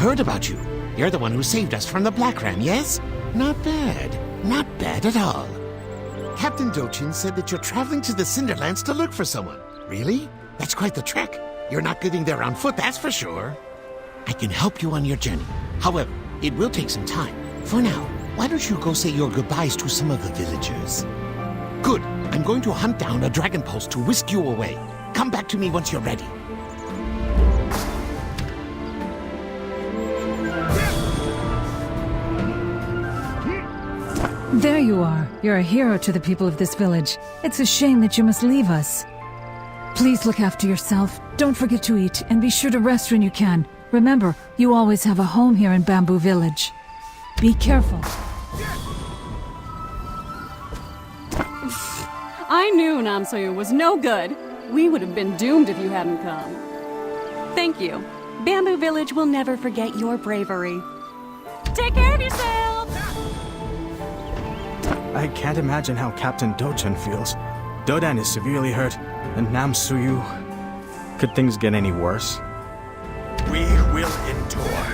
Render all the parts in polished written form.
heard about you. You're the one who saved us from the Black Ram, yes? Not bad. Not bad at all. Captain Dochin said that you're traveling to the Cinderlands to look for someone. Really? That's quite the trek. You're not getting there on foot, that's for sure. I can help you on your journey. However, it will take some time. For now, why don't you go say your goodbyes to some of the villagers? Good. I'm going to hunt down a dragon pulse to whisk you away. Come back to me once you're ready. There you are. You're a hero to the people of this village. It's a shame that you must leave us. Please look after yourself. Don't forget to eat, and be sure to rest when you can. Remember, you always have a home here in Bamboo Village. Be careful. I knew Namsoyu was no good. We would have been doomed if you hadn't come. Thank you. Bamboo Village will never forget your bravery. Take care of yourself! I can't imagine how Captain Dochin feels. Dodan is severely hurt, and Namsoyu... Could things get any worse? We will endure.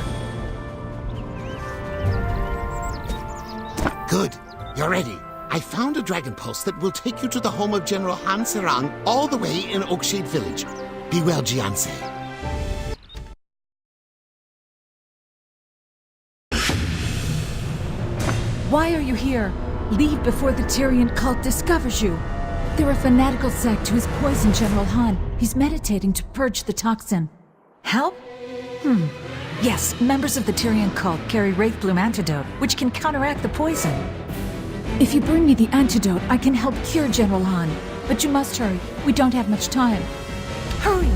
Good. You're ready. I found a dragon pulse that will take you to the home of General Han Serang all the way in Oakshade Village. Be well, Jianse. Why are you here? Leave before the Tyrian cult discovers you. They're a fanatical sect who has poisoned General Han. He's meditating to purge the toxin. Help? Yes, members of the Tyrian cult carry Wraith Bloom antidote, which can counteract the poison. If you bring me the antidote, I can help cure General Han. But you must hurry. We don't have much time. Hurry!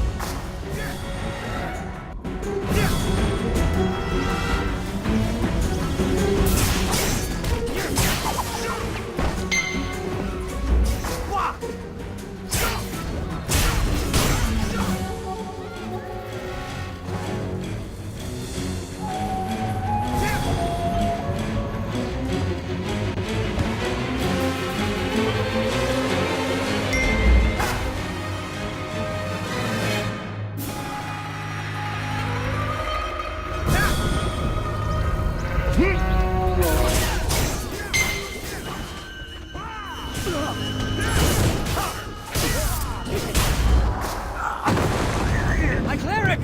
My cleric!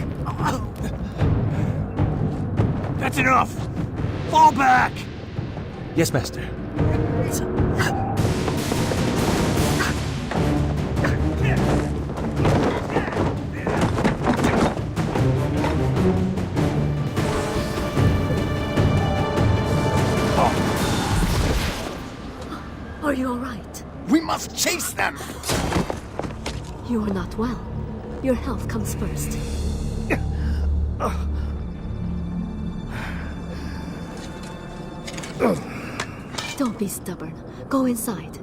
That's enough! Fall back! Yes, Master. Are you all right? We must chase them! You are not well. Your health comes first. Don't be stubborn. Go inside.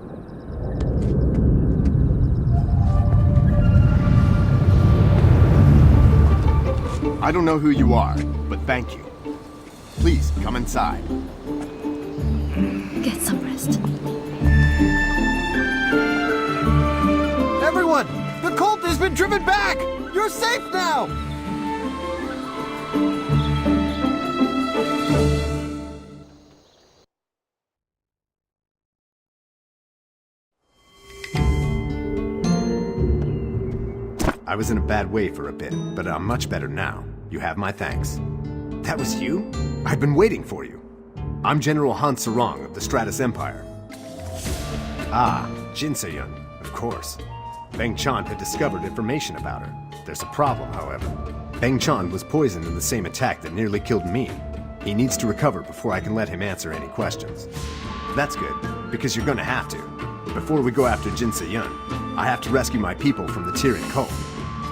I don't know who you are, but thank you. Please, come inside. Get some rest. Everyone! The cult has been driven back! You're safe now! I was in a bad way for a bit, but I'm much better now. You have my thanks. That was you? I've been waiting for you. I'm General Han Serang of the Stratus Empire. Ah, Jin Se-yun, of course. Beng Chan had discovered information about her. There's a problem, however. Beng Chan was poisoned in the same attack that nearly killed me. He needs to recover before I can let him answer any questions. That's good, because you're gonna have to. Before we go after Jin Se-yun, I have to rescue my people from the Tyrian cult.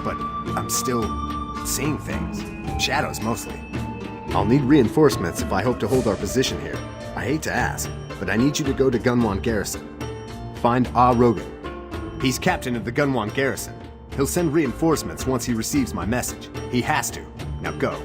But I'm still seeing things. Shadows, mostly. I'll need reinforcements if I hope to hold our position here. I hate to ask, but I need you to go to Gunwan Garrison. Find Ah Rogan. He's captain of the Gunwan Garrison. He'll send reinforcements once he receives my message. He has to. Now go.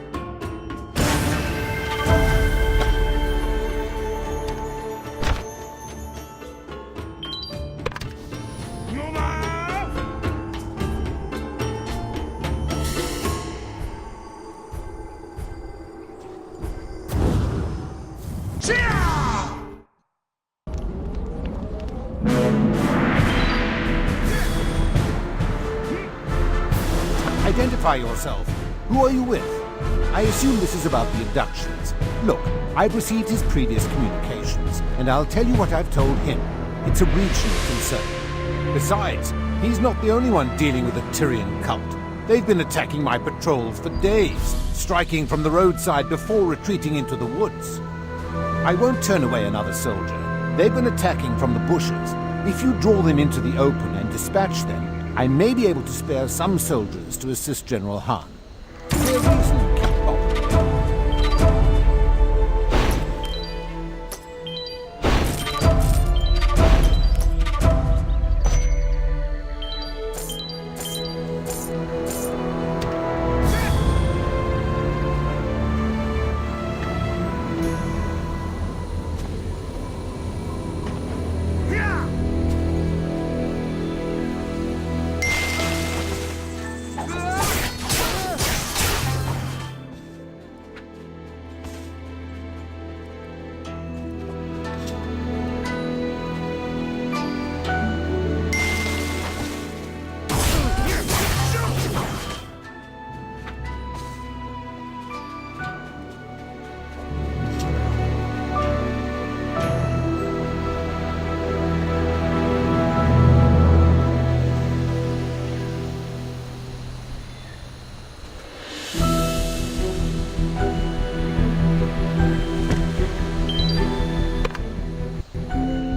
Identify yourself. Who are you with? I assume this is about the abductions. Look, I've received his previous communications, and I'll tell you what I've told him. It's a regional concern. Besides, he's not the only one dealing with the Tyrian cult. They've been attacking my patrols for days, striking from the roadside before retreating into the woods. I won't turn away another soldier. They've been attacking from the bushes. If you draw them into the open and dispatch them, I may be able to spare some soldiers to assist General Han. Is there a reason you keep bothering me?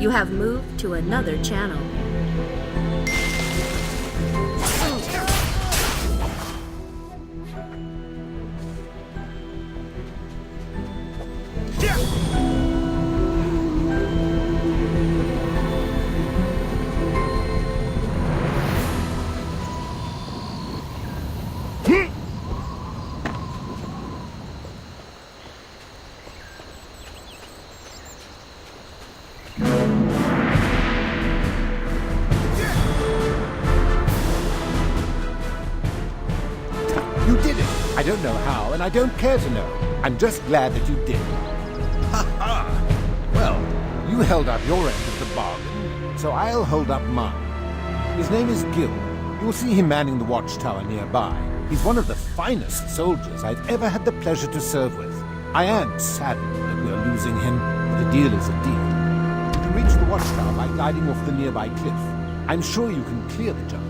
You have moved to another channel. You did it. I don't know how, and I don't care to know. I'm just glad that you did. Ha ha! Well, you held up your end of the bargain, so I'll hold up mine. His name is Gil. You'll see him manning the watchtower nearby. He's one of the finest soldiers I've ever had the pleasure to serve with. I am saddened that we're losing him, but a deal is a deal. You can reach the watchtower by gliding off the nearby cliff. I'm sure you can clear the jump.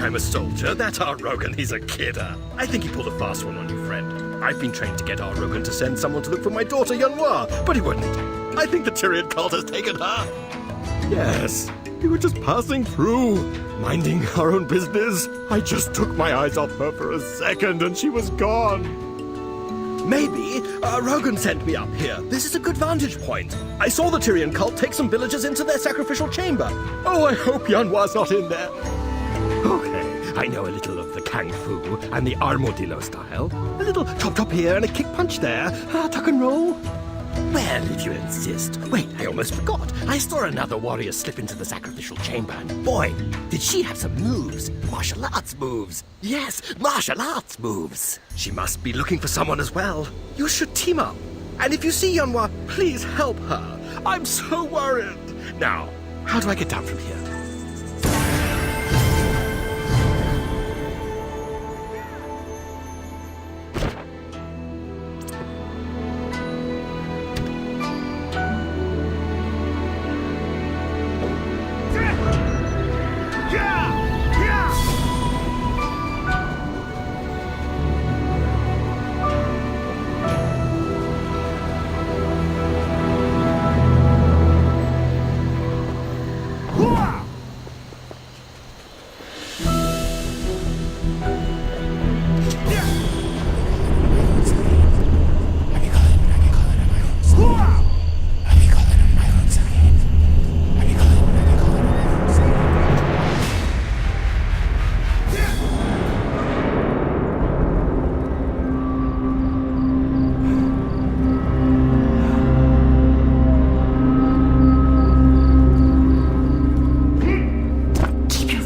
I'm a soldier. That our Rogan, he's a kidder. I think he pulled a fast one on you, friend. I've been trained to get our Rogan to send someone to look for my daughter, Yunhua, but he wouldn't. I think the Tyrian cult has taken her. Yes, we were just passing through, minding our own business. I just took my eyes off her for a second and she was gone. Maybe Rogan sent me up here. This is a good vantage point. I saw the Tyrian cult take some villagers into their sacrificial chamber. Oh, I hope Yunhua's not in there. Okay, I know a little of the Kung Fu and the Armadillo style. A little chop-chop here and a kick-punch there. Tuck and roll. Well, if you insist. Wait, I almost forgot. I saw another warrior slip into the sacrificial chamber, and boy, did she have some moves. Martial arts moves. Yes, martial arts moves. She must be looking for someone as well. You should team up. And if you see Yunhua, please help her. I'm so worried. Now, how do I get down from here?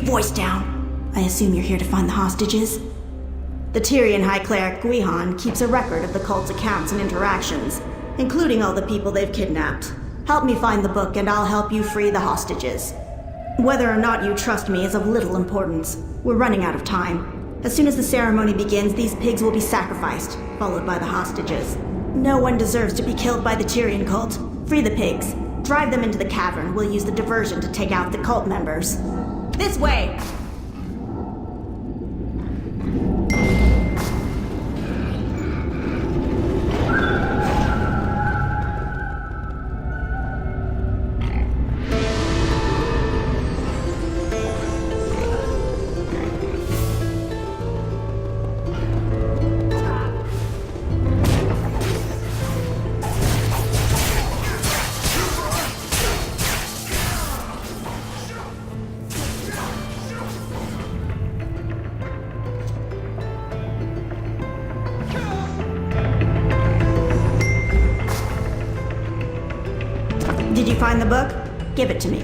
Voice down. I assume you're here to find the hostages? The Tyrian High Cleric Guihan keeps a record of the cult's accounts and interactions, including all the people they've kidnapped. Help me find the book and I'll help you free the hostages. Whether or not you trust me is of little importance. We're running out of time. As soon as the ceremony begins, these pigs will be sacrificed, followed by the hostages. No one deserves to be killed by the Tyrian cult. Free the pigs. Drive them into the cavern. We'll use the diversion to take out the cult members. This way! Did you find the book? Give it to me.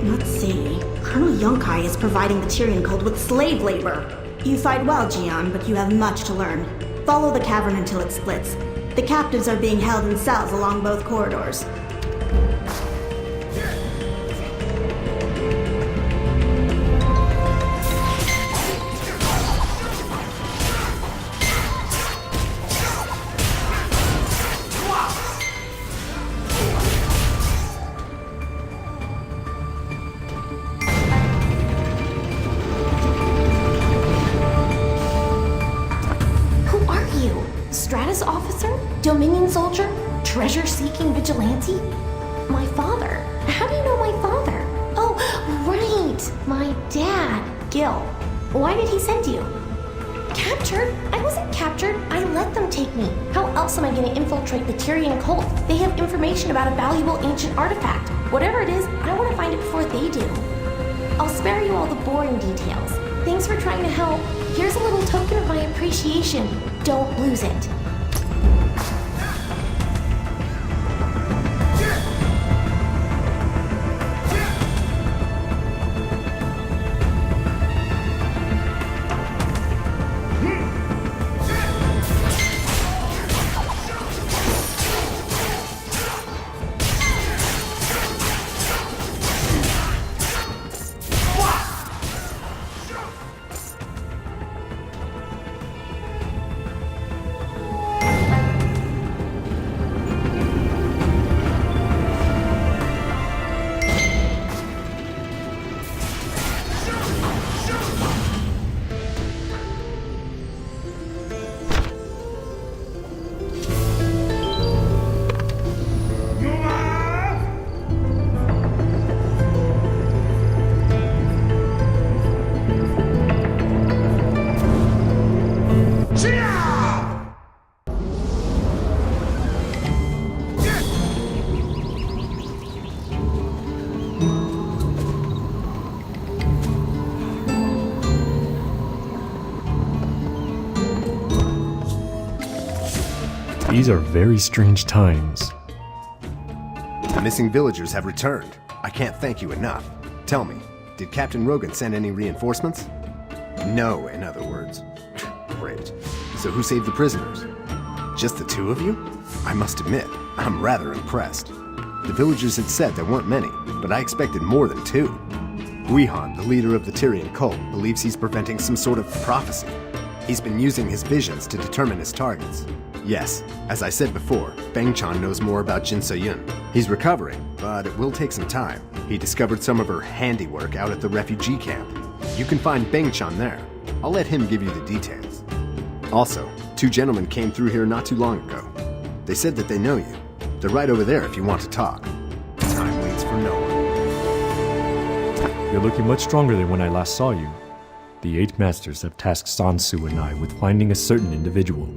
Let's see. Colonel Yonkai is providing the Tyrian cult with slave labor. You fight well, Gian, but you have much to learn. Follow the cavern until it splits. The captives are being held in cells along both corridors. Stratus officer? Dominion soldier? Treasure-seeking vigilante? My father? How do you know my father? Oh, right! My dad, Gil. Why did he send you? Captured? I wasn't captured. I let them take me. How else am I going to infiltrate the Tyrian cult? They have information about a valuable ancient artifact. Whatever it is, I want to find it before they do. I'll spare you all the boring details. Thanks for trying to help. Here's a little token of my appreciation. Don't lose it. These are very strange times. The missing villagers have returned. I can't thank you enough. Tell me, did Captain Rogan send any reinforcements? No, in other words. Great. So who saved the prisoners? Just the two of you? I must admit, I'm rather impressed. The villagers had said there weren't many, but I expected more than two. Guihan, the leader of the Tyrian cult, believes he's preventing some sort of prophecy. He's been using his visions to determine his targets. Yes, as I said before, Bengchan knows more about Jin So-yun. He's recovering, but it will take some time. He discovered some of her handiwork out at the refugee camp. You can find Bengchan there. I'll let him give you the details. Also, two gentlemen came through here not too long ago. They said that they know you. They're right over there if you want to talk. Time waits for no one. You're looking much stronger than when I last saw you. The Eight Masters have tasked Sansu and I with finding a certain individual.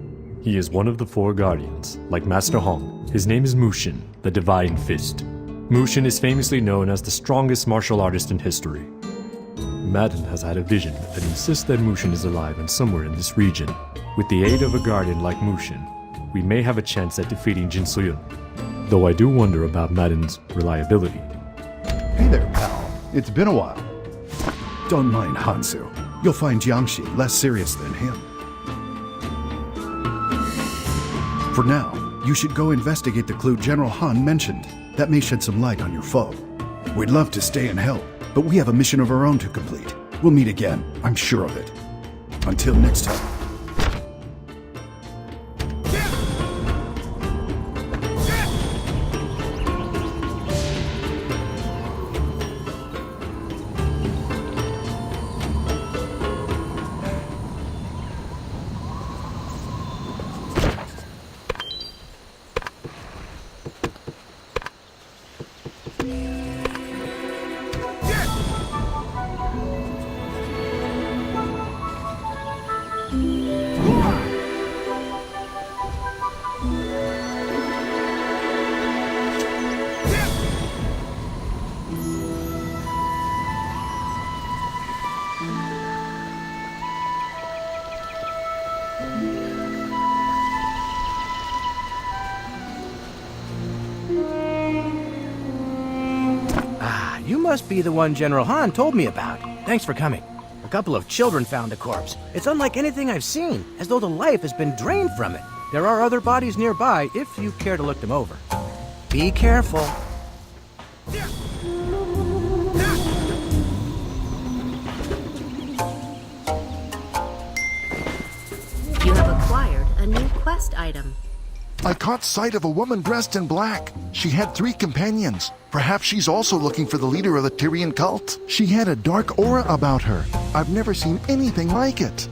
He is one of the Four Guardians, like Master Hong. His name is Mushin, the Divine Fist. Mushin is famously known as the strongest martial artist in history. Madden has had a vision that insists that Mushin is alive and somewhere in this region. With the aid of a guardian like Mushin, we may have a chance at defeating Jin So-yun. Though I do wonder about Madden's reliability. Hey there, pal. It's been a while. Don't mind Hansu. You'll find Jiangxi less serious than him. For now, you should go investigate the clue General Han mentioned. That may shed some light on your foe. We'd love to stay and help, but we have a mission of our own to complete. We'll meet again, I'm sure of it. Until next time. You must be the one General Han told me about. Thanks for coming. A couple of children found the corpse. It's unlike anything I've seen, as though the life has been drained from it. There are other bodies nearby if you care to look them over. Be careful. You have acquired a new quest item. I caught sight of a woman dressed in black. She had 3 companions. Perhaps she's also looking for the leader of the Tyrian cult. She had a dark aura about her. I've never seen anything like it.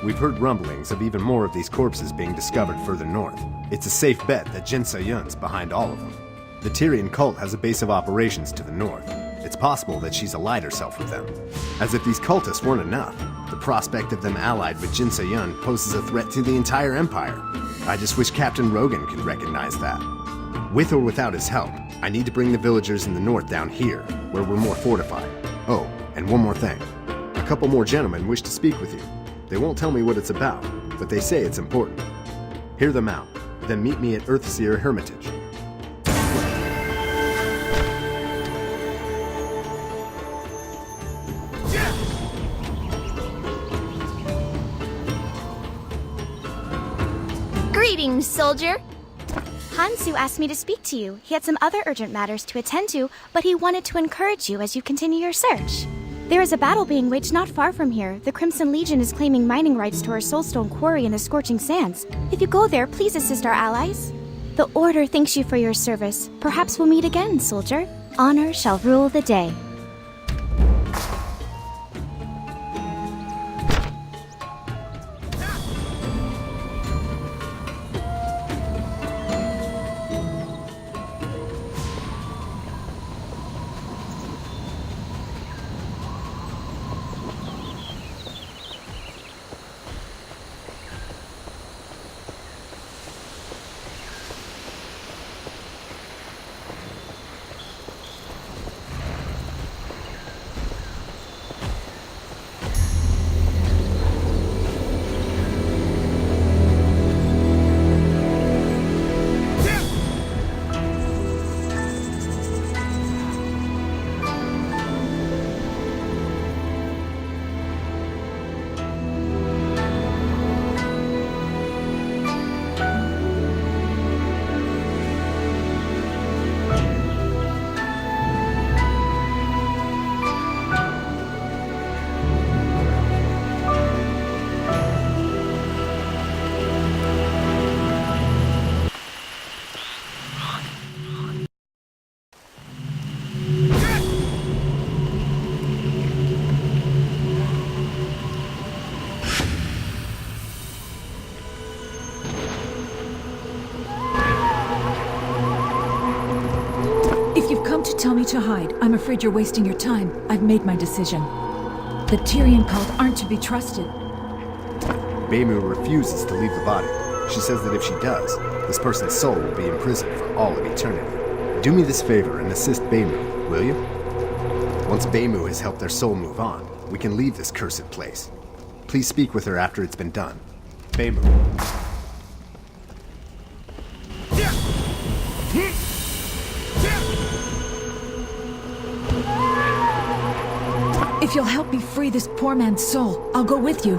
We've heard rumblings of even more of these corpses being discovered further north. It's a safe bet that Jin Se-yun's behind all of them. The Tyrian cult has a base of operations to the north. It's possible that she's allied herself with them. As if these cultists weren't enough, the prospect of them allied with Jin Se-yun poses a threat to the entire empire. I just wish Captain Rogan could recognize that. With or without his help, I need to bring the villagers in the north down here, where we're more fortified. Oh, and one more thing. A couple more gentlemen wish to speak with you. They won't tell me what it's about, but they say it's important. Hear them out, then meet me at Earthseer Hermitage. Greetings, soldier! Hansu asked me to speak to you. He had some other urgent matters to attend to, but he wanted to encourage you as you continue your search. There is a battle being waged not far from here. The Crimson Legion is claiming mining rights to our soulstone quarry in the Scorching Sands. If you go there, please assist our allies. The Order thanks you for your service. Perhaps we'll meet again, soldier. Honor shall rule the day. To tell me to hide. I'm afraid you're wasting your time. I've made my decision. The Tyrian cult aren't to be trusted. Beimu refuses to leave the body. She says that if she does, this person's soul will be imprisoned for all of eternity. Do me this favor and assist Beimu, will you? Once Beimu has helped their soul move on, we can leave this cursed place. Please speak with her after it's been done. Beimu. If you'll help me free this poor man's soul, I'll go with you.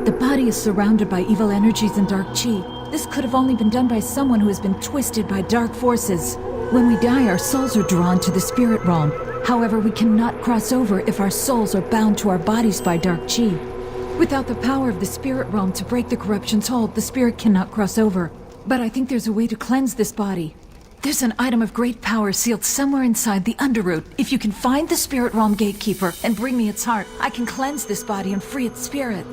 The body is surrounded by evil energies and dark chi. This could have only been done by someone who has been twisted by dark forces. When we die, our souls are drawn to the spirit realm. However, we cannot cross over if our souls are bound to our bodies by dark chi. Without the power of the spirit realm to break the corruption's hold, the spirit cannot cross over. But I think there's a way to cleanse this body. There's an item of great power sealed somewhere inside the Underroot. If you can find the spirit realm gatekeeper and bring me its heart, I can cleanse this body and free its spirit.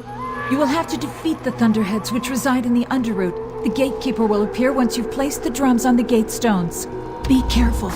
You will have to defeat the Thunderheads which reside in the Underroot. The gatekeeper will appear once you've placed the drums on the gate stones. Be careful.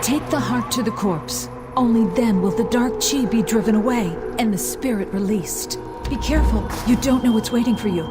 Take the heart to the corpse. Only then will the dark chi be driven away and the spirit released. Be careful, you don't know what's waiting for you.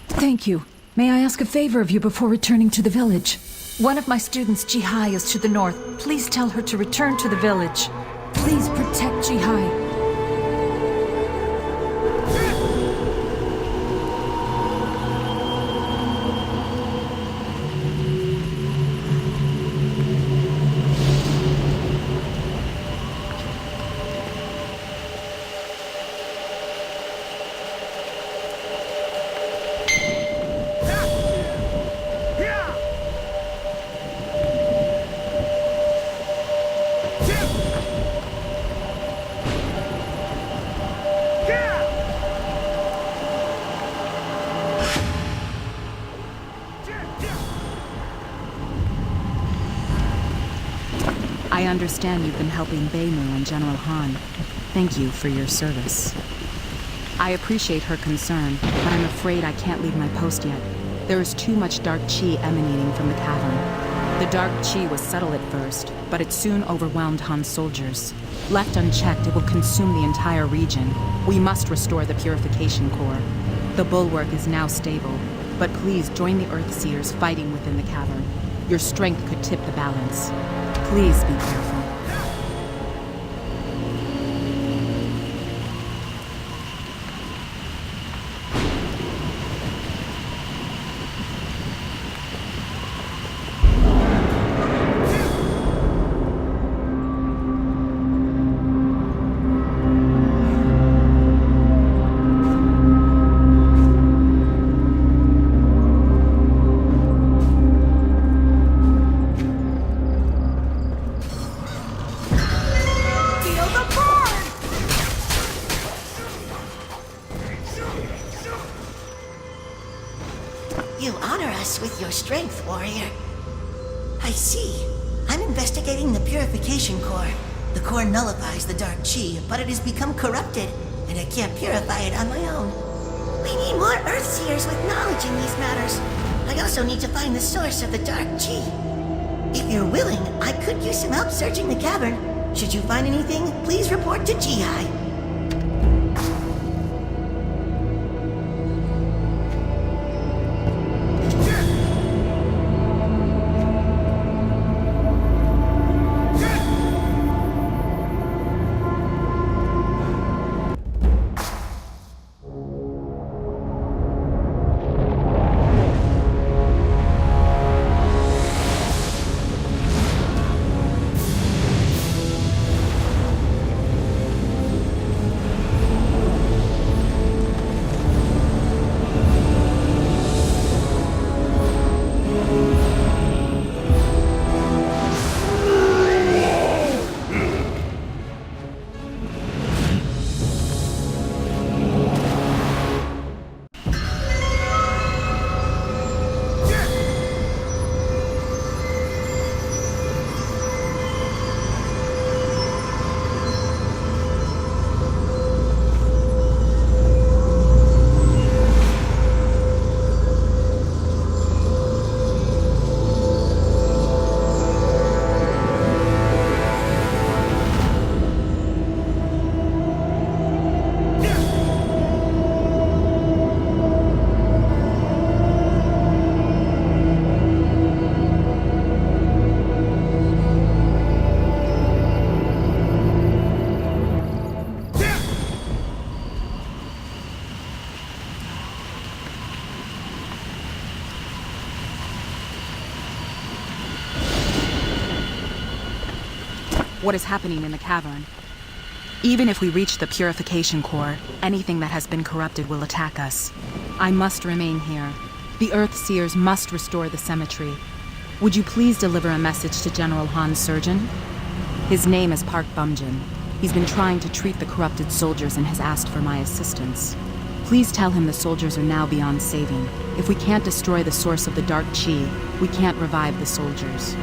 Thank you. May I ask a favor of you before returning to the village? One of my students, Jihai, is to the north. Please tell her to return to the village. Please protect Jihai. I understand you've been helping Beimu and General Han. Thank you for your service. I appreciate her concern, but I'm afraid I can't leave my post yet. There is too much dark chi emanating from the cavern. The dark chi was subtle at first, but it soon overwhelmed Han's soldiers. Left unchecked, it will consume the entire region. We must restore the purification core. The bulwark is now stable, but please join the Earthseers fighting within the cavern. Your strength could tip the balance. Please be careful. You honor us with your strength, warrior. I see. I'm investigating the purification core. The core nullifies the dark chi, but it has become corrupted, and I can't purify it on my own. We need more Earthseers with knowledge in these matters. I also need to find the source of the dark chi. If you're willing, I could use some help searching the cavern. Should you find anything, please report to Jihai. What is happening in the cavern? Even if we reach the purification core, anything that has been corrupted will attack us. I must remain here. The Earthseers must restore the cemetery. Would you please deliver a message to General Han's surgeon? His name is Park Bumjin. He's been trying to treat the corrupted soldiers and has asked for my assistance. Please tell him the soldiers are now beyond saving. If we can't destroy the source of the dark chi, we can't revive the soldiers.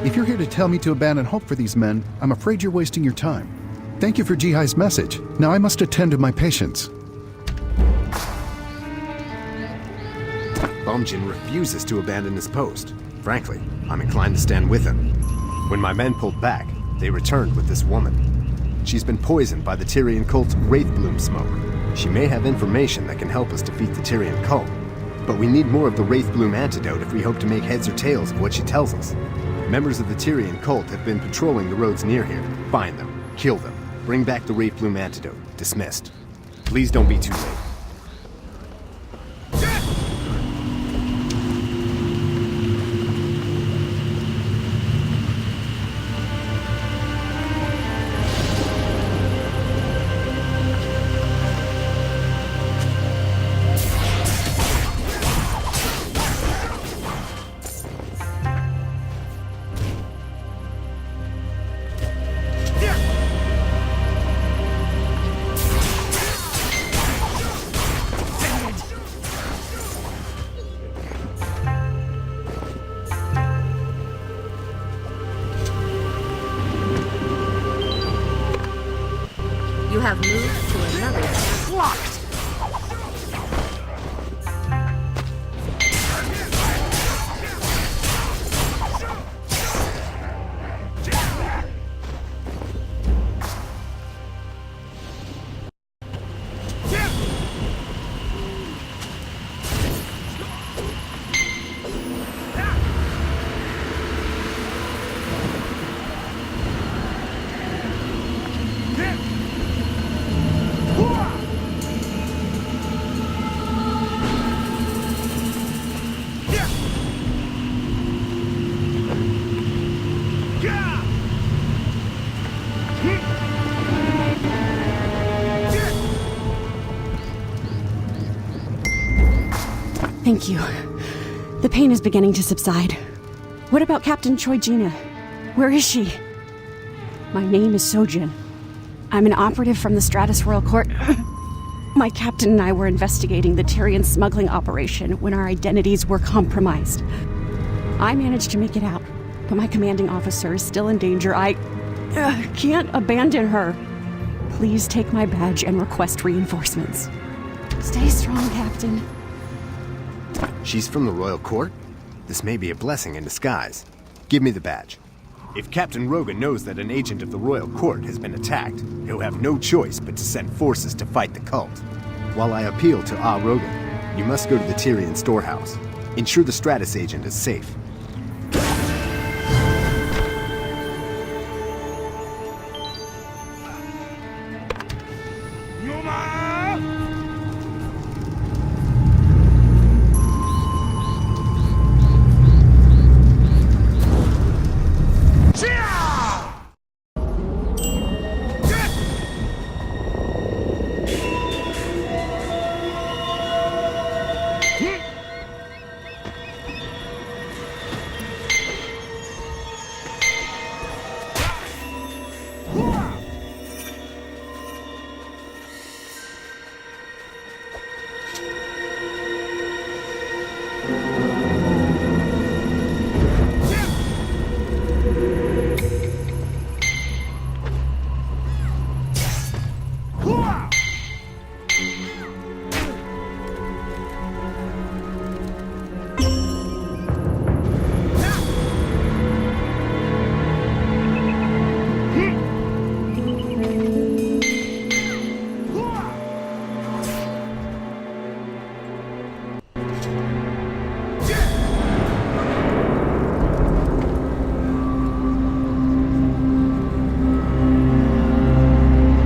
If you're here to tell me to abandon hope for these men, I'm afraid you're wasting your time. Thank you for Jihai's message. Now I must attend to my patients. Bumjin refuses to abandon his post. Frankly, I'm inclined to stand with him. When my men pulled back, they returned with this woman. She's been poisoned by the Tyrian cult's Wraithbloom smoke. She may have information that can help us defeat the Tyrian cult, but we need more of the Wraithbloom antidote if we hope to make heads or tails of what she tells us. Members of the Tyrian cult have been patrolling the roads near here. Find them, kill them, bring back the Wraithbloom antidote. Dismissed. Please don't be too late. have moved to another. Blocked! Thank you. The pain is beginning to subside. What about Captain Troygina? Where is she? My name is Sojin. I'm an operative from the Stratus Royal Court. My captain and I were investigating the Tyrian smuggling operation when our identities were compromised. I managed to make it out, but my commanding officer is still in danger. I can't abandon her. Please take my badge and request reinforcements. Stay strong, Captain. She's from the Royal Court? This may be a blessing in disguise. Give me the badge. If Captain Rogan knows that an agent of the Royal Court has been attacked, he'll have no choice but to send forces to fight the cult. While I appeal to Rogan, you must go to the Tyrian storehouse. Ensure the Stratus agent is safe.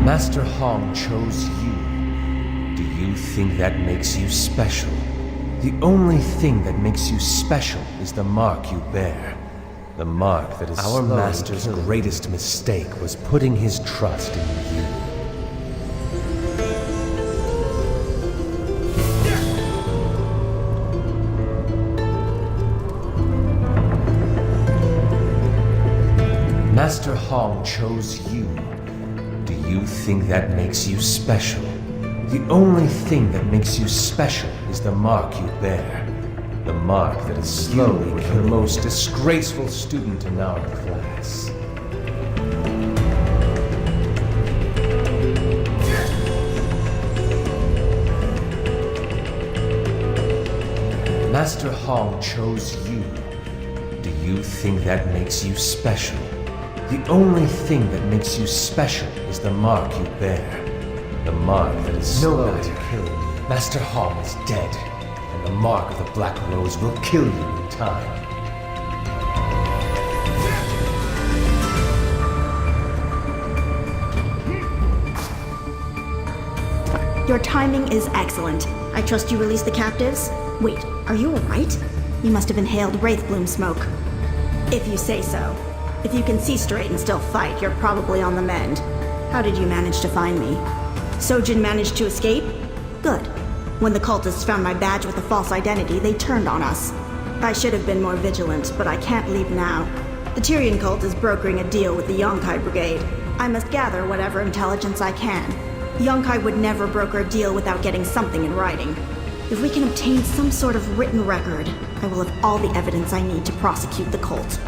Master Hong chose you. Do you think that makes you special? The only thing that makes you special is the mark you bear. The mark that is our master's greatest mistake was putting his trust in you. Master Hong chose you. Do you think that makes you special? The only thing that makes you special is the mark you bear. The mark that is slowly the most disgraceful student in our class. Master Hong chose you. Do you think that makes you special? The only thing that makes you special is the mark you bear. The mark that is slowly killing you. Master Hong is dead, and the mark of the Black Rose will kill you in time. Your timing is excellent. I trust you release the captives? Wait, are you alright? You must have inhaled Wraithbloom smoke. If you say so. If you can see straight and still fight, you're probably on the mend. How did you manage to find me? Sojin managed to escape? Good. When the cultists found my badge with a false identity, they turned on us. I should have been more vigilant, but I can't leave now. The Tyrian cult is brokering a deal with the Yonkai Brigade. I must gather whatever intelligence I can. Yonkai would never broker a deal without getting something in writing. If we can obtain some sort of written record, I will have all the evidence I need to prosecute the cult.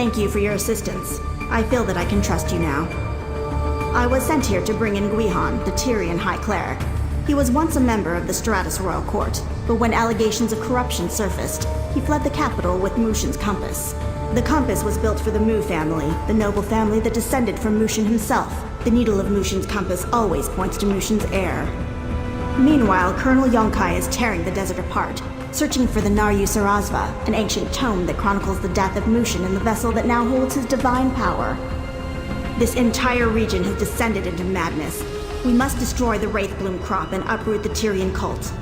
Thank you for your assistance. I feel that I can trust you now. I was sent here to bring in Guihan, the Tyrian High Cleric. He was once a member of the Stratus Royal Court, but when allegations of corruption surfaced, he fled the capital with Mushin's compass. The compass was built for the Mu family, the noble family that descended from Mushin himself. The needle of Mushin's compass always points to Mushin's heir. Meanwhile, Colonel Yonkai is tearing the desert apart, searching for the Naryu Sarazva, an ancient tome that chronicles the death of Mushin and the vessel that now holds his divine power. This entire region has descended into madness. We must destroy the Wraithbloom crop and uproot the Tyrian cult.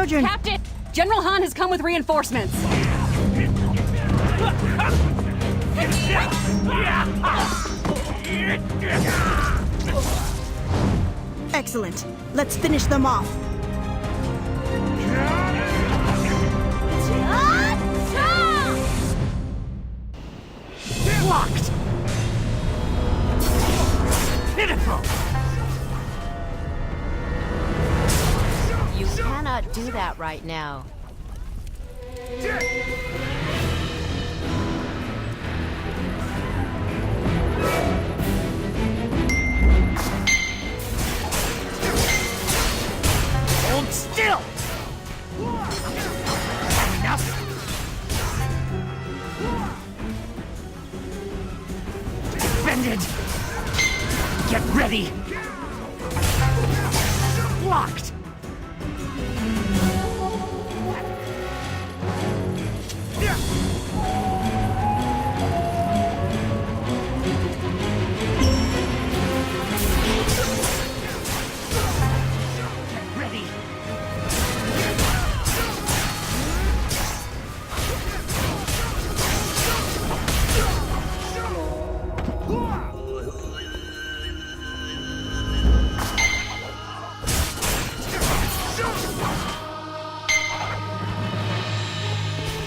Captain! General Han has come with reinforcements! Excellent. Let's finish them off. Blocked! Pitiful! You cannot do that right now. Hold still! Enough! Defended! Get ready! Blocked!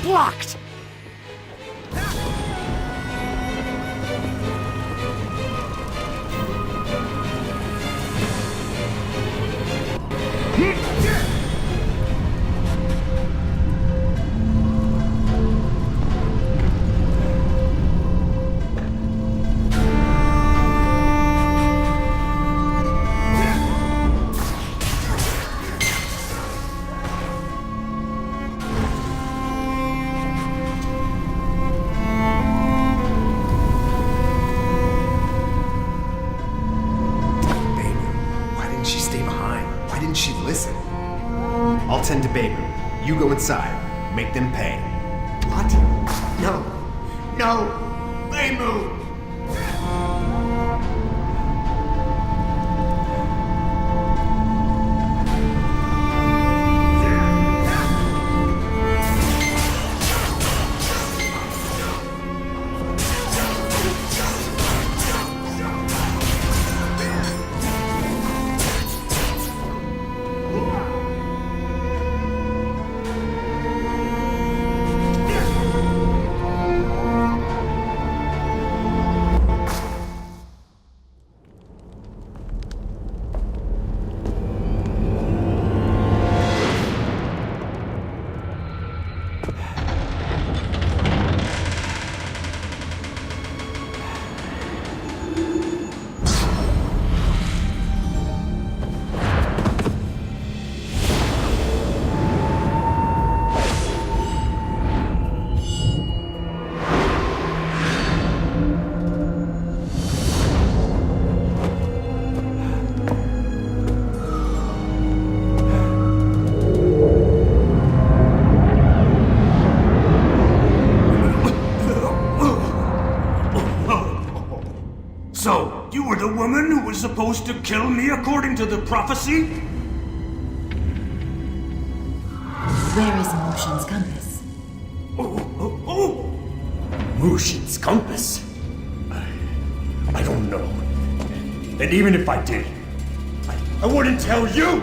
Blocked! I'll tend to Babu. You go inside. Make them pay. What? No. No! Babu! So, you were the woman who was supposed to kill me according to the prophecy? Where is Mushin's compass? Oh! Mushin's compass? I don't know. And even if I did, I wouldn't tell you!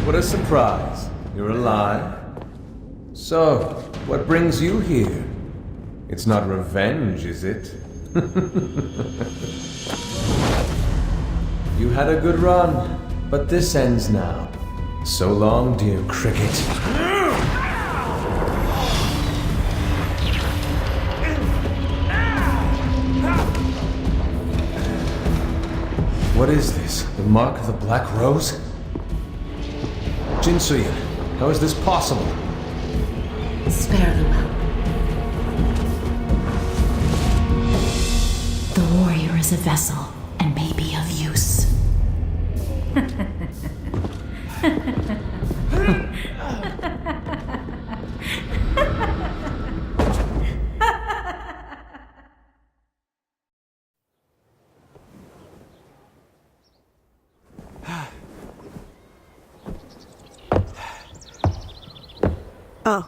What a surprise. You're alive. So, what brings you here? It's not revenge, is it? You had a good run, but this ends now. So long, dear cricket. What is this? The mark of the Black Rose? Jinsuyan, how is this possible? Spare the well. The warrior is a vessel and may be of use. Oh.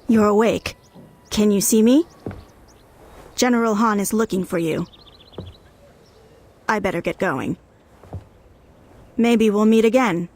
You're awake. Can you see me? General Han is looking for you. I better get going. Maybe we'll meet again.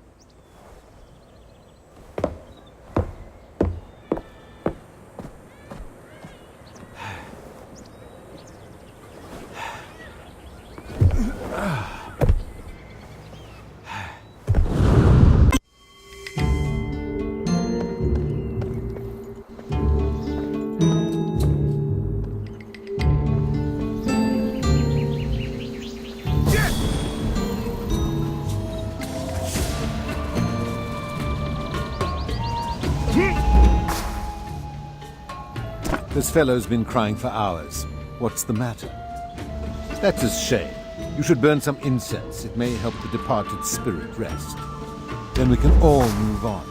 This fellow's been crying for hours. What's the matter? That's a shame. You should burn some incense. It may help the departed spirit rest. Then we can all move on.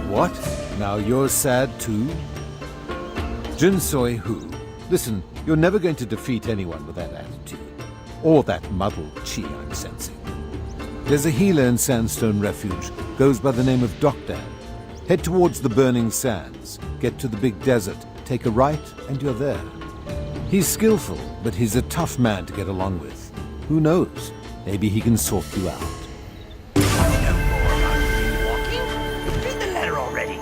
What? Now you're sad too? Jinsoi who? Listen, you're never going to defeat anyone with that attitude. Or that muddled chi I'm sensing. There's a healer in Sandstone Refuge, goes by the name of Dokdan. Head towards the burning sands, get to the big desert, take a right, and you're there. He's skillful, but he's a tough man to get along with. Who knows? Maybe he can sort you out. Walking? Read the letter already.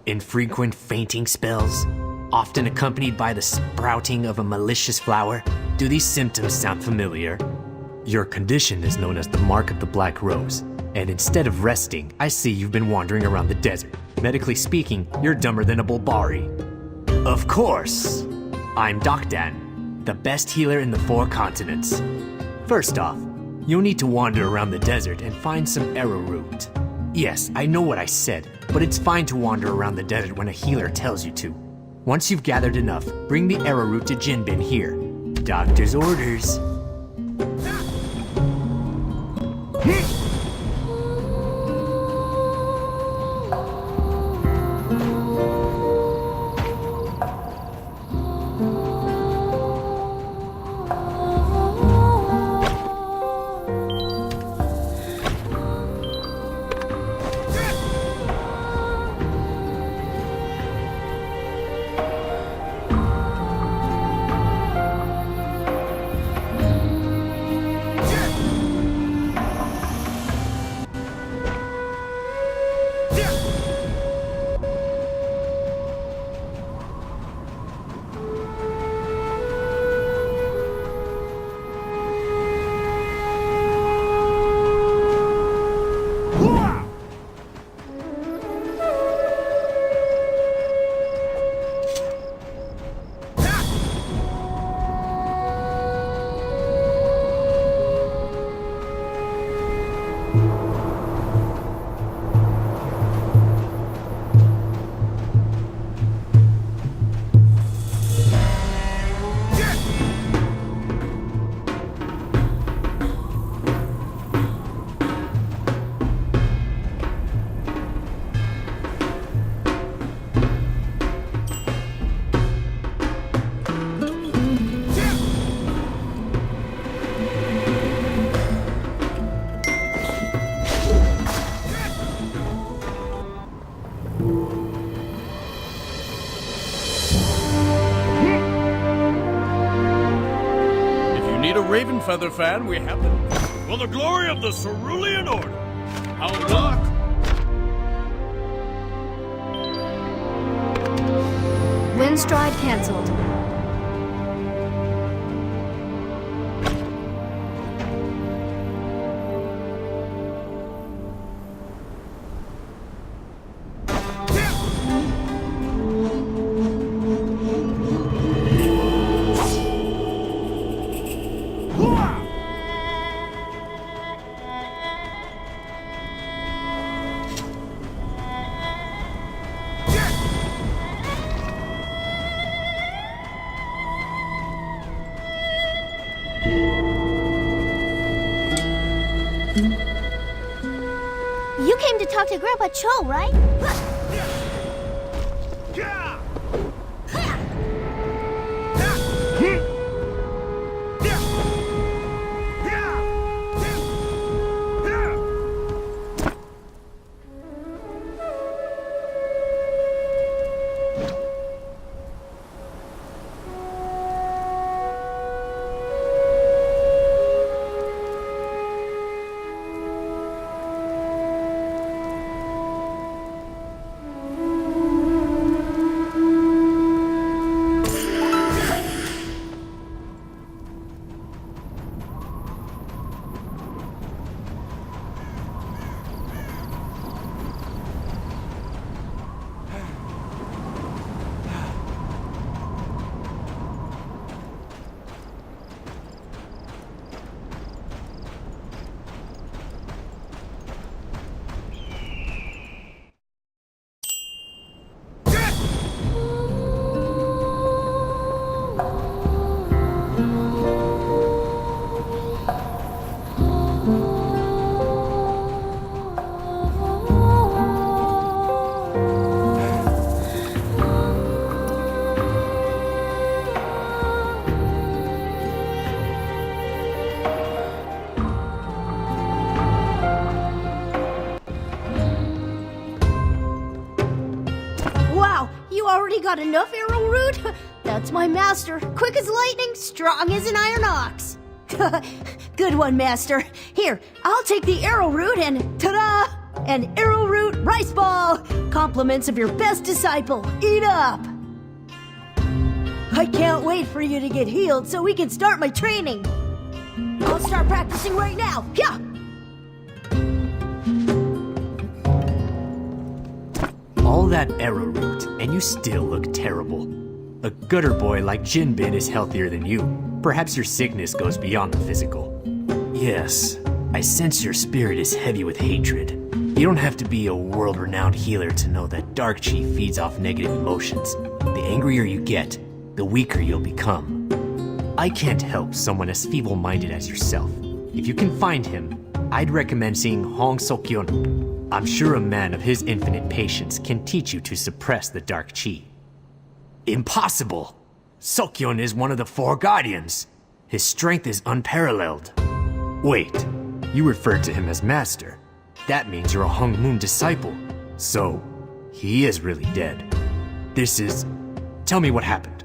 Infrequent fainting spells, often accompanied by the sprouting of a malicious flower. Do these symptoms sound familiar? Your condition is known as the Mark of the Black Rose, and instead of resting, I see you've been wandering around the desert. Medically speaking, you're dumber than a Bulbari. Of course! I'm Dokdan, the best healer in the 4 continents. First off, you'll need to wander around the desert and find some arrowroot. Yes, I know what I said, but it's fine to wander around the desert when a healer tells you to. Once you've gathered enough, bring the arrowroot to Jinbin here. Doctor's orders. Raven Feather fan, we have them. For the glory of the Cerulean Order. How luck! Windstride cancelled. You came to talk to Grandpa Cho, right? Already got enough arrowroot? That's my master. Quick as lightning, strong as an iron ox. Good one, master. Here, I'll take the arrowroot and ta-da! An arrowroot rice ball! Compliments of your best disciple. Eat up! I can't wait for you to get healed so we can start my training. I'll start practicing right now. Yeah! All that arrowroot, and you still look terrible. A gutter boy like Jinbin is healthier than you. Perhaps your sickness goes beyond the physical. Yes, I sense your spirit is heavy with hatred. You don't have to be a world-renowned healer to know that dark chi feeds off negative emotions. The angrier you get, the weaker you'll become. I can't help someone as feeble-minded as yourself. If you can find him, I'd recommend seeing Hong Seok-yeon. I'm sure a man of his infinite patience can teach you to suppress the dark chi. Impossible! Seok-yeon is one of the four guardians. His strength is unparalleled. Wait, you referred to him as master. That means you're a Hong Moon disciple. So, he is really dead. Tell me what happened.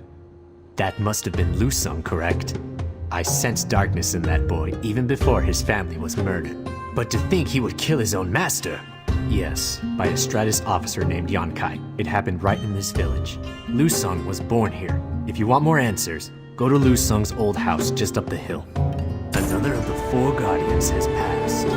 That must have been Lu Sung, correct? I sensed darkness in that boy even before his family was murdered. But to think he would kill his own master! Yes, by a Stratus officer named Yonkai. It happened right in this village. Lu Sung was born here. If you want more answers, go to Lu Sung's old house just up the hill. Another of the four guardians has passed.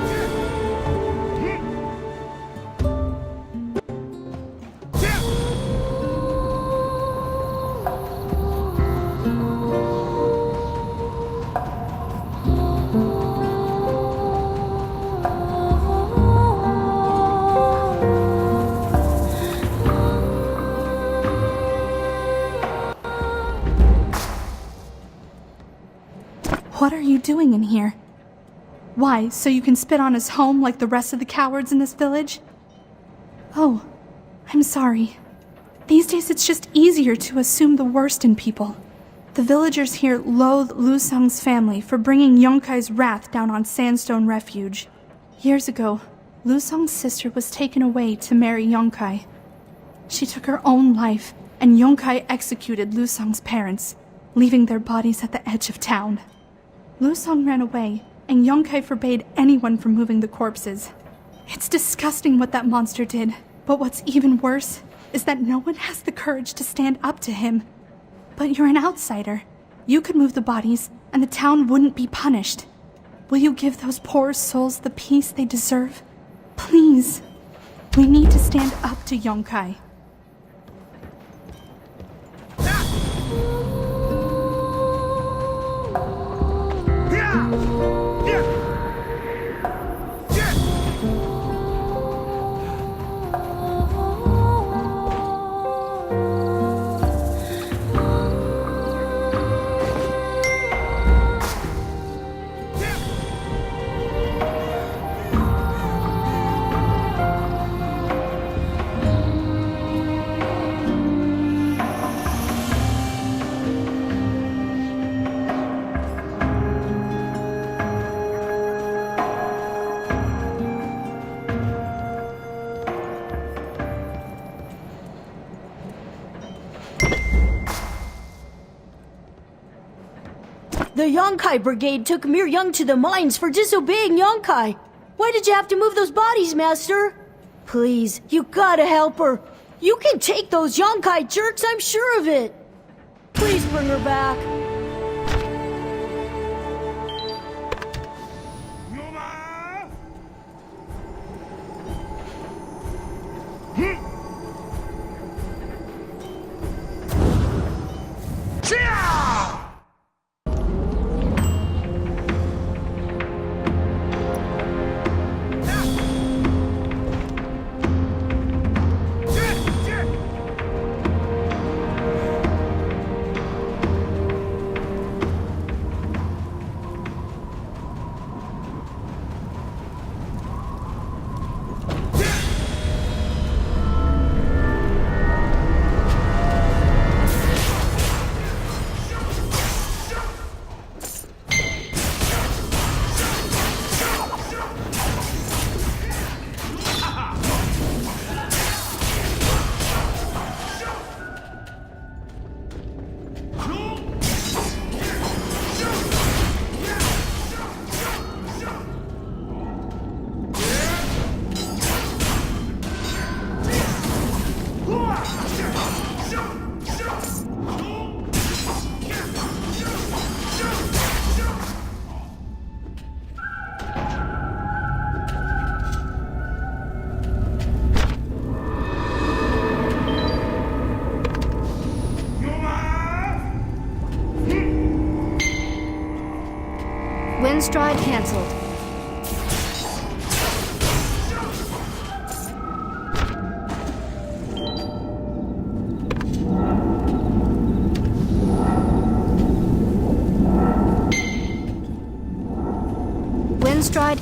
What are you doing in here? Why, so you can spit on his home like the rest of the cowards in this village? Oh, I'm sorry. These days it's just easier to assume the worst in people. The villagers here loathe Lu Sung's family for bringing Yonkai's wrath down on Sandstone Refuge. Years ago, Lu Sung's sister was taken away to marry Yonkai. She took her own life, and Yonkai executed Lu Sung's parents, leaving their bodies at the edge of town. Lu Sung ran away, and Yonkai forbade anyone from moving the corpses. It's disgusting what that monster did, but what's even worse is that no one has the courage to stand up to him. But you're an outsider. You could move the bodies, and the town wouldn't be punished. Will you give those poor souls the peace they deserve? Please. We need to stand up to Yonkai. The Yonkai Brigade took Mir Young to the mines for disobeying Yonkai. Why did you have to move those bodies, Master? Please, you gotta help her. You can take those Yonkai jerks, I'm sure of it. Please bring her back. Windstride cancelled.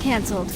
canceled.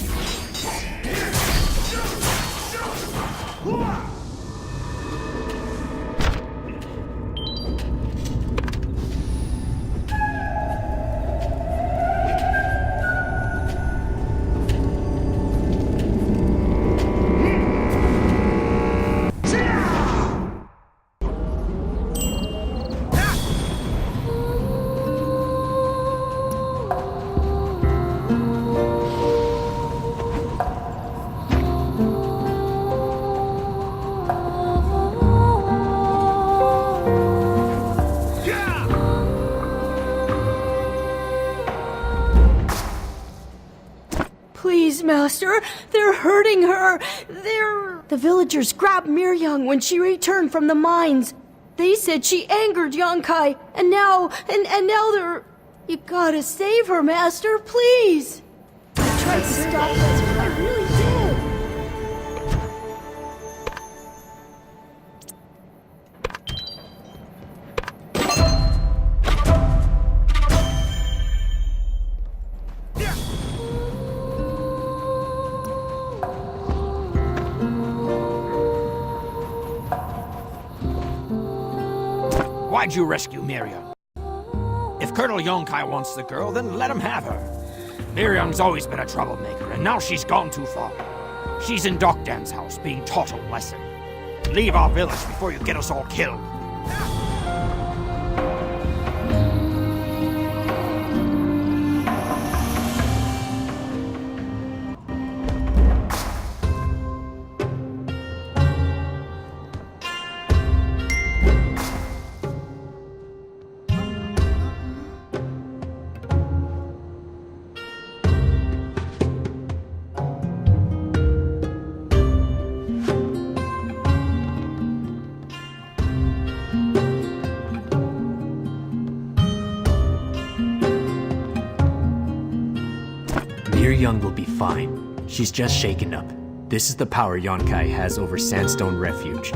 Please, Master, they're hurting her. The villagers grabbed Miryang when she returned from the mines. They said she angered Yonkai, and now they're... You gotta save her, Master, please. I tried to stop this, but I really did. Why'd you rescue Miriam? If Colonel Yonkai wants the girl, then let him have her. Miriam's always been a troublemaker, and now she's gone too far. She's in Dokdan's house, being taught a lesson. Leave our village before you get us all killed. Young will be fine. She's just shaken up. This is the power Yonkai has over Sandstone Refuge.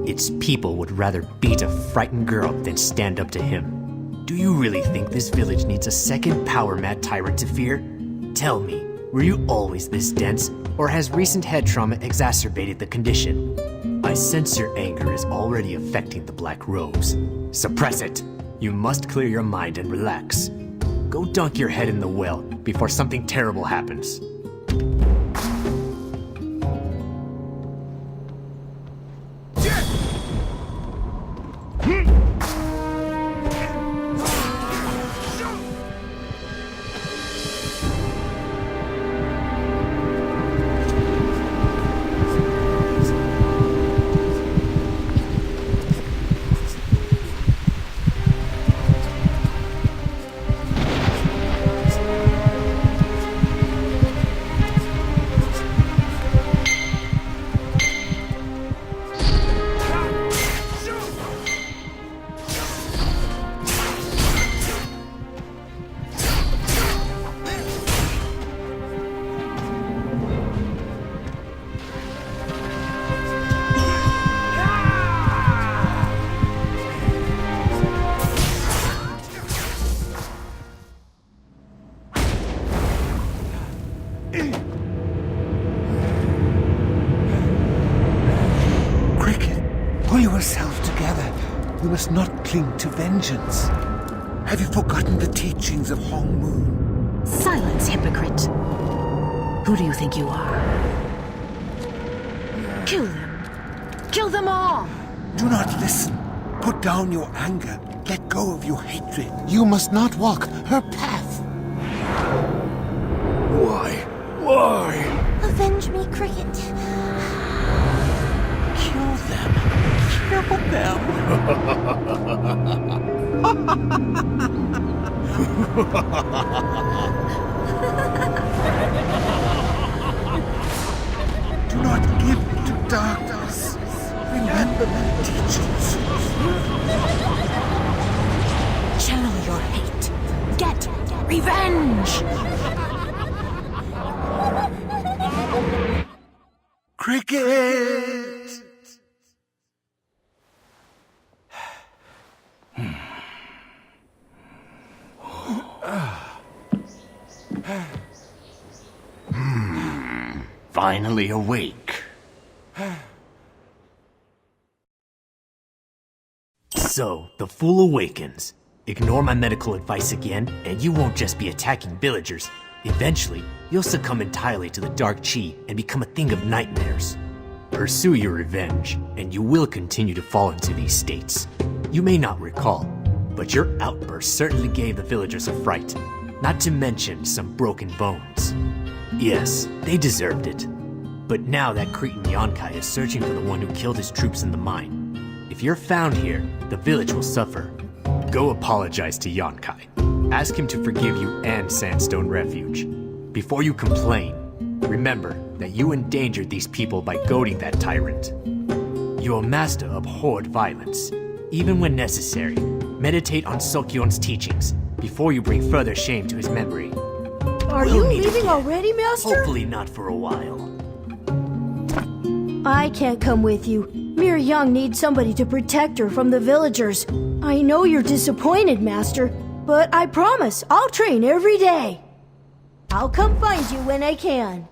Its people would rather beat a frightened girl than stand up to him. Do you really think this village needs a second power-mad tyrant to fear? Tell me, were you always this dense, or has recent head trauma exacerbated the condition? I sense your anger is already affecting the Black Rose. Suppress it. You must clear your mind and relax. Go dunk your head in the well before something terrible happens. Pull yourself together. You must not cling to vengeance. Have you forgotten the teachings of Hong Moon? Silence, hypocrite. Who do you think you are? Kill them. Kill them all! Do not listen. Put down your anger. Let go of your hatred. You must not walk her path. Why? Why? Avenge me, Cricket. Kill them. Kill them. Do not give to darkness. Remember my teachings. Channel your hate. Get revenge! Cricket! finally awake. So, the fool awakens. Ignore my medical advice again, and you won't just be attacking villagers. Eventually, you'll succumb entirely to the Dark Chi and become a thing of nightmares. Pursue your revenge, and you will continue to fall into these states. You may not recall, but your outburst certainly gave the villagers a fright, not to mention some broken bones. Yes, they deserved it. But now that Cretan Yonkai is searching for the one who killed his troops in the mine. If you're found here, the village will suffer. Go apologize to Yonkai. Ask him to forgive you and Sandstone Refuge. Before you complain, remember that you endangered these people by goading that tyrant. Your master abhorred violence. Even when necessary, meditate on Sokyon's teachings before you bring further shame to his memory. Are you leaving already, Master? Hopefully not for a while. I can't come with you. Mir Young needs somebody to protect her from the villagers. I know you're disappointed, Master, but I promise I'll train every day. I'll come find you when I can.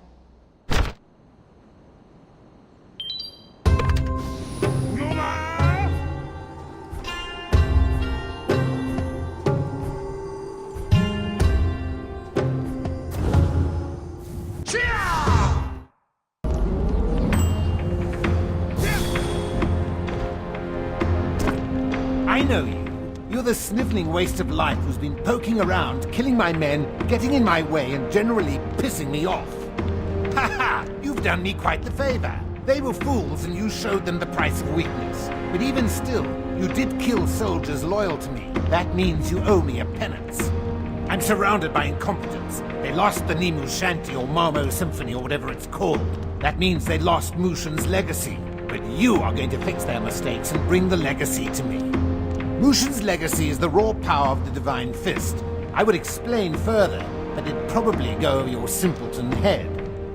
I know you. You're the sniveling waste of life who's been poking around, killing my men, getting in my way, and generally pissing me off. Ha ha! You've done me quite the favor. They were fools and you showed them the price of weakness. But even still, you did kill soldiers loyal to me. That means you owe me a penance. I'm surrounded by incompetence. They lost the Nimu Shanty or Marmo Symphony or whatever it's called. That means they lost Mushin's legacy. But you are going to fix their mistakes and bring the legacy to me. Mushin's legacy is the raw power of the Divine Fist. I would explain further, but it'd probably go over your simpleton head.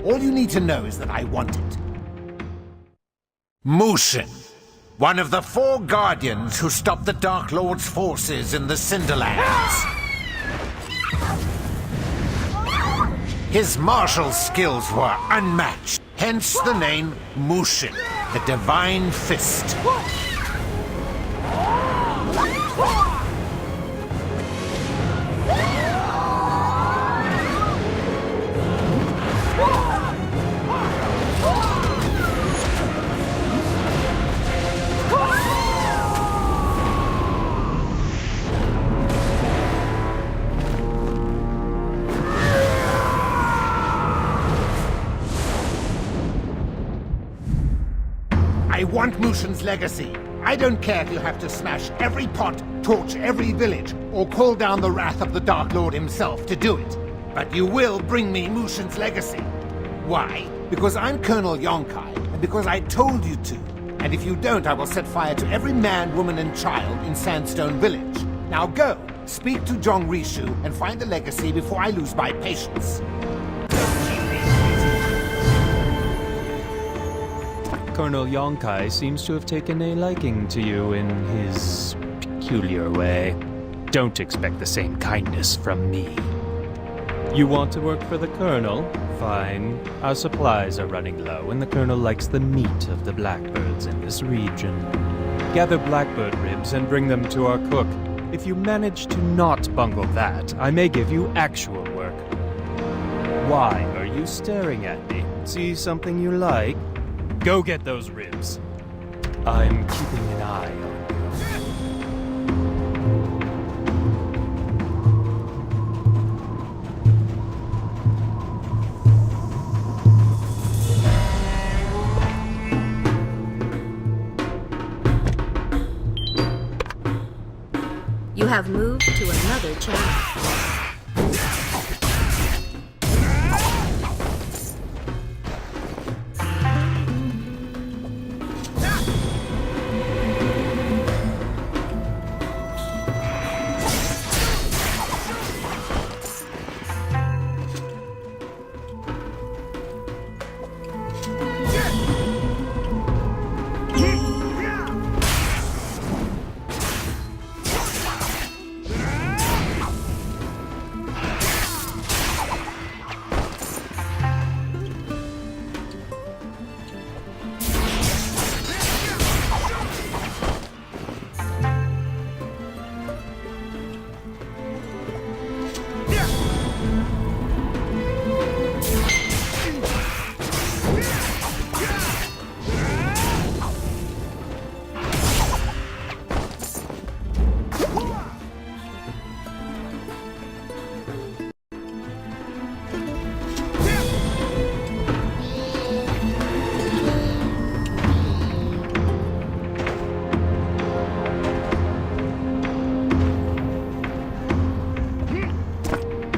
All you need to know is that I want it. Mushin, one of the 4 guardians who stopped the Dark Lord's forces in the Cinderlands. His martial skills were unmatched, hence the name Mushin, the Divine Fist. I want Mushin's legacy. I don't care if you have to smash every pot, torch every village, or call down the wrath of the Dark Lord himself to do it. But you will bring me Mushin's legacy. Why? Because I'm Colonel Yonkai, and because I told you to. And if you don't, I will set fire to every man, woman, and child in Sandstone Village. Now go, speak to Zhong Rishu, and find the legacy before I lose my patience. Colonel Yonkai seems to have taken a liking to you in his peculiar way. Don't expect the same kindness from me. You want to work for the Colonel? Fine. Our supplies are running low, and the Colonel likes the meat of the blackbirds in this region. Gather blackbird ribs and bring them to our cook. If you manage to not bungle that, I may give you actual work. Why are you staring at me? See something you like? Go get those ribs. I'm keeping an eye on You. You have moved to another channel.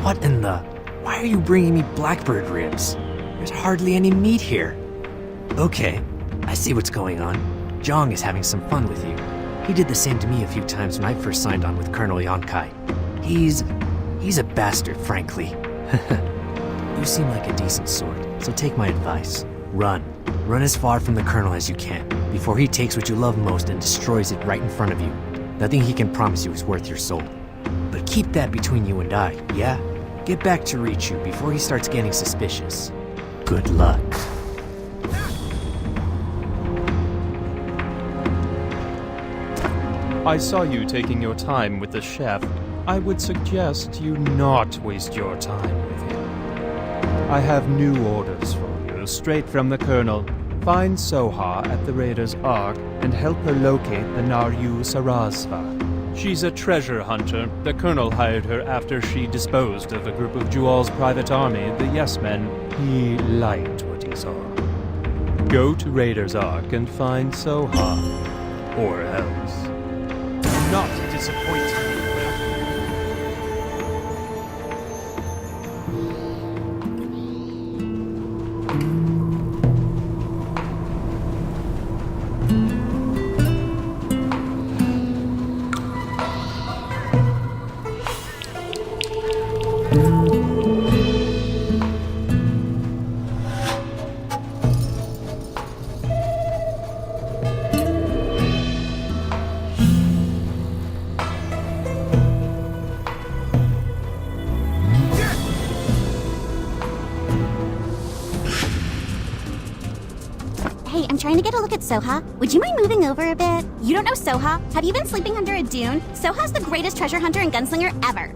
What in the... Why are you bringing me blackbird ribs? There's hardly any meat here. Okay, I see what's going on. Zhang is having some fun with you. He did the same to me a few times when I first signed on with Colonel Yonkai. He's a bastard, frankly. You seem like a decent sort, so take my advice. Run. Run as far from the Colonel as you can, before he takes what you love most and destroys it right in front of you. Nothing he can promise you is worth your soul. But keep that between you and I, yeah? Get back to Richu before he starts getting suspicious. Good luck. I saw you taking your time with the chef. I would suggest you not waste your time with him. I have new orders for you, straight from the Colonel. Find Soha at the Raider's Ark and help her locate the Naryu Sarasva. She's a treasure hunter. The Colonel hired her after she disposed of a group of Jual's private army, the Yes Men. He liked what he saw. Go to Raider's Ark and find Soha. Or else. Do not disappoint me. Hey, I'm trying to get a look at Soha. Would you mind moving over a bit? You don't know Soha? Have you been sleeping under a dune? Soha's the greatest treasure hunter and gunslinger ever.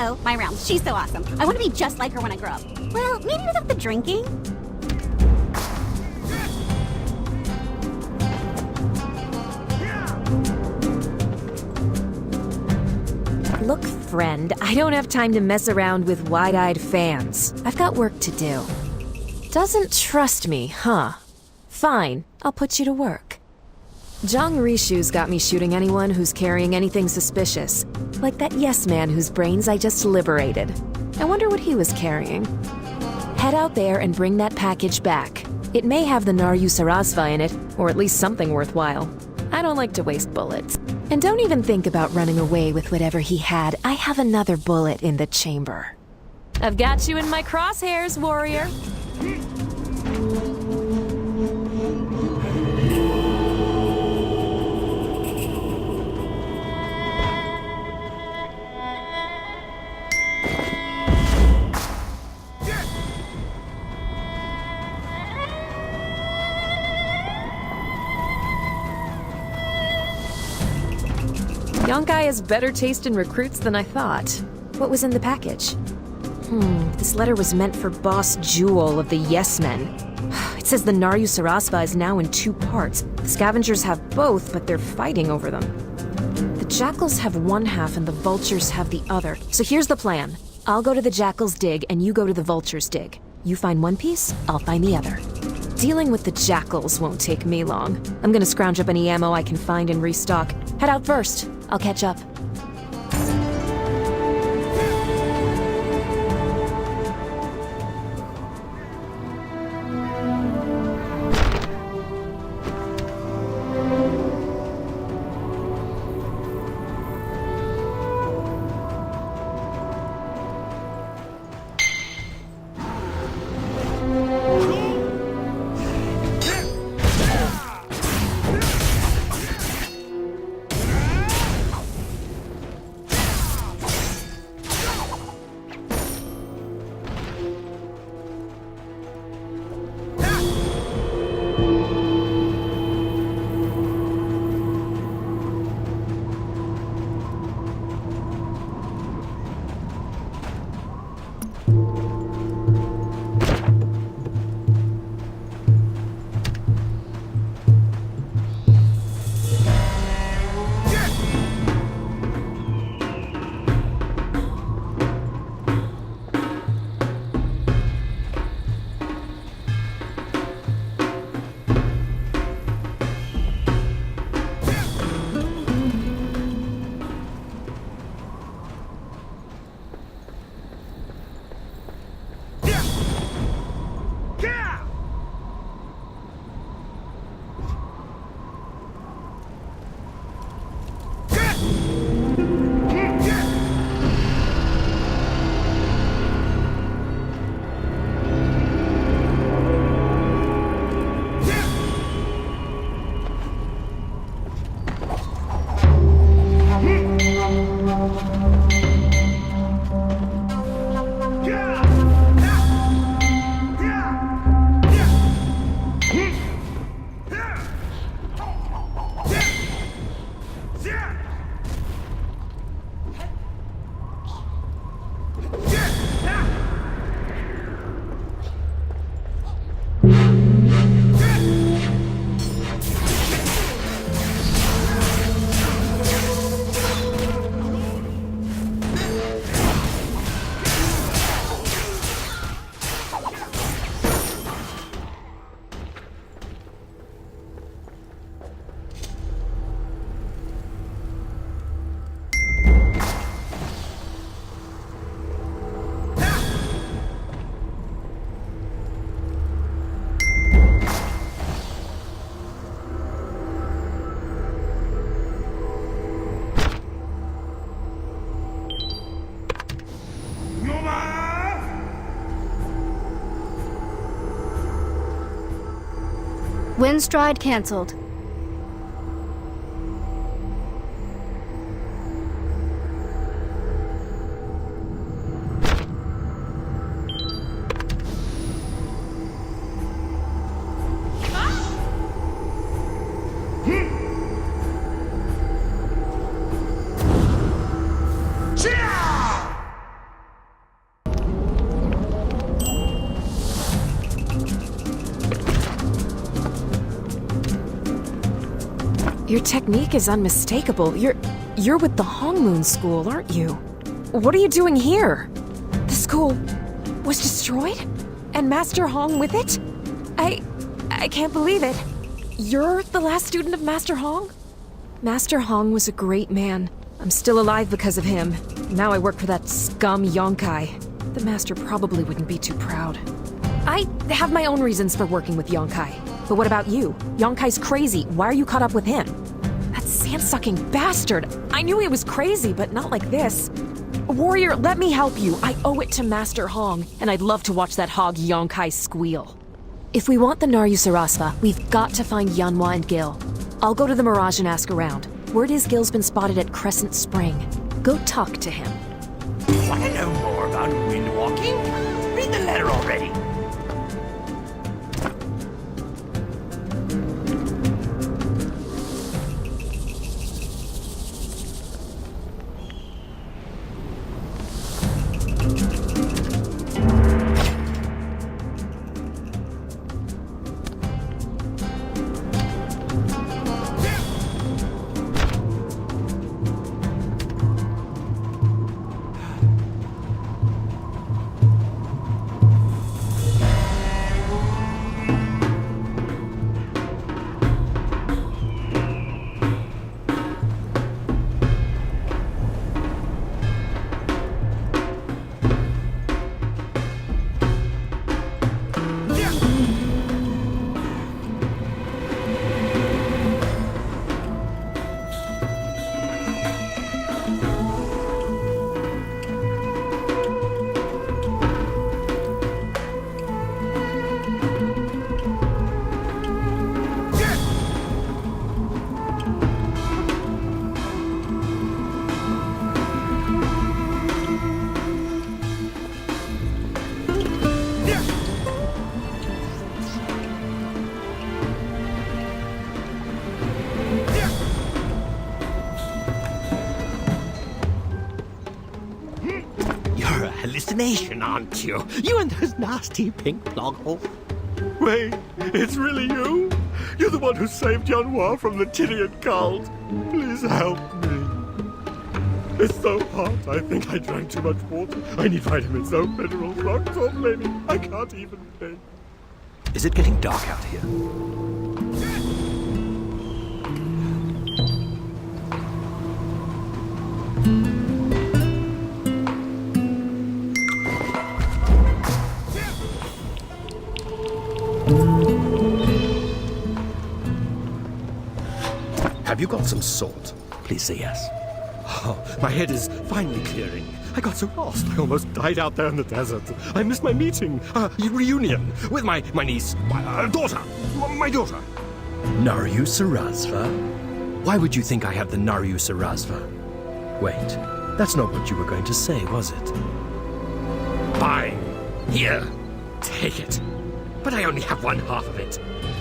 Oh, my realm. She's so awesome. I want to be just like her when I grow up. Well, maybe without the drinking. Look, friend, I don't have time to mess around with wide-eyed fans. I've got work to do. Doesn't trust me, huh? Fine, I'll put you to work. Zhang Rishu's got me shooting anyone who's carrying anything suspicious. Like that yes man whose brains I just liberated. I wonder what he was carrying. Head out there and bring that package back. It may have the Naryu Sarasva in it, or at least something worthwhile. I don't like to waste bullets. And don't even think about running away with whatever he had. I have another bullet in the chamber. I've got you in my crosshairs, warrior. Yonkai has better taste in recruits than I thought. What was in the package? This letter was meant for Boss Jewel of the Yes Men. It says the Naryu Sarasva is now in 2 parts. The scavengers have both, but they're fighting over them. The jackals have one half and the vultures have the other. So here's the plan. I'll go to the jackals' dig and you go to the vultures' dig. You find one piece, I'll find the other. Dealing with the jackals won't take me long. I'm gonna scrounge up any ammo I can find and restock. Head out first. I'll catch up. Windstride cancelled. Your technique is unmistakable. You're with the Hongmoon School, aren't you? What are you doing here? The school was destroyed? And Master Hong with it? I can't believe it. You're the last student of Master Hong? Master Hong was a great man. I'm still alive because of him. Now I work for that scum Yonkai. The Master probably wouldn't be too proud. I have my own reasons for working with Yonkai. But what about you? Yonkai's crazy. Why are you caught up with him? That sand-sucking bastard! I knew he was crazy, but not like this. Warrior, let me help you. I owe it to Master Hong, and I'd love to watch that hog Yonkai squeal. If we want the Naryu Sarasva, we've got to find Yanhua and Gil. I'll go to the Mirage and ask around. Word is Gil's been spotted at Crescent Spring. Go talk to him. Want to know more about windwalking? Read the letter already. Hallucination, aren't you? You and those nasty pink plug holes. Wait, it's really you? You're the one who saved Yanhua from the Tyrian cult. Please help me. It's so hot, I think I drank too much water. I need vitamins, no minerals, rock salt, maybe. I can't even think. Is it getting dark out here? Have you got some salt? Please say yes. Oh, my head is finally clearing. I got so lost, I almost died out there in the desert. I missed my meeting, reunion, with my niece, my daughter. Naryu Sarasva? Why would you think I have the Naryu Sarasva? Wait, that's not what you were going to say, was it? Fine. Here, take it. But I only have one half of it.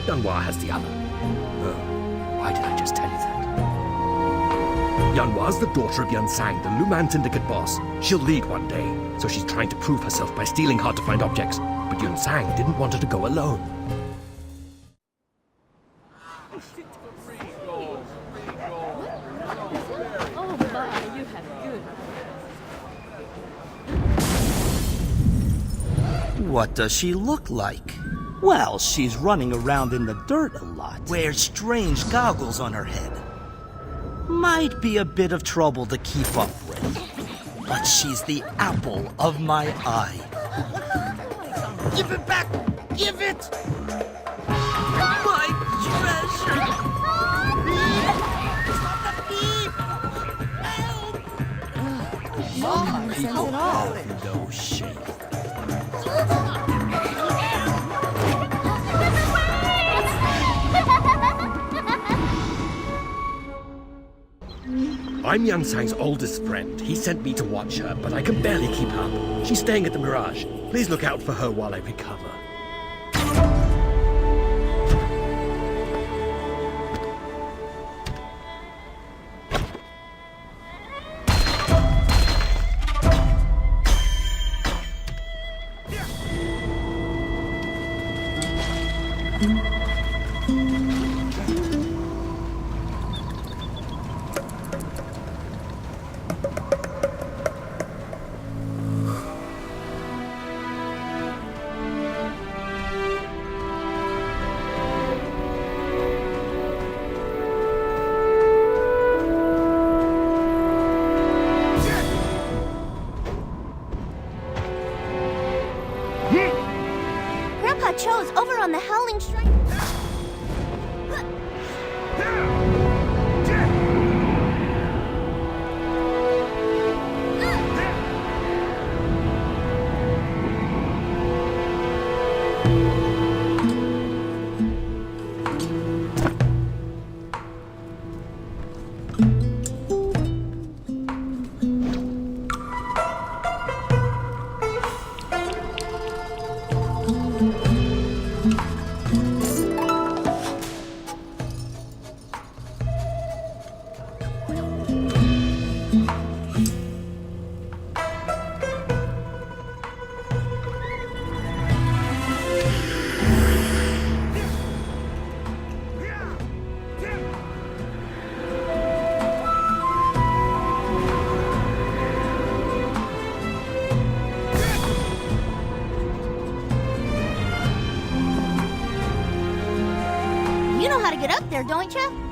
Yanhua has the other. Oh, why did I just tell you that? Yanhua's the daughter of Yunsang, the Luman Syndicate boss. She'll lead one day, so she's trying to prove herself by stealing hard-to-find objects. But Yunsang didn't want her to go alone. What does she look like? Well, she's running around in the dirt a lot. Wears strange goggles on her head. Might be a bit of trouble to keep up with. But she's the apple of my eye. Give it back! Give it! My treasure! Stop the thief! Help! People have no shame. I'm Yang Sang's oldest friend. He sent me to watch her, but I can barely keep up. She's staying at the Mirage. Please look out for her while I recover. Grandpa Cho's over on the Howling Shrine. You know how to get up there, don't you?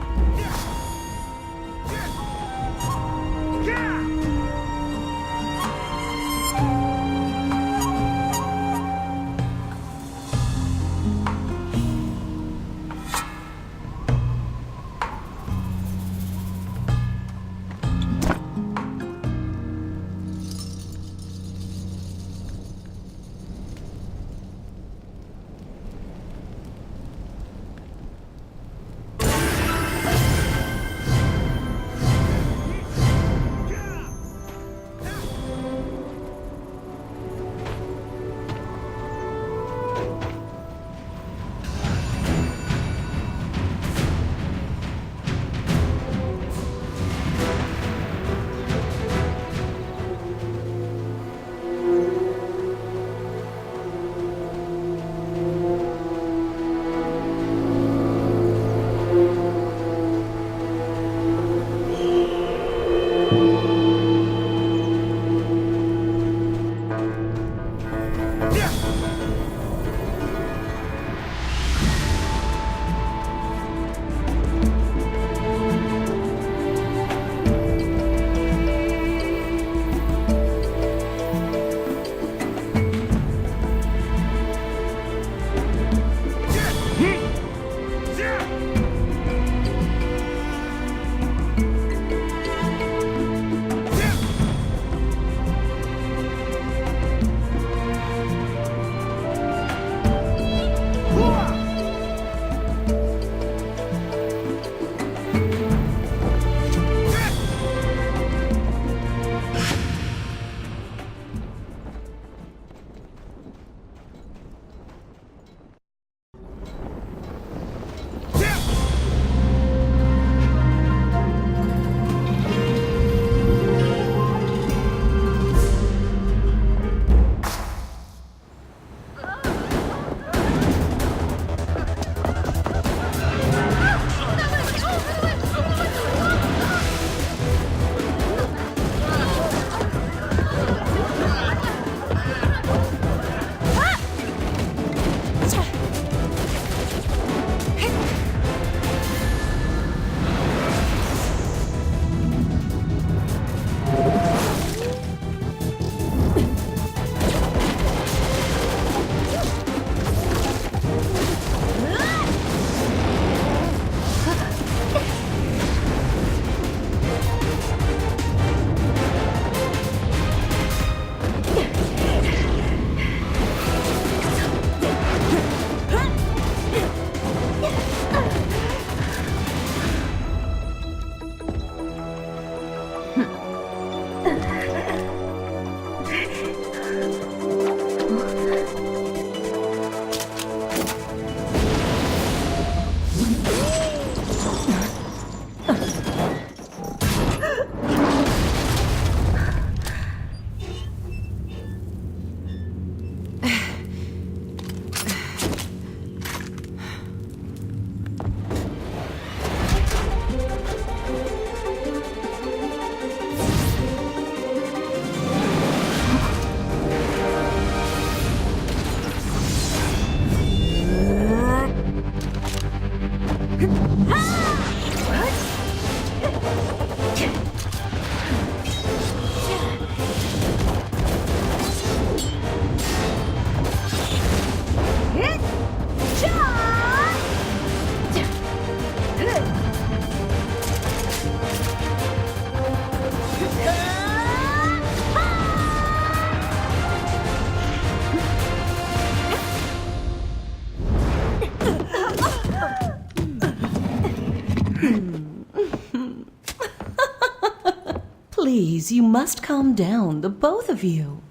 Please, you must calm down, the both of you.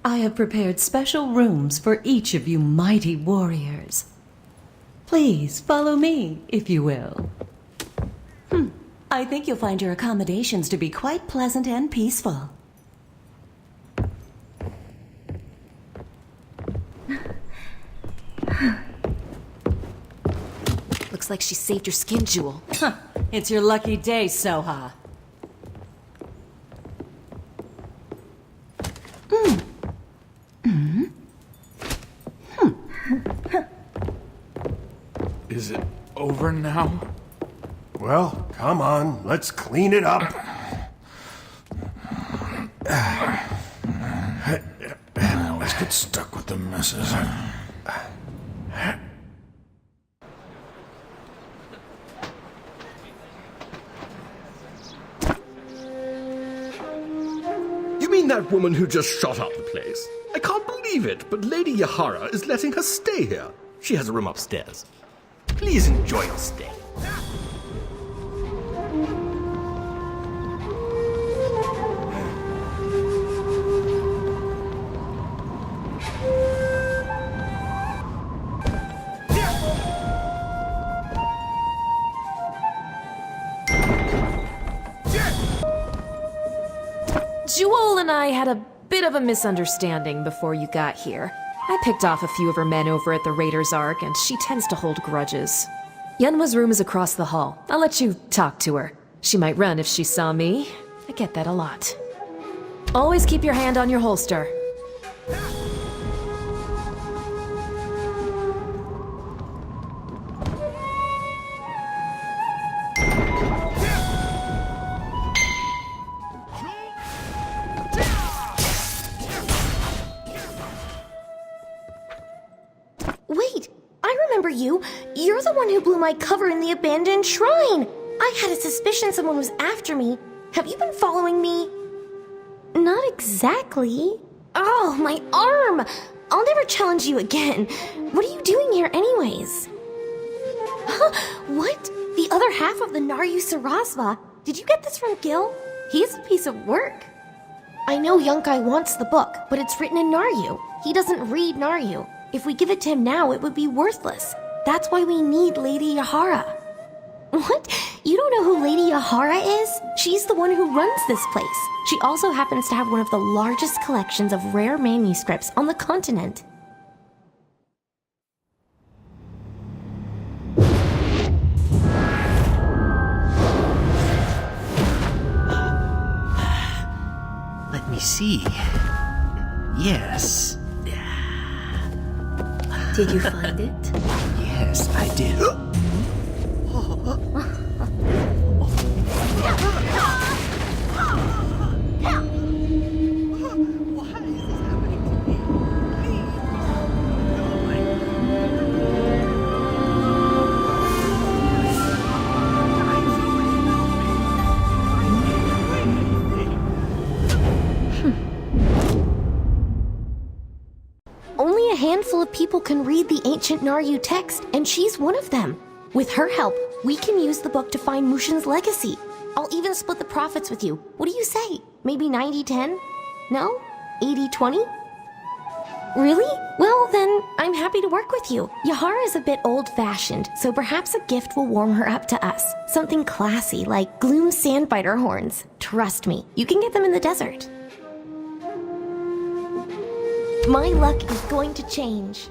I have prepared special rooms for each of you mighty warriors. Please follow me, if you will. I think you'll find your accommodations to be quite pleasant and peaceful. Looks like she saved your skin jewel. It's your lucky day, Soha. Is it over now? Well, come on, let's clean it up. I always get stuck with the messes. You mean that woman who just shot up the place? I can't believe it, but Lady Yahara is letting her stay here. She has a room upstairs. Please enjoy your stay. Jewel and I had a bit of a misunderstanding before you got here. I picked off a few of her men over at the Raiders Ark, and she tends to hold grudges. Yunwa's room is across the hall. I'll let you talk to her. She might run if she saw me. I get that a lot. Always keep your hand on your holster. Wait, I remember you. You're the one who blew my cover in the abandoned shrine. I had a suspicion someone was after me. Have you been following me? Not exactly. Oh, my arm! I'll never challenge you again. What are you doing here anyways? Huh? What? The other half of the Naryu Sarasva? Did you get this from Gil? He's a piece of work. I know Yunkai wants the book, but it's written in Naryu. He doesn't read Naryu. If we give it to him now, it would be worthless. That's why we need Lady Yahara. What? You don't know who Lady Yahara is? She's the one who runs this place. She also happens to have one of the largest collections of rare manuscripts on the continent. Let me see. Yes. Did you find it? Yes, I did. Only a handful of people can read the ancient Naryu text, and she's one of them. With her help, we can use the book to find Mushin's legacy. I'll even split the profits with you. What do you say? Maybe 90-10? No? 80-20? Really? Well, then, I'm happy to work with you. Yahara is a bit old-fashioned, so perhaps a gift will warm her up to us. Something classy, like Gloom Sandbiter horns. Trust me, you can get them in the desert. My luck is going to change.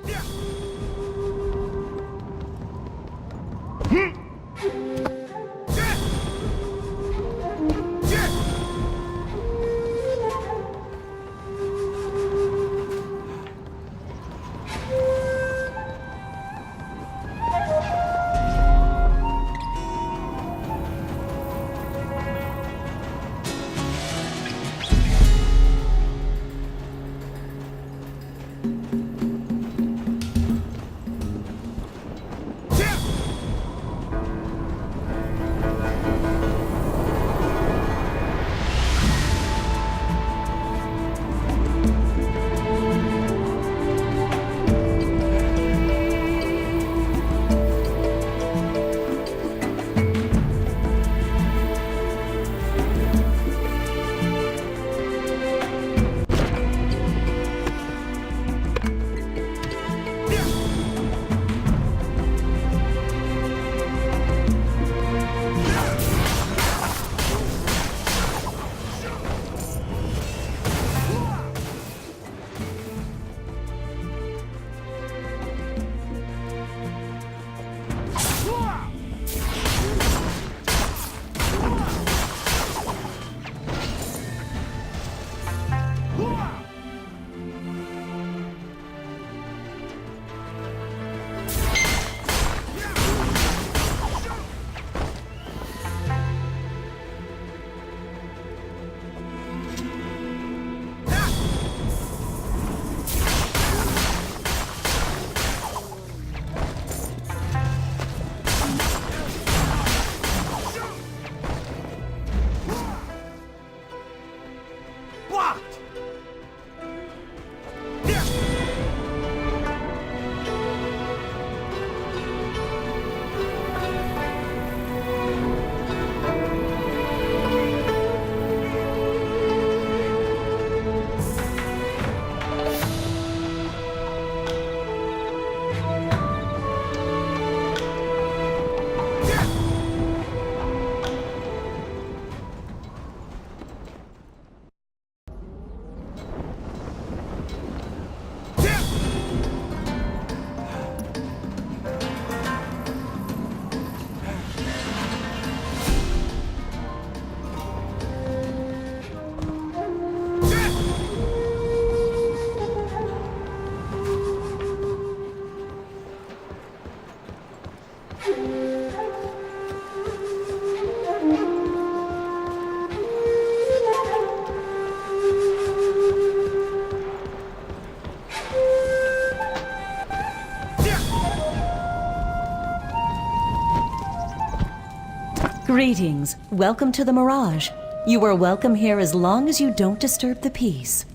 Greetings. Welcome to the Mirage. You are welcome here as long as you don't disturb the peace.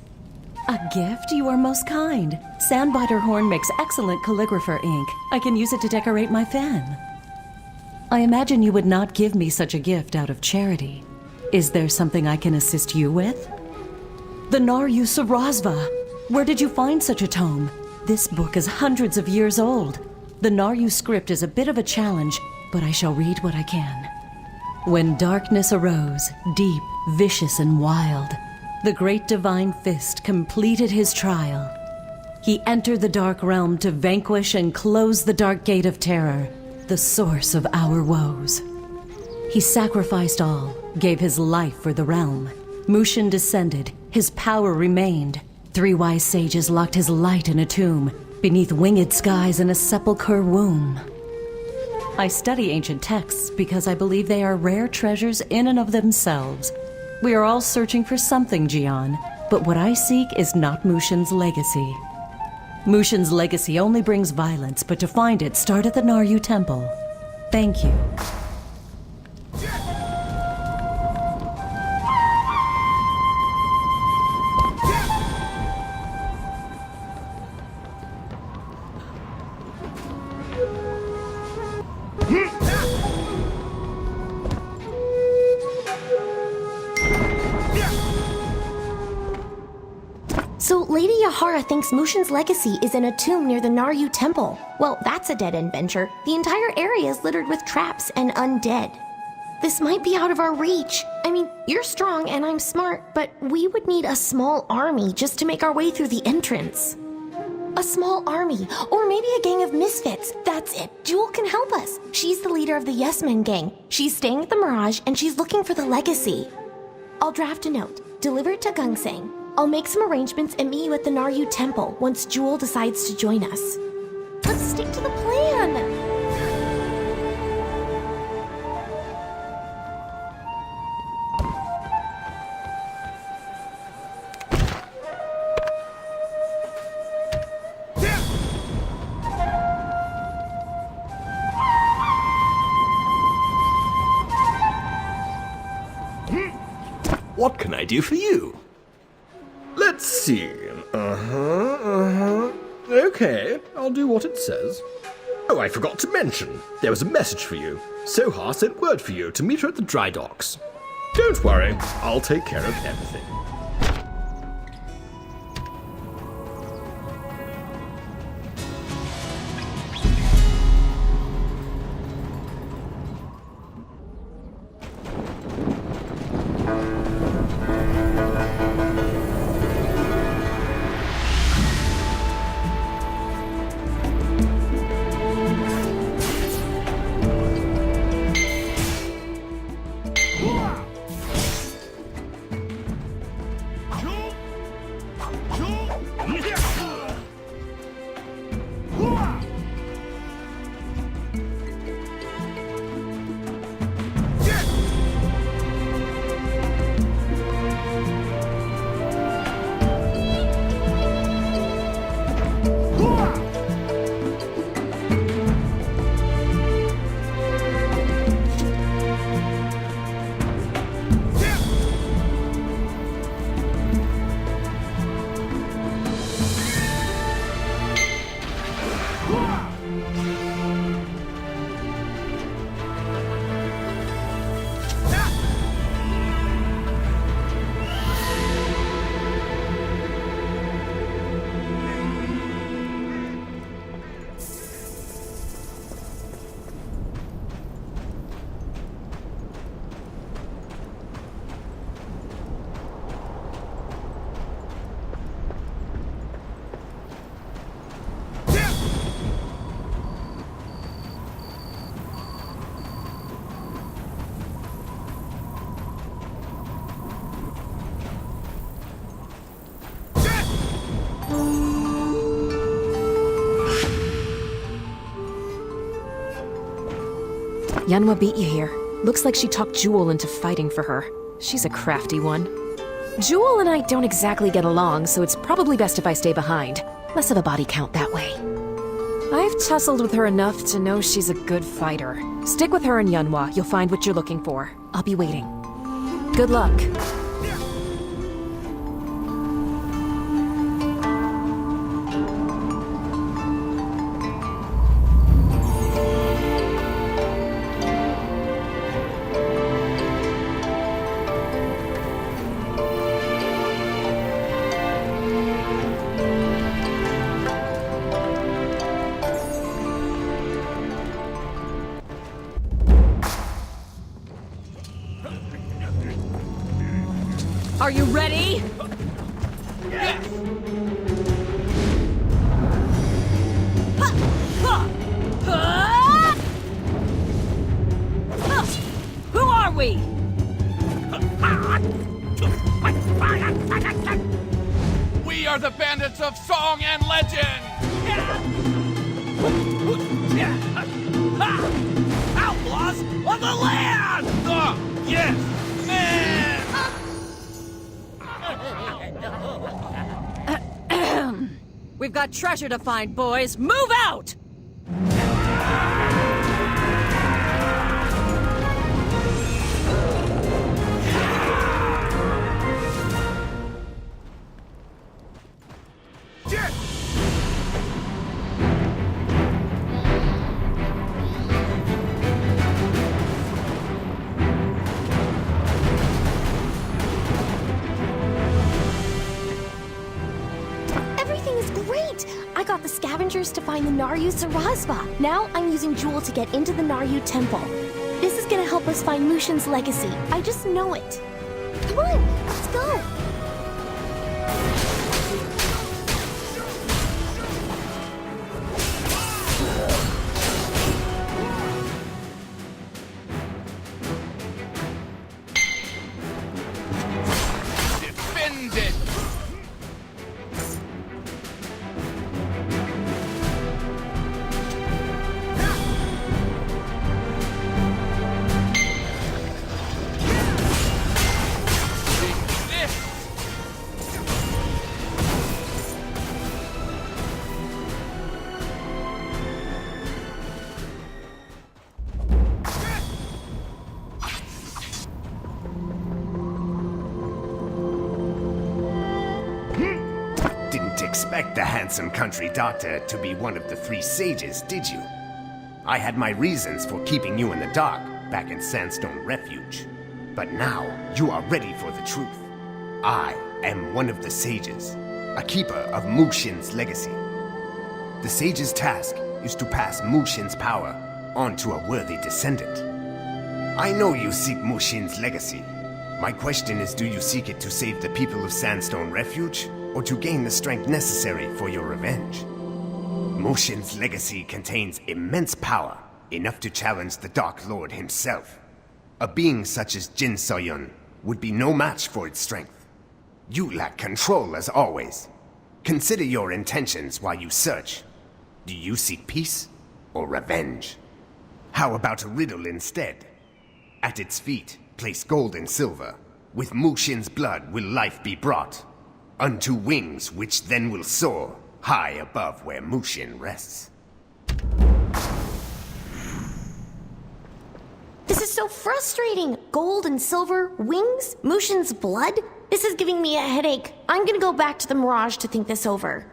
A gift? You are most kind. Sandbiter Horn makes excellent calligrapher ink. I can use it to decorate my fan. I imagine you would not give me such a gift out of charity. Is there something I can assist you with? The Naryu Sarasva! Where did you find such a tome? This book is hundreds of years old. The Naryu script is a bit of a challenge, but I shall read what I can. When darkness arose, deep, vicious, and wild, the great divine fist completed his trial. He entered the dark realm to vanquish and close the dark gate of terror, the source of our woes. He sacrificed all, gave his life for the realm. Mushin descended, his power remained. 3 wise sages locked his light in a tomb, beneath winged skies in a sepulchre womb. I study ancient texts because I believe they are rare treasures in and of themselves. We are all searching for something, Jian, but what I seek is not Mushin's legacy. Mushin's legacy only brings violence, but to find it, start at the Naryu Temple. Thank you. So Lady Yahara thinks Mushin's legacy is in a tomb near the Naryu Temple. Well, that's a dead-end venture. The entire area is littered with traps and undead. This might be out of our reach. I mean, you're strong and I'm smart, but we would need a small army just to make our way through the entrance. A small army, or maybe a gang of misfits. That's it. Jewel can help us. She's the leader of the Yes Men gang. She's staying at the Mirage and she's looking for the legacy. I'll draft a note, deliver it to Gungsang. I'll make some arrangements and meet you at the Naryu Temple once Jewel decides to join us. Let's stick to the plan! What can I do for you? Let's see. Okay, I'll do what it says. Oh, I forgot to mention. There was a message for you. Soha sent word for you to meet her at the dry docks. Don't worry, I'll take care of everything. Yanhua beat you here. Looks like she talked Jewel into fighting for her. She's a crafty one. Jewel and I don't exactly get along, so it's probably best if I stay behind. Less of a body count that way. I've tussled with her enough to know she's a good fighter. Stick with her in Yunhua. You'll find what you're looking for. I'll be waiting. Good luck. Are you ready? Yes! Who are we? We are the bandits of song and legend! Outlaws of the land! Yes, man! We've got treasure to find, boys. Move out! I got the scavengers to find the Naryu Sarasva. Now I'm using Jewel to get into the Naryu temple. This is gonna help us find Mushin's legacy. I just know it. Come on, let's go. Defend it! Didn't expect the handsome country doctor to be one of the three sages, did you? I had my reasons for keeping you in the dark back in Sandstone Refuge. But now you are ready for the truth. I am one of the sages, a keeper of Mushin's legacy. The sage's task is to pass Mushin's power on to a worthy descendant. I know you seek Mushin's legacy. My question is, do you seek it to save the people of Sandstone Refuge, or to gain the strength necessary for your revenge? Mushin's legacy contains immense power, enough to challenge the Dark Lord himself. A being such as Jin Soyun would be no match for its strength. You lack control as always. Consider your intentions while you search. Do you seek peace or revenge? How about a riddle instead? At its feet, place gold and silver. With Mushin's blood will life be brought. Unto wings which then will soar high above where Mushin rests. This is so frustrating. Gold and silver, wings, Mushin's blood. This is giving me a headache. I'm gonna go back to the Mirage to think this over.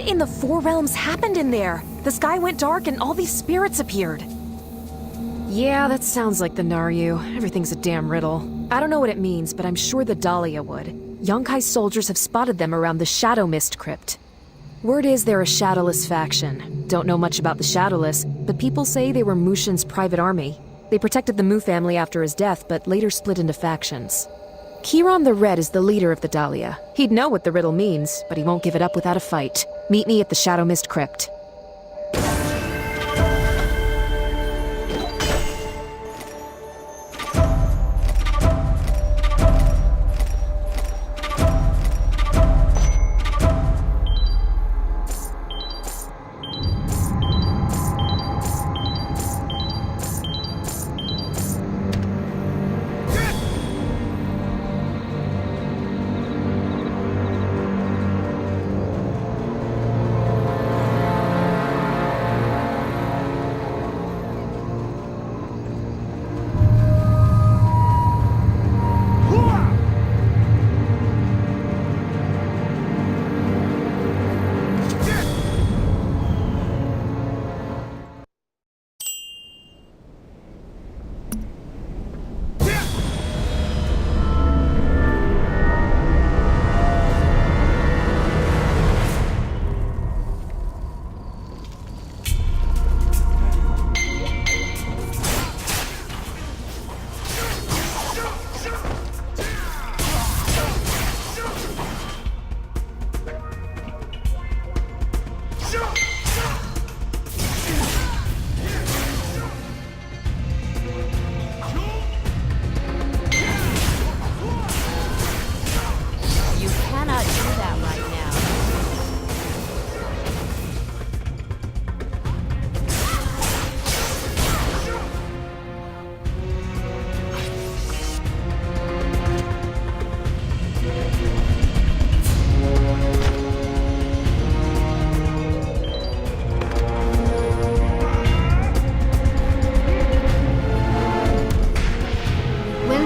in the Four Realms happened in there? The sky went dark and all these spirits appeared. Yeah, that sounds like the Naryu. Everything's a damn riddle. I don't know what it means, but I'm sure the Dahlia would. Yonkai's soldiers have spotted them around the Shadow Mist Crypt. Word is they're a Shadowless faction. Don't know much about the Shadowless, but people say they were Mushin's private army. They protected the Mu family after his death, but later split into factions. Kiron the Red is the leader of the Dahlia. He'd know what the riddle means, but he won't give it up without a fight. Meet me at the Shadow Mist Crypt.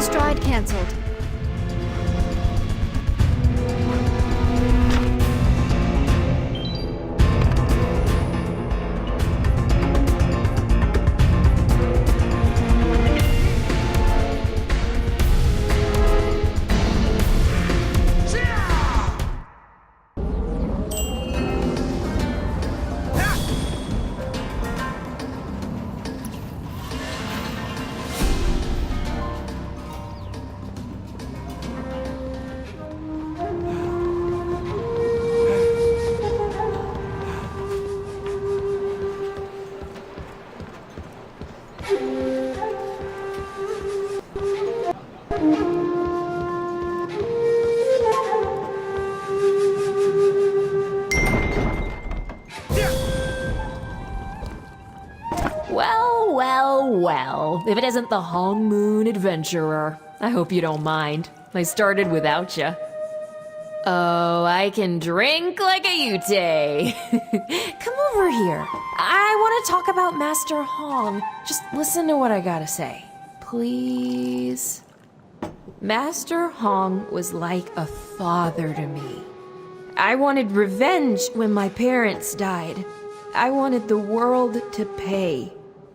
Stride cancelled. Well, if it isn't the Hong Moon Adventurer. I hope you don't mind. I started without you. Oh, I can drink like a Yute. Come over here. I want to talk about Master Hong. Just listen to what I gotta say. Please. Master Hong was like a father to me. I wanted revenge when my parents died. I wanted the world to pay.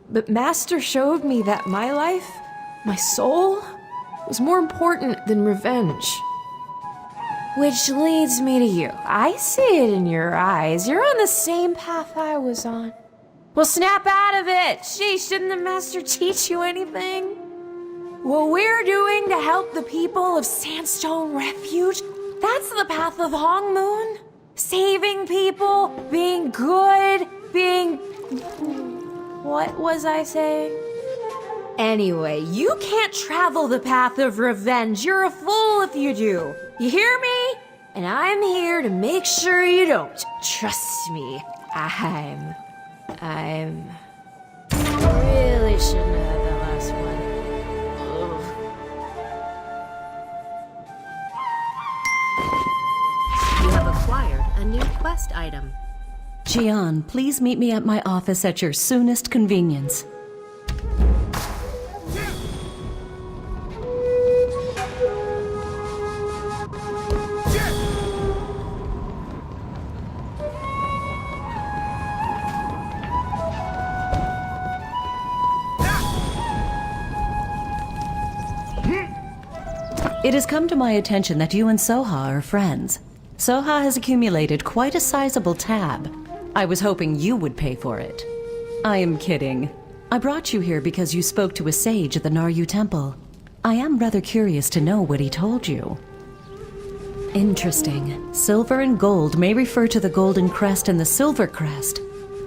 But Master showed me that my life, my soul, was more important than revenge. Which leads me to you. I see it in your eyes. You're on the same path I was on. Well, snap out of it! Sheesh, didn't the Master teach you anything? What we're doing to help the people of Sandstone Refuge, that's the path of Hong Moon. Saving people, being good, being... What was I saying? Anyway, you can't travel the path of revenge. You're a fool if you do. You hear me? And I'm here to make sure you don't. Trust me. I'm... Really shouldn't have had that last one. Ugh. You have acquired a new quest item. Jian, please meet me at my office at your soonest convenience. It has come to my attention that you and Soha are friends. Soha has accumulated quite a sizable tab. I was hoping you would pay for it. I am kidding. I brought you here because you spoke to a sage at the Naryu Temple. I am rather curious to know what he told you. Interesting. Silver and gold may refer to the Golden Crest and the Silver Crest.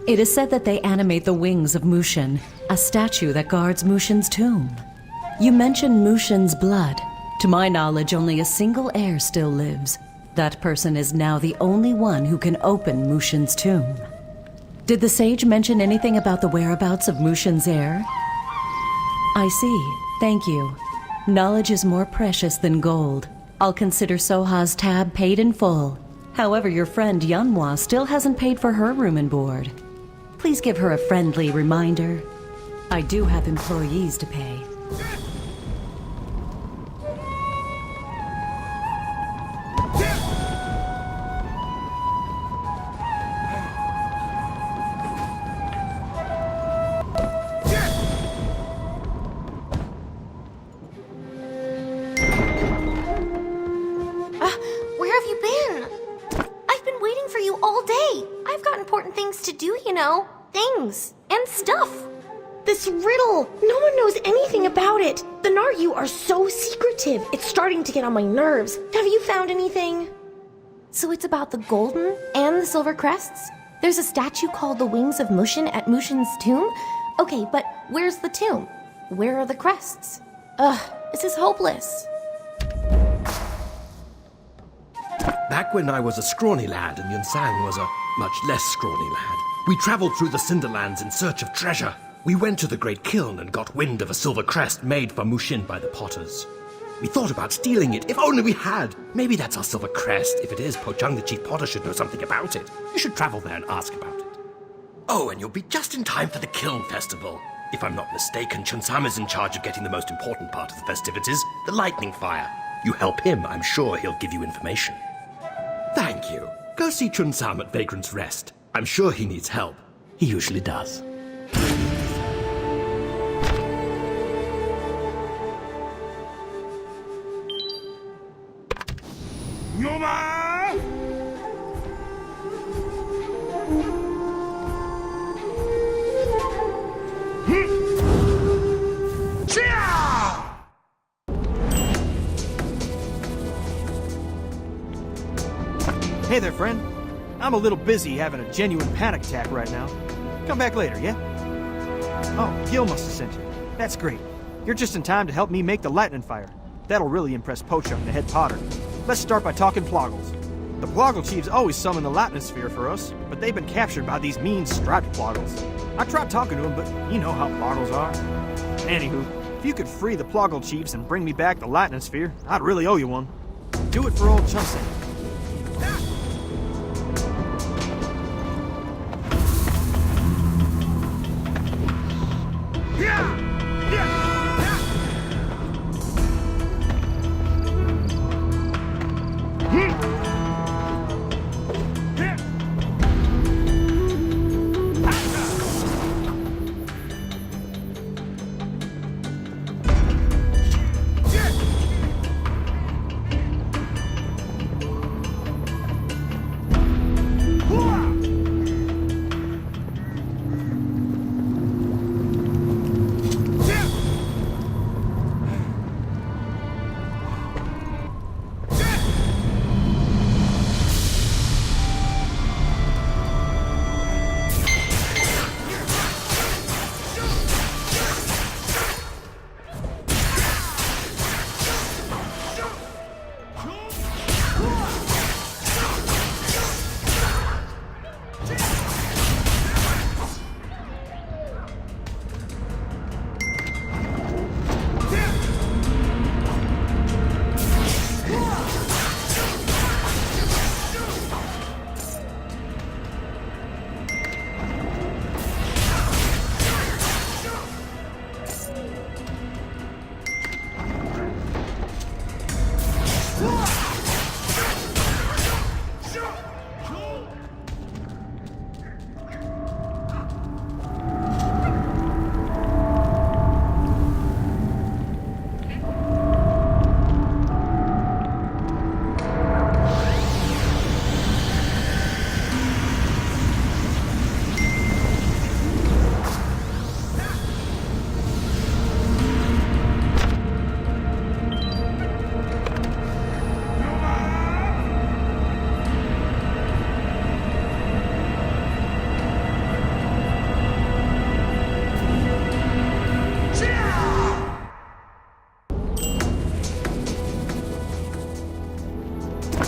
It is said that they animate the wings of Mushin, a statue that guards Mushin's tomb. You mentioned Mushin's blood. To my knowledge, only a single heir still lives. That person is now the only one who can open Mushin's tomb. Did the sage mention anything about the whereabouts of Mushin's heir? I see. Thank you. Knowledge is more precious than gold. I'll consider Soha's tab paid in full. However, your friend Yanhua still hasn't paid for her room and board. Please give her a friendly reminder. I do have employees to pay. Where have you been? I've been waiting for you all day. I've got important things to do, you know. Things. And stuff. This riddle. No one knows anything about it. The Naryu are so secretive. It's starting to get on my nerves. Have you found anything? So it's about the golden and the silver crests? There's a statue called the Wings of Mushin at Mushin's tomb? Okay, but where's the tomb? Where are the crests? Ugh, this is hopeless. Back when I was a scrawny lad and Yunsang was a much less scrawny lad, we traveled through the Cinderlands in search of treasure. We went to the Great Kiln and got wind of a silver crest made for Mushin by the potters. We thought about stealing it, if only we had. Maybe that's our silver crest. If it is, Po-chung, the chief potter, should know something about it. You should travel there and ask about it. Oh, and you'll be just in time for the Kiln Festival. If I'm not mistaken, Chun-sam is in charge of getting the most important part of the festivities, the lightning fire. You help him, I'm sure he'll give you information. Thank you. Go see Chun-sam at Vagrant's Rest. I'm sure he needs help. He usually does. Hey there, friend. I'm a little busy having a genuine panic attack right now. Come back later, yeah? Oh, Gil must have sent you. That's great. You're just in time to help me make the lightning fire. That'll really impress Po-chung, the head potter. Let's start by talking Ploggles. The Ploggle Chiefs always summon the lightning sphere for us, but they've been captured by these mean striped Ploggles. I tried talking to them, but you know how Ploggles are. Anywho, if you could free the Ploggle Chiefs and bring me back the lightning sphere, I'd really owe you one. Do it for old Chun-sam.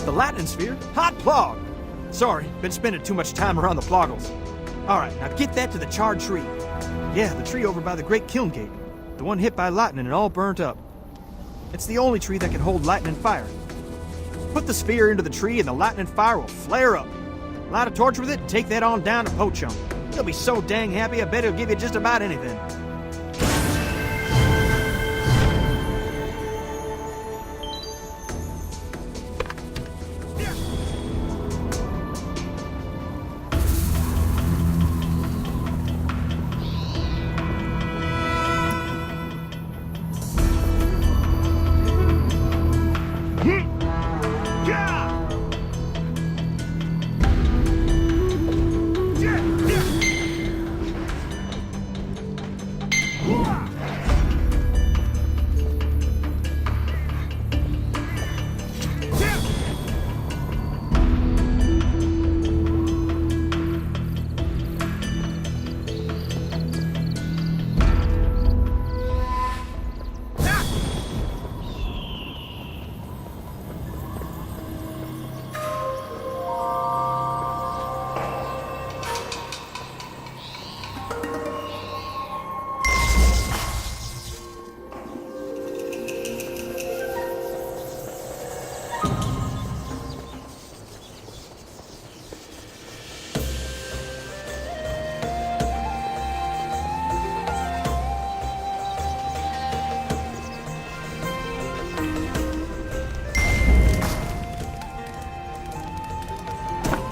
the lightning sphere? Hot plog! Sorry, been spending too much time around the ploggles. Alright, now get that to the charred tree. Yeah, the tree over by the Great Kiln Gate. The one hit by lightning and all burnt up. It's the only tree that can hold lightning and fire. Put the sphere into the tree and the lightning fire will flare up. Light a torch with it and take that on down to Pochum. He'll be so dang happy, I bet he'll give you just about anything.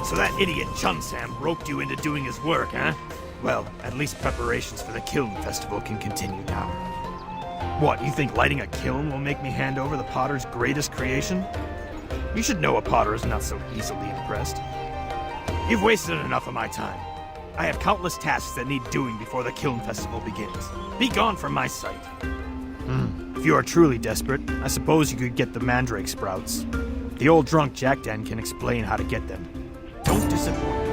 So that idiot Chun-Sam roped you into doing his work, huh? Well, at least preparations for the Kiln Festival can continue now. What, you think lighting a kiln will make me hand over the potter's greatest creation? You should know a potter is not so easily impressed. You've wasted enough of my time. I have countless tasks that need doing before the Kiln Festival begins. Be gone from my sight. If you are truly desperate, I suppose you could get the mandrake sprouts. The old drunk Jackdan can explain how to get them. Don't disappoint.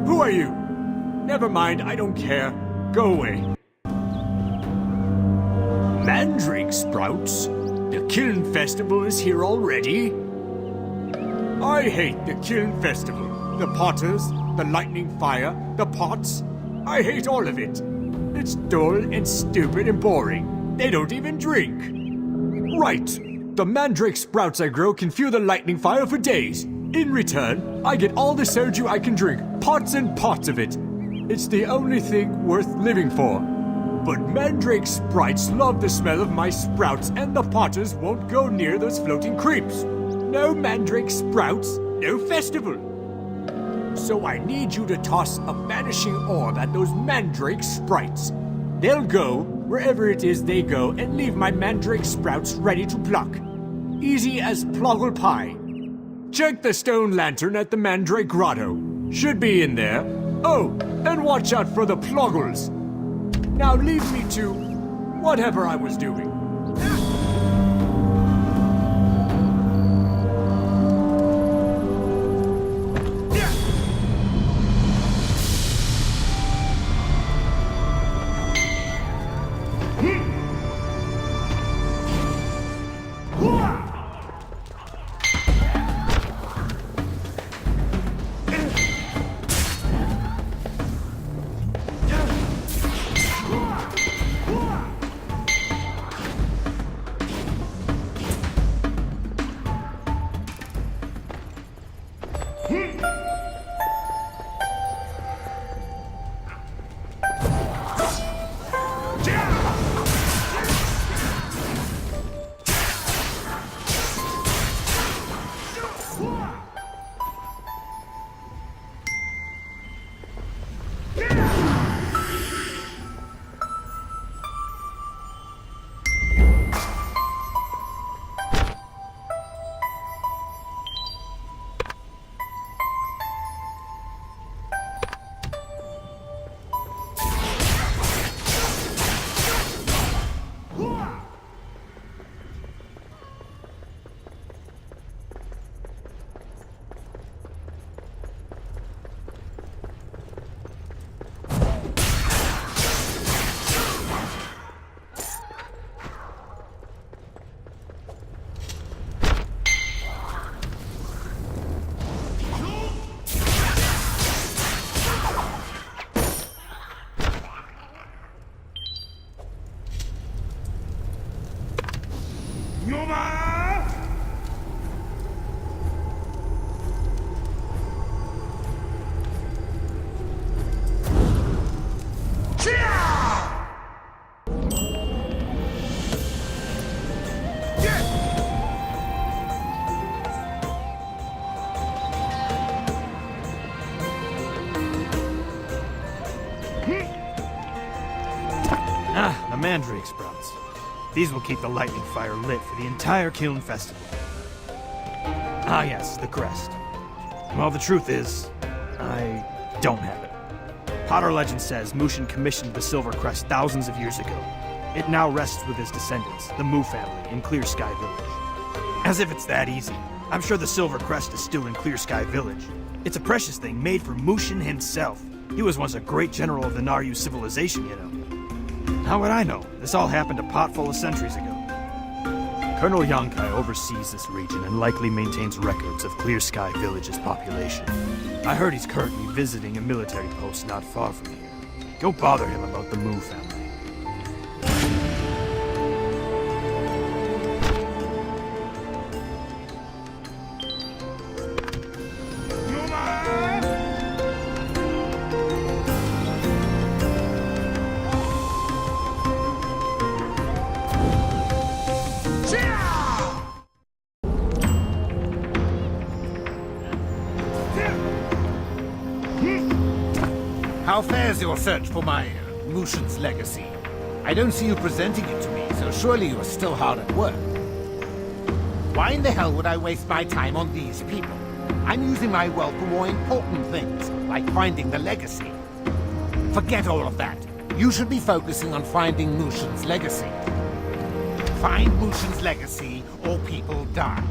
Who are you? Never mind, I don't care. Go away. Mandrake sprouts? The Kiln Festival is here already? I hate the Kiln Festival. The potters, the lightning fire, the pots. I hate all of it. It's dull and stupid and boring. They don't even drink. Right. The mandrake sprouts I grow can fuel the lightning fire for days. In return, I get all the soju I can drink, pots and pots of it. It's the only thing worth living for. But mandrake sprites love the smell of my sprouts, and the potters won't go near those floating creeps. No mandrake sprouts, no festival. So I need you to toss a vanishing orb at those mandrake sprites. They'll go wherever it is they go and leave my mandrake sprouts ready to pluck. Easy as ploggle pie. Check the stone lantern at the Mandrake Grotto. Should be in there. Oh, and watch out for the ploggles. Now leave me to whatever I was doing. The mandrake sprouts. These will keep the lightning fire lit for the entire Kiln Festival. Ah yes, the crest. Well, the truth is, I don't have it. Potter legend says Mushin commissioned the Silver Crest thousands of years ago. It now rests with his descendants, the Mu family, in Clear Sky Village. As if it's that easy. I'm sure the Silver Crest is still in Clear Sky Village. It's a precious thing made for Mushin himself. He was once a great general of the Naryu civilization, you know. How would I know? This all happened a potful of centuries ago. Colonel Yonkai oversees this region and likely maintains records of Clear Sky Village's population. I heard he's currently visiting a military post not far from here. Go bother him about the Mu family. How fares your search for my Mushin's legacy? I don't see you presenting it to me, so surely you are still hard at work. Why in the hell would I waste my time on these people? I'm using my wealth for more important things, like finding the legacy. Forget all of that. You should be focusing on finding Mushin's legacy. Find Mushin's legacy, or people die.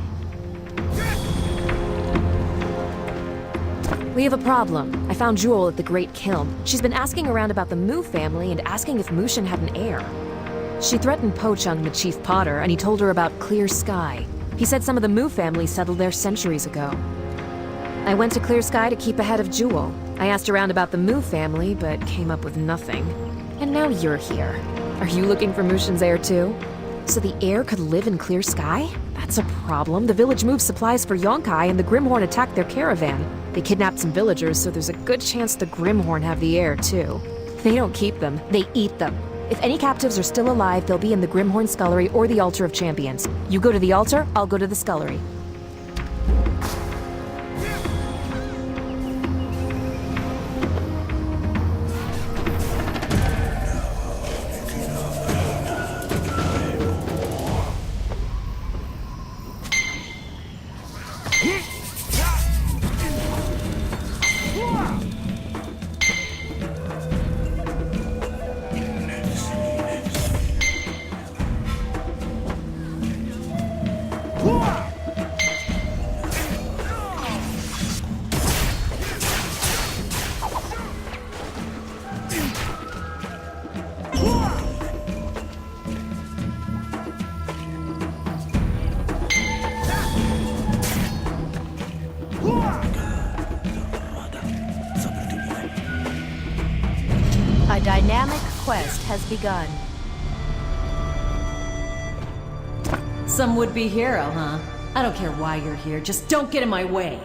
We have a problem. I found Jewel at the Great Kiln. She's been asking around about the Mu family and asking if Mushin had an heir. She threatened Pochung, the chief potter, and he told her about Clear Sky. He said some of the Mu family settled there centuries ago. I went to Clear Sky to keep ahead of Jewel. I asked around about the Mu family, but came up with nothing. And now you're here. Are you looking for Mushin's heir too? So the heir could live in Clear Sky? That's a problem. The village moved supplies for Yonkai and the Grimhorn attacked their caravan. They kidnapped some villagers, so there's a good chance the Grimhorn have the heir too. They don't keep them, they eat them. If any captives are still alive, they'll be in the Grimhorn Scullery or the Altar of Champions. You go to the altar, I'll go to the Scullery. A dynamic quest has begun. Some would-be hero, huh? I don't care why you're here, just don't get in my way.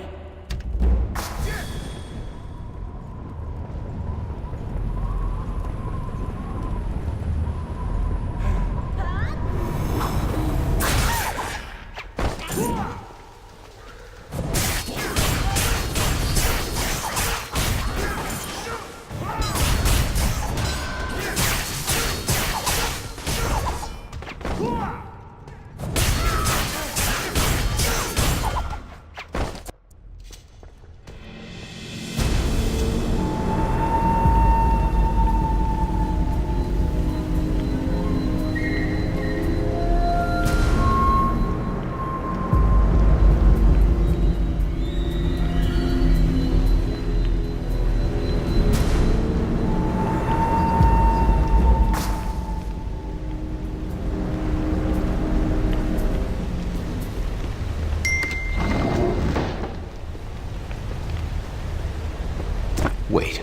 Wait,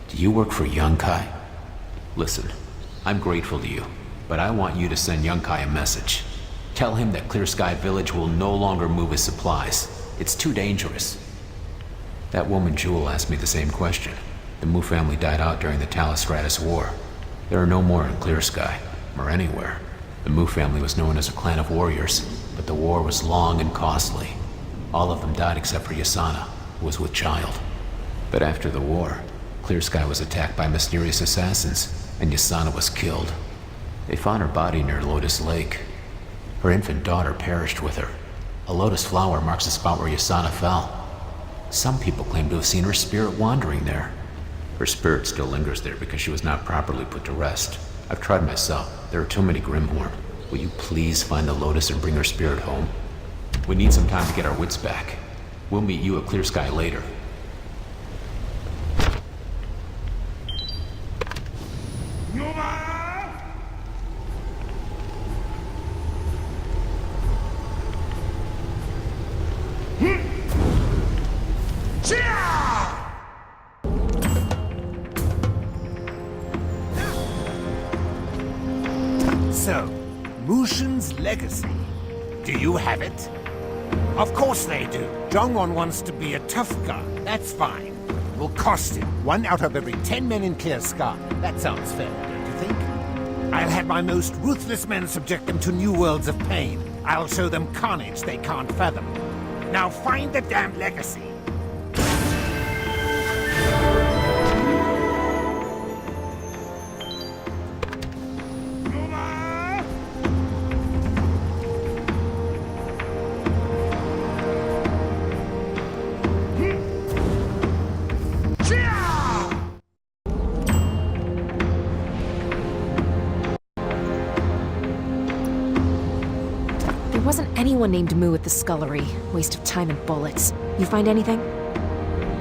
do you work for Yonkai? Listen, I'm grateful to you, but I want you to send Yonkai a message. Tell him that Clear Sky Village will no longer move his supplies. It's too dangerous. That woman Jewel asked me the same question. The Mu family died out during the Talastratus War. There are no more in Clear Sky, or anywhere. The Mu family was known as a clan of warriors, but the war was long and costly. All of them died except for Yasana, who was with child. But after the war, Clear Sky was attacked by mysterious assassins, and Yasana was killed. They found her body near Lotus Lake. Her infant daughter perished with her. A lotus flower marks the spot where Yasana fell. Some people claim to have seen her spirit wandering there. Her spirit still lingers there because she was not properly put to rest. I've tried myself. There are too many Grimhorn. Will you please find the lotus and bring her spirit home? We need some time to get our wits back. We'll meet you at Clear Sky later. So, Mushin's legacy. Do you have it? Of course they do. Jongwon wants to be a tough guy. That's fine. Will cost him 1 out of every 10 men in Clear Sky. That sounds fair, don't you think? I'll have my most ruthless men subject them to new worlds of pain. I'll show them carnage they can't fathom. Now find the damn legacy. There wasn't anyone named Mu at the scullery. Waste of time and bullets. You find anything?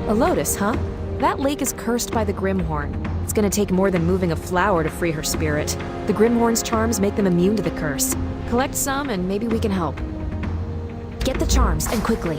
A lotus, huh? That lake is cursed by the Grimhorn. It's gonna take more than moving a flower to free her spirit. The Grimhorn's charms make them immune to the curse. Collect some and maybe we can help. Get the charms, and quickly.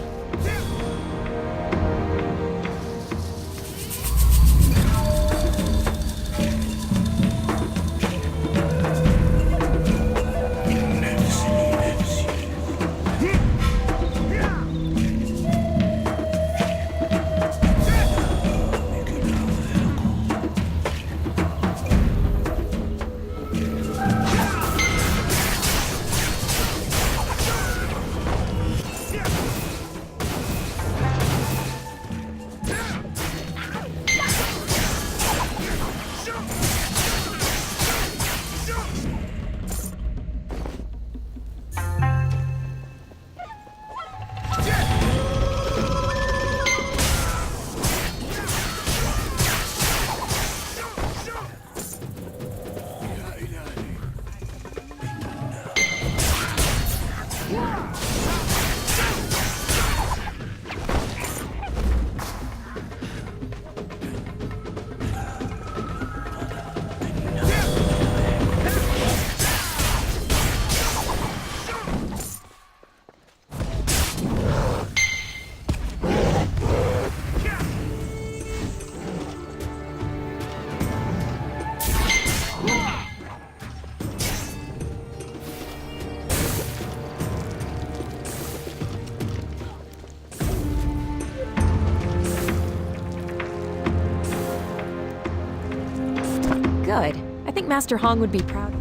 Good. I think Master Hong would be proud.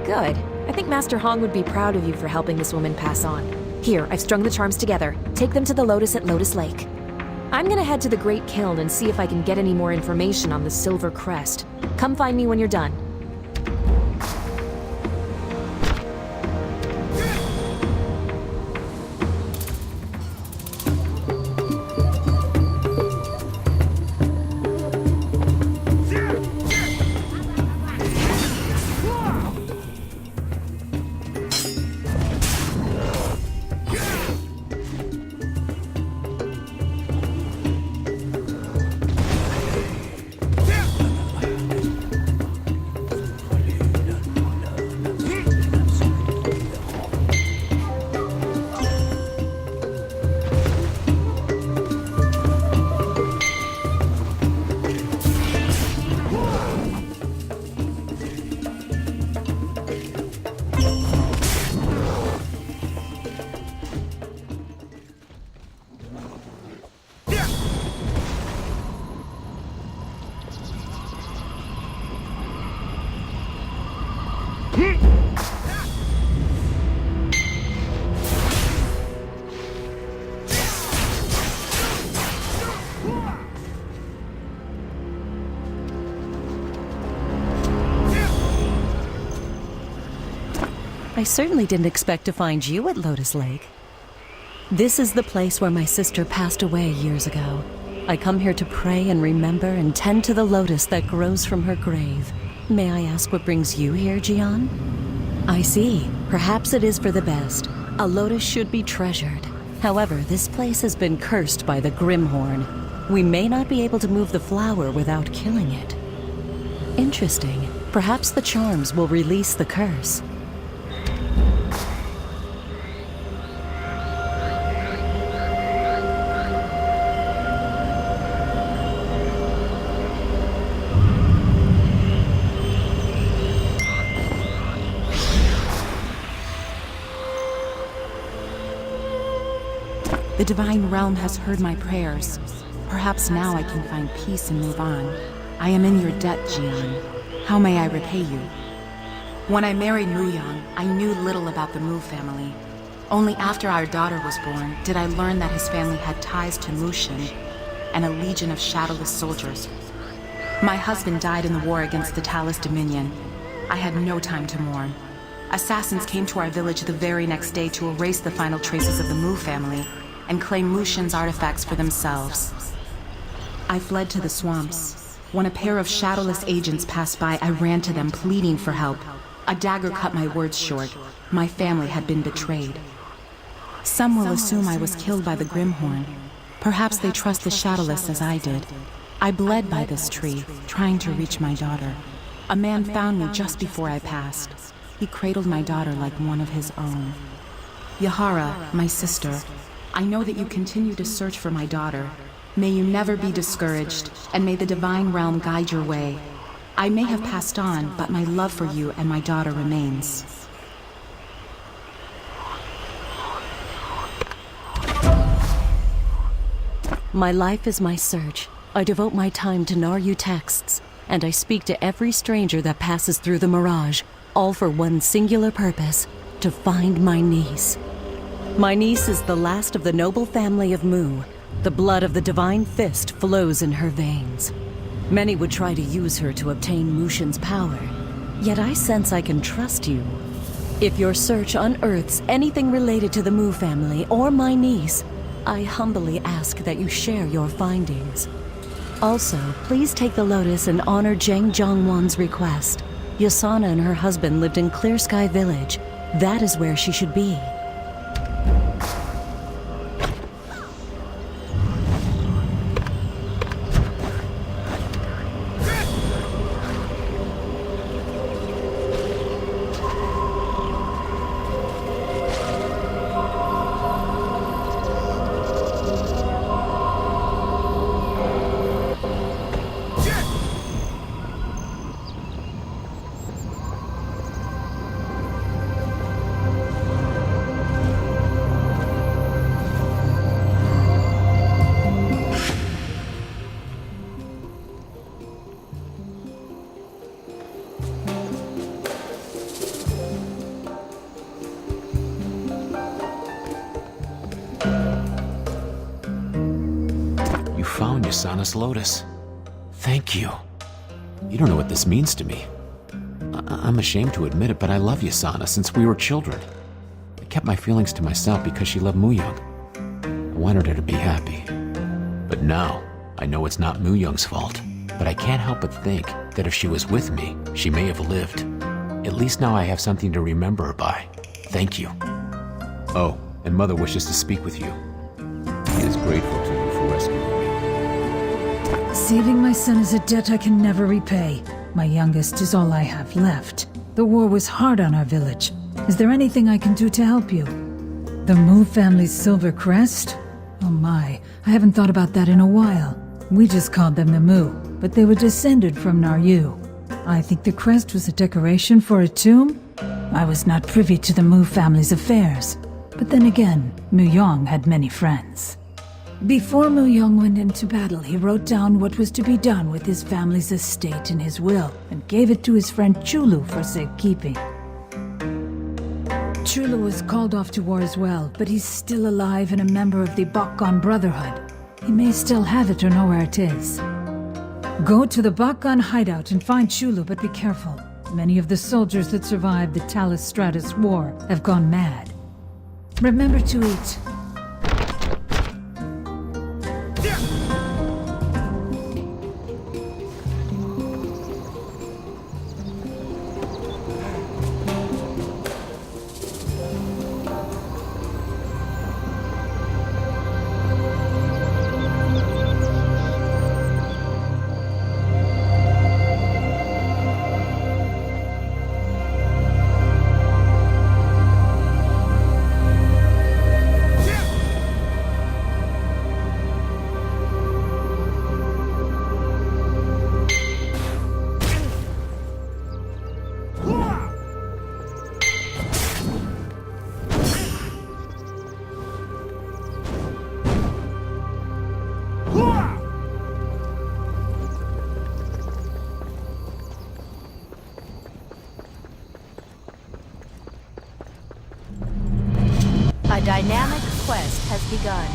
Good. I think Master Hong would be proud of you for helping this woman pass on. Here, I've strung the charms together. Take them to the Lotus at Lotus Lake. I'm gonna head to the Great Kiln and see if I can get any more information on the Silver Crest. Come find me when you're done. I certainly didn't expect to find you at Lotus Lake. This is the place where my sister passed away years ago. I come here to pray and remember and tend to the lotus that grows from her grave. May I ask what brings you here, Jian? I see. Perhaps it is for the best. A lotus should be treasured. However, this place has been cursed by the Grimhorn. We may not be able to move the flower without killing it. Interesting. Perhaps the charms will release the curse. The Divine Realm has heard my prayers. Perhaps now I can find peace and move on. I am in your debt, Jian. How may I repay you? When I married Muyang, I knew little about the Mu family. Only after our daughter was born did I learn that his family had ties to Mushin and a legion of shadowless soldiers. My husband died in the war against the Talus Dominion. I had no time to mourn. Assassins came to our village the very next day to erase the final traces of the Mu family and claim Mushin's artifacts for themselves. I fled to the swamps. When a pair of shadowless agents passed by, I ran to them, pleading for help. A dagger cut my words short. My family had been betrayed. Some will assume I was killed by the Grimhorn. Perhaps they trust the shadowless as I did. I bled by this tree, trying to reach my daughter. A man found me just before I passed. He cradled my daughter like one of his own. Yahara, my sister, I know that you continue to search for my daughter. May you never be discouraged, and may the Divine Realm guide your way. I may have passed on, but my love for you and my daughter remains. My life is my search. I devote my time to Naryu texts, and I speak to every stranger that passes through the mirage, all for one singular purpose, to find my niece. My niece is the last of the noble family of Mu. The blood of the Divine Fist flows in her veins. Many would try to use her to obtain Mushin's power, yet I sense I can trust you. If your search unearths anything related to the Mu family or my niece, I humbly ask that you share your findings. Also, please take the lotus and honor Zheng Zhongwan's request. Yasana and her husband lived in Clear Sky Village. That is where she should be. Found Yasana's lotus. Thank you. You don't know what this means to me. I'm ashamed to admit it, but I love Yasana since we were children. I kept my feelings to myself because she loved Muyang. I wanted her to be happy. But now, I know it's not Muyang's fault. But I can't help but think that if she was with me, she may have lived. At least now I have something to remember her by. Thank you. Oh, and Mother wishes to speak with you. She is grateful to you for rescuing me. Saving my son is a debt I can never repay. My youngest is all I have left. The war was hard on our village. Is there anything I can do to help you? The Mu family's silver crest? Oh my, I haven't thought about that in a while. We just called them the Mu, but they were descended from Naryu. I think the crest was a decoration for a tomb? I was not privy to the Mu family's affairs. But then again, Muyang had many friends. Before Muyang went into battle, he wrote down what was to be done with his family's estate in his will and gave it to his friend Chulu for safekeeping. Chulu was called off to war as well, but he's still alive and a member of the Bakgon Brotherhood. He may still have it or know where it is. Go to the Bakgon hideout and find Chulu, but be careful. Many of the soldiers that survived the Talus Stratus War have gone mad. Remember to eat. A dynamic quest has begun.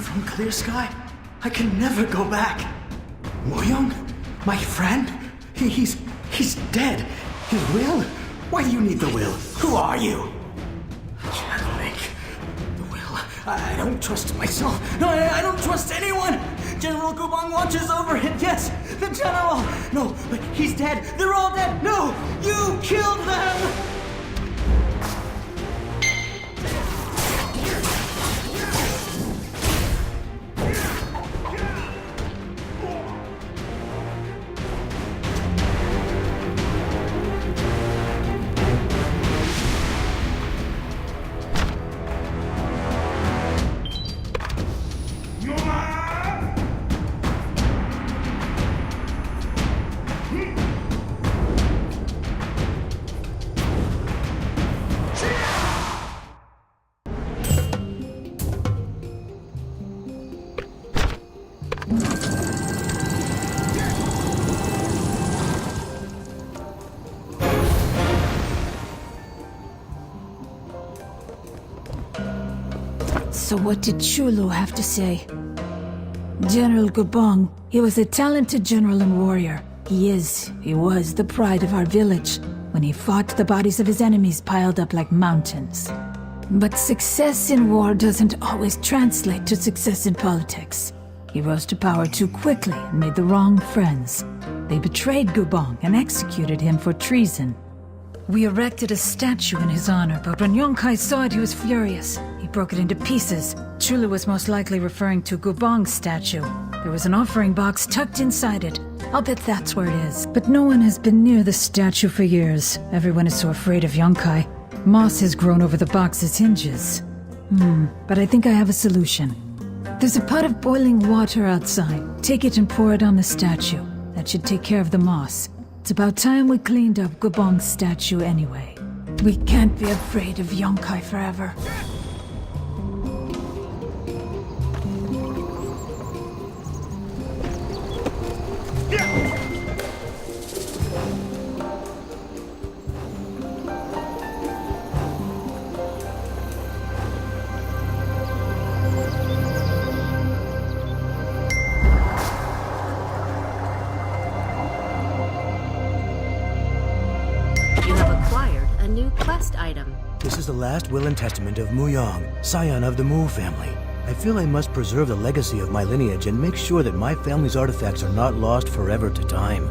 From clear sky? I can never go back. Moyoung? My friend? He's dead. His will? Why do you need the will? Who are you? I can't make the will. I don't trust myself. No, I don't trust anyone. General Gubong watches over it. Yes, the general. No, but he's dead. They're all dead. No, you killed them. So what did Chulu have to say? General Gubong, he was a talented general and warrior. He was the pride of our village. When he fought, the bodies of his enemies piled up like mountains. But success in war doesn't always translate to success in politics. He rose to power too quickly and made the wrong friends. They betrayed Gubong and executed him for treason. We erected a statue in his honor, but when Yonkai saw it, he was furious. He broke it into pieces. Chulu was most likely referring to Gubong's statue. There was an offering box tucked inside it. I'll bet that's where it is. But no one has been near the statue for years. Everyone is so afraid of Yonkai. Moss has grown over the box's hinges. But I think I have a solution. There's a pot of boiling water outside. Take it and pour it on the statue. That should take care of the moss. It's about time we cleaned up Gubong's statue anyway. We can't be afraid of Yonkai forever. This is the last will and testament of Muyong, scion of the Mu family. I feel I must preserve the legacy of my lineage and make sure that my family's artifacts are not lost forever to time.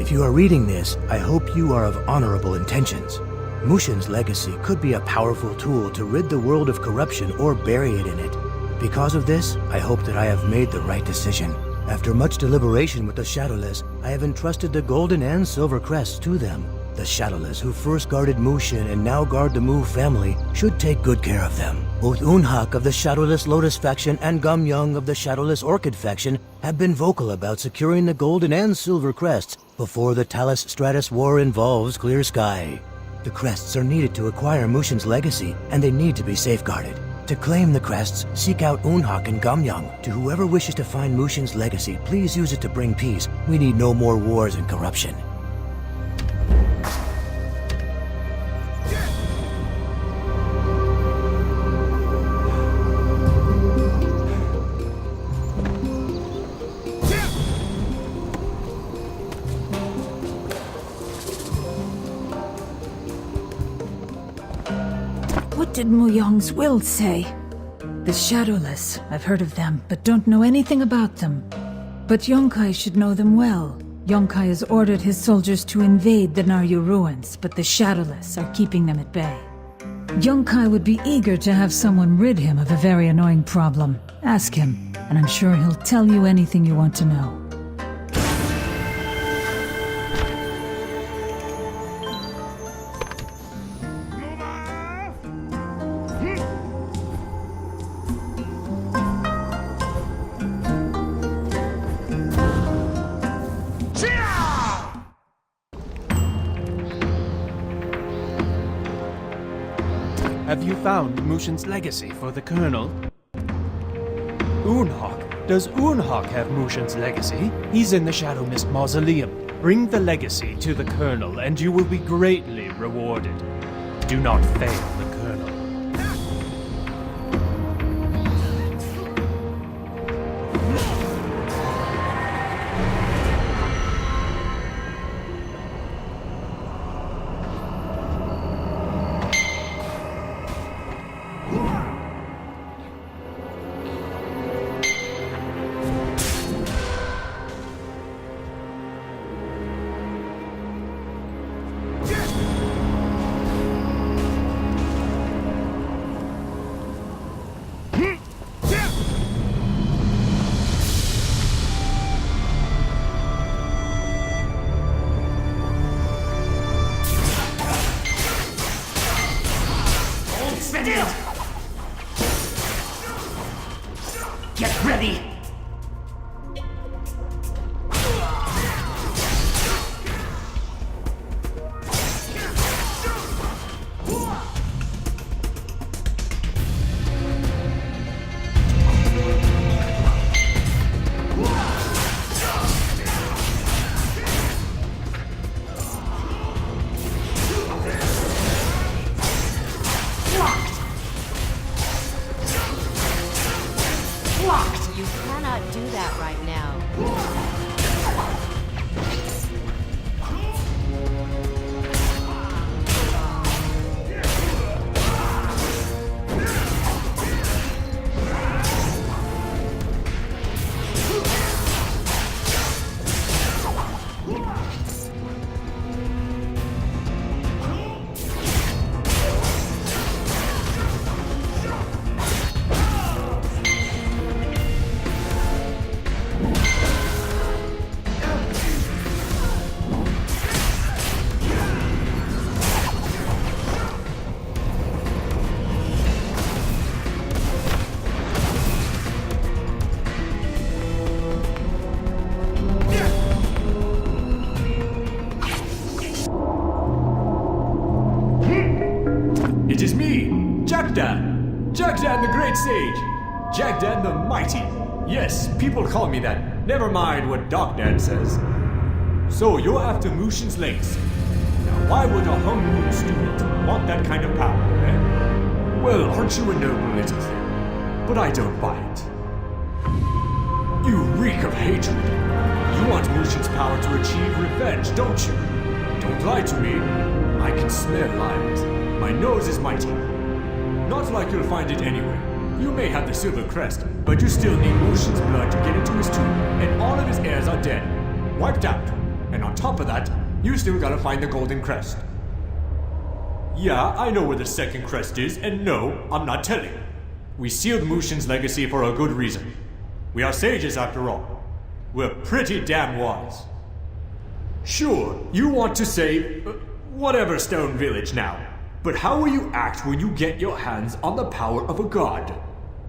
If you are reading this, I hope you are of honorable intentions. Mushin's legacy could be a powerful tool to rid the world of corruption or bury it in it. Because of this, I hope that I have made the right decision. After much deliberation with the Shadowless, I have entrusted the golden and silver crests to them. The Shadowless, who first guarded Mushin and now guard the Mu family, should take good care of them. Both Unhak of the Shadowless Lotus faction and Gamyang of the Shadowless Orchid faction have been vocal about securing the golden and silver crests before the Talus Stratus War involves Clear Sky. The crests are needed to acquire Mushin's legacy, and they need to be safeguarded. To claim the crests, seek out Unhak and Gamyang. To whoever wishes to find Mushin's legacy, please use it to bring peace. We need no more wars and corruption. What did Mu Yong's will say? The Shadowless. I've heard of them, but don't know anything about them. But Yongkai should know them well. Yongkai has ordered his soldiers to invade the Naryu ruins, but the Shadowless are keeping them at bay. Yongkai would be eager to have someone rid him of a very annoying problem. Ask him, and I'm sure he'll tell you anything you want to know. Have you found Mushin's legacy for the Colonel? Unhak? Does Unhak have Mushin's legacy? He's in the Shadow Mist Mausoleum. Bring the legacy to the Colonel and you will be greatly rewarded. Do not fail the Colonel. Get ready! You cannot do that right now. It is me, Jagdan! Jagdan the Great Sage! Jagdan the Mighty! Yes, people call me that. Never mind what Dogdan says. So, you're after Mushin's legacy. Now, why would a Hungwu student want that kind of power, eh? Well, aren't you a noble little thing? But I don't buy it. You reek of hatred. You want Mushin's power to achieve revenge, don't you? Don't lie to me. I can smell lies. My nose is mighty. Not like you'll find it anywhere. You may have the silver crest, but you still need Mushin's blood to get into his tomb, and all of his heirs are dead. Wiped out. And on top of that, you still gotta find the golden crest. Yeah, I know where the second crest is, and no, I'm not telling. We sealed Mushin's legacy for a good reason. We are sages after all. We're pretty damn wise. Sure, you want to save whatever stone village now, but how will you act when you get your hands on the power of a god?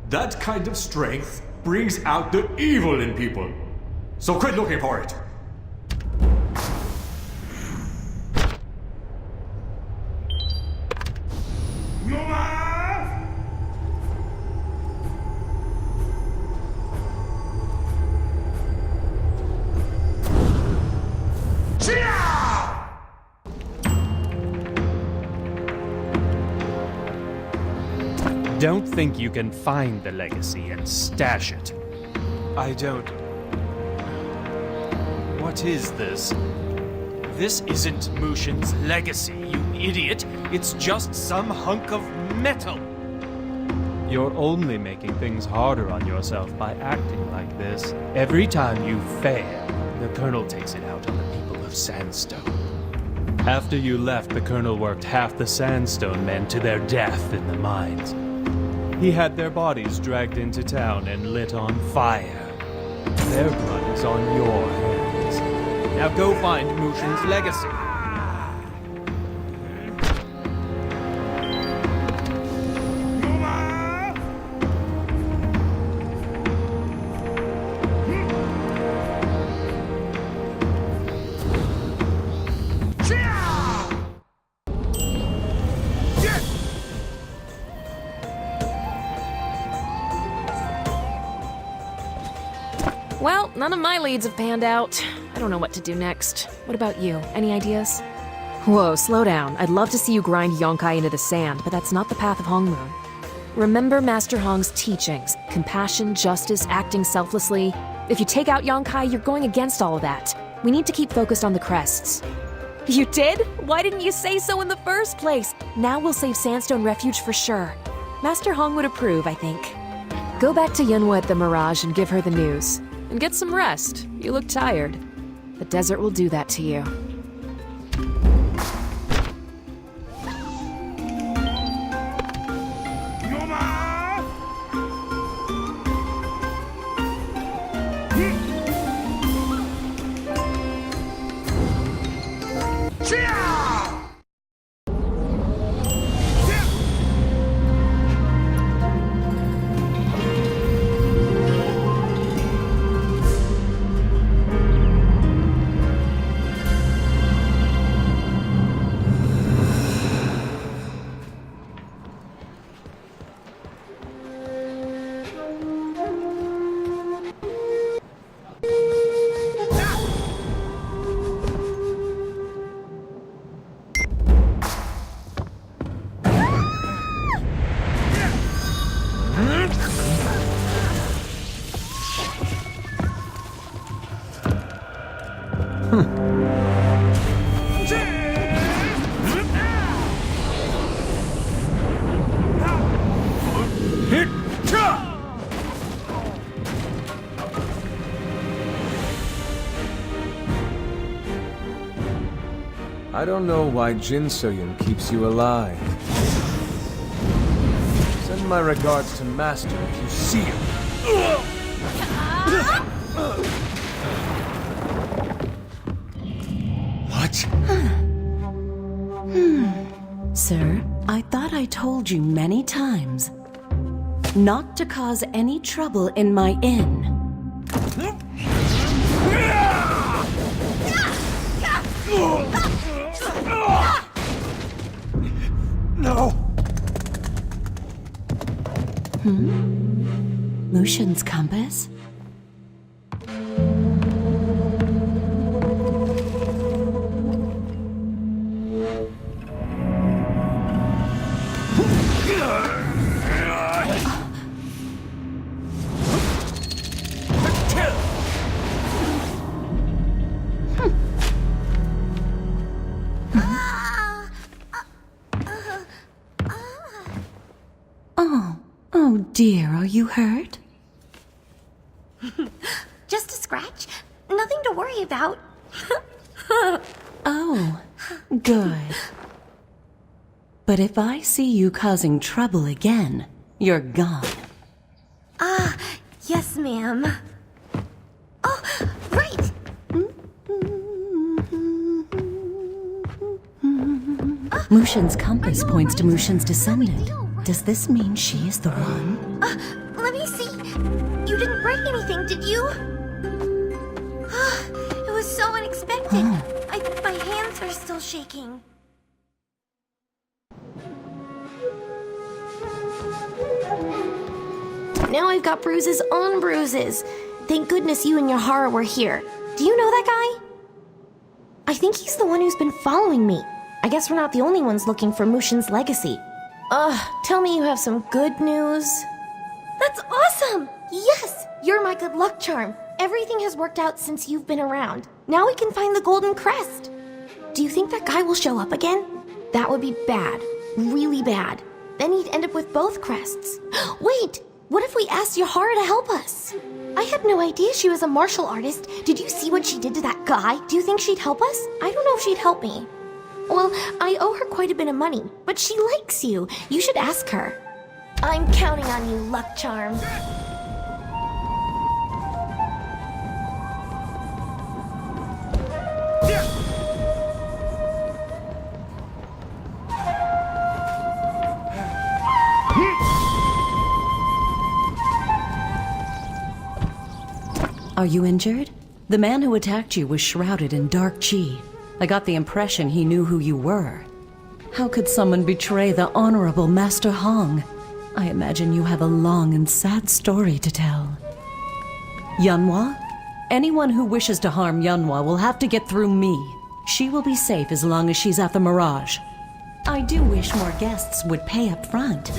That kind of strength brings out the evil in people. So quit looking for it. Don't think you can find the legacy and stash it. I don't... What is this? This isn't Mushin's legacy, you idiot! It's just some hunk of metal! You're only making things harder on yourself by acting like this. Every time you fail, the Colonel takes it out on the people of Sandstone. After you left, the Colonel worked half the Sandstone men to their death in the mines. He had their bodies dragged into town and lit on fire. Their blood is on your hands. Now go find Mushin's legacy. Well, none of my leads have panned out. I don't know what to do next. What about you? Any ideas? Whoa, slow down. I'd love to see you grind Yonkai into the sand, but that's not the path of Hongmoon. Remember Master Hong's teachings. Compassion, justice, acting selflessly. If you take out Yonkai, you're going against all of that. We need to keep focused on the crests. You did? Why didn't you say so in the first place? Now we'll save Sandstone Refuge for sure. Master Hong would approve, I think. Go back to Yunhua at the Mirage and give her the news. And get some rest. You look tired. The desert will do that to you. I don't know why Jin Soyun keeps you alive. Send my regards to Master if you see him. What? Sir, I thought I told you many times not to cause any trouble in my inn. No! Mushin's compass? Oh dear, are you hurt? Just a scratch. Nothing to worry about. Oh, good. But if I see you causing trouble again, you're gone. Ah, yes, ma'am. Oh, right! Mushin's compass points to Mushin's descendant. Does this mean she is the one? Let me see. You didn't break anything, did you? It was so unexpected. My hands are still shaking. Now I've got bruises on bruises. Thank goodness you and Yahara were here. Do you know that guy? I think he's the one who's been following me. I guess we're not the only ones looking for Mushin's legacy. Tell me you have some good news. That's awesome! Yes! You're my good luck charm. Everything has worked out since you've been around. Now we can find the golden crest. Do you think that guy will show up again? That would be bad. Really bad. Then he'd end up with both crests. Wait! What if we asked Yahara to help us? I had no idea she was a martial artist. Did you see what she did to that guy? Do you think she'd help us? I don't know if she'd help me. Well, I owe her quite a bit of money, but she likes you. You should ask her. I'm counting on you, luck charm. Are you injured? The man who attacked you was shrouded in dark chi. I got the impression he knew who you were. How could someone betray the honorable Master Hong? I imagine you have a long and sad story to tell. Yunhua? Anyone who wishes to harm Yunhua will have to get through me. She will be safe as long as she's at the Mirage. I do wish more guests would pay up front.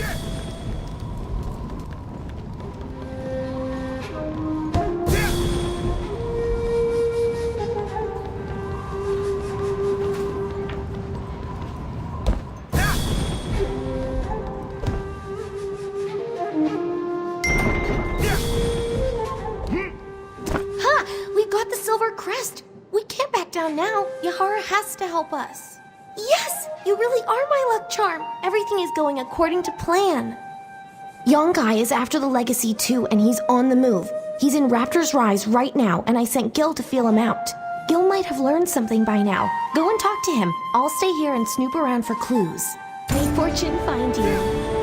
Now, Yahara has to help us. Yes! You really are my luck charm. Everything is going according to plan. Yonkai is after the legacy too, and he's on the move. He's in Raptor's Rise right now, and I sent Gil to feel him out. Gil might have learned something by now. Go and talk to him. I'll stay here and snoop around for clues. May fortune find you.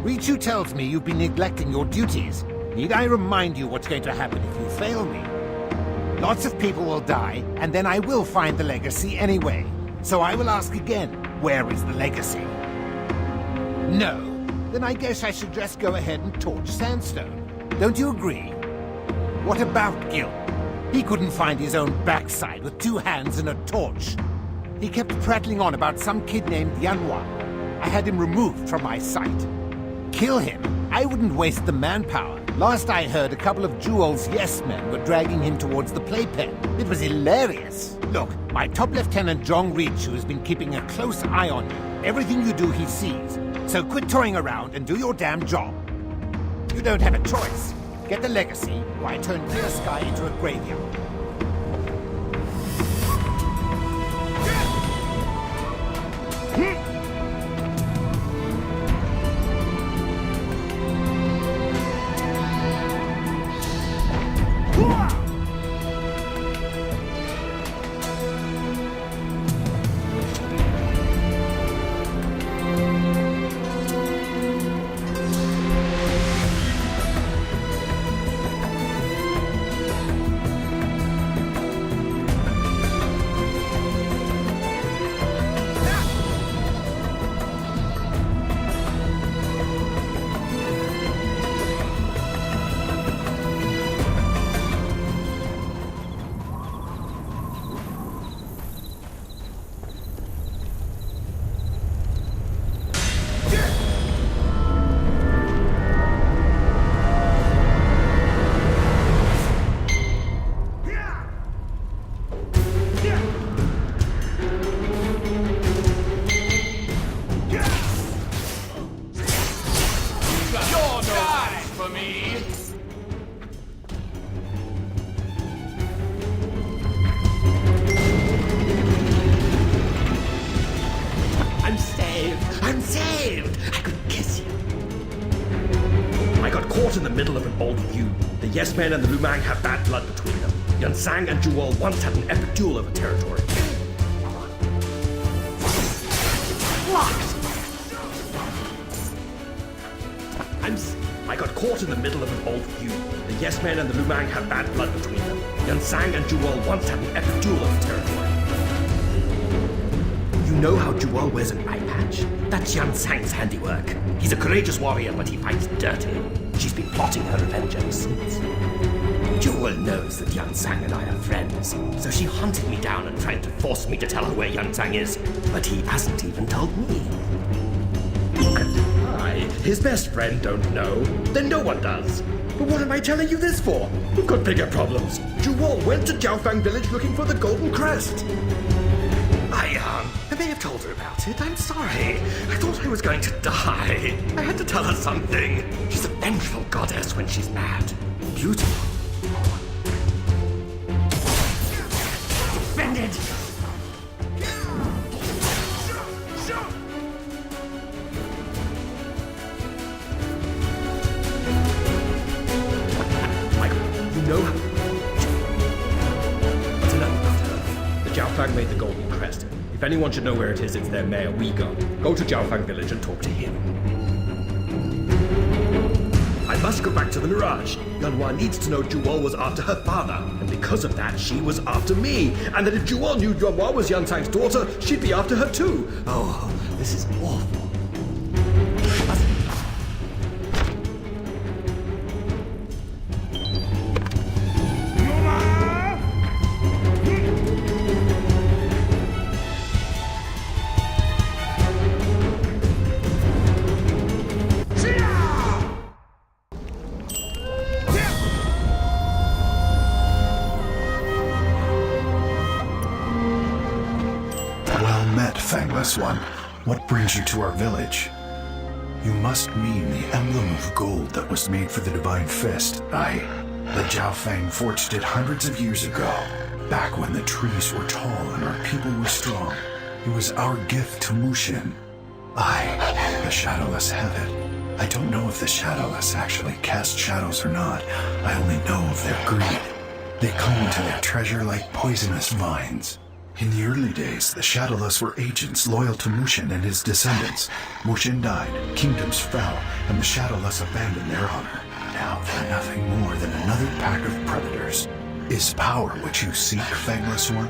Richu tells me you've been neglecting your duties. Need I remind you what's going to happen if you fail me? Lots of people will die, and then I will find the legacy anyway. So I will ask again, where is the legacy? No? Then I guess I should just go ahead and torch Sandstone. Don't you agree? What about Gil? He couldn't find his own backside with 2 hands and a torch. He kept prattling on about some kid named Yunhua. I had him removed from my sight. Kill him? I wouldn't waste the manpower. Last I heard, a couple of Jewel's yes-men were dragging him towards the playpen. It was hilarious. Look, my top lieutenant John Reachu has been keeping a close eye on you. Everything you do, he sees. So quit toying around and do your damn job. You don't have a choice. Get the legacy, or I turn Clear Sky into a graveyard. In the middle of an old feud. The Yes Men and the Lumang have bad blood between them. Yun Sang and Jewel once had an epic duel over territory. I got caught in the middle of an old feud. The Yes Men and the Lumang have bad blood between them. Yun Sang and Jewel once had an epic duel over territory. You know how Jewel wears an eye patch? That's Yun Sang's handiwork. He's a courageous warrior, but he fights dirty. She's been plotting her revenge ever since. Jewel knows that Yun Sang and I are friends, so she hunted me down and tried to force me to tell her where Yun Sang is, but he hasn't even told me. And I, his best friend, don't know. Then no one does. But what am I telling you this for? We've got bigger problems. Jewel went to Jiaofang village looking for the Golden Crest. I may have told her about it. I'm sorry. I thought I was going to die. I had to tell her something. She's a vengeful goddess when she's mad. Beautiful. Defended! You know how... What's enough about her? The Jiaofang made the Golden Crest. If anyone should know where it is, it's their mayor, We Go. Go to Jiaofang village and talk to him. I must go back to the Mirage. Yanhua needs to know Jewel was after her father, and because of that, she was after me. And that if Jewel knew Yanhua was Yun Sang's daughter, she'd be after her too. Oh, this is awful. One, what brings you to our village? You must mean the emblem of gold that was made for the Divine Fist. Aye, the Jiaofang forged it hundreds of years ago, back when the trees were tall and our people were strong. It was our gift to Mushin. Aye, the Shadowless have it. I don't know if the Shadowless actually cast shadows or not. I only know of their greed. They cling to their treasure like poisonous vines. In the early days, the Shadowless were agents loyal to Mushin and his descendants. Mushin died, kingdoms fell, and the Shadowless abandoned their honor. Now they're nothing more than another pack of predators. Is power what you seek, Fangless One?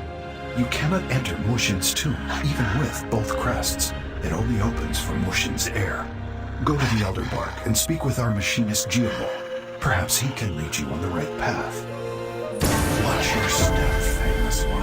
You cannot enter Mushin's tomb, even with both crests. It only opens for Mushin's heir. Go to the Elder Bark and speak with our machinist Geoball. Perhaps he can lead you on the right path. Watch your step, Fangless One.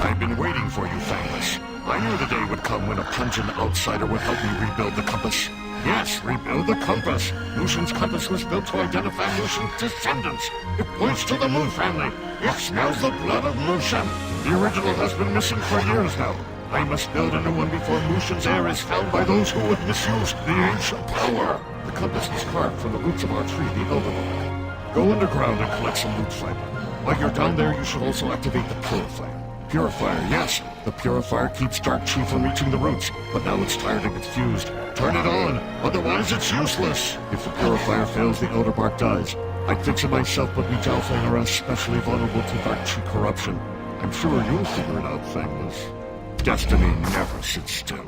I've been waiting for you, Fangless. I knew the day would come when a pungent outsider would help me rebuild the compass. Yes, rebuild the compass. Lucian's compass was built to identify Lucian's descendants. It points to the Mu family. It smells the blood of Lucian. The original has been missing for years now. I must build a new one before Lucian's heir is found by those who would misuse the ancient power. The compass was carved from the roots of our tree, the Elderbark. Go underground and collect some loot fiber. While you're down there, you should also activate the purifier. Purifier, yes. The purifier keeps Dark Chi from reaching the roots, but now it's tired of its fused. Turn it on, otherwise it's useless. If the purifier fails, the Elderbark dies. I'd fix it myself, but we Jiaofeng are especially vulnerable to Dark Chi corruption. I'm sure you'll figure it out, Fangless. Destiny never sits still.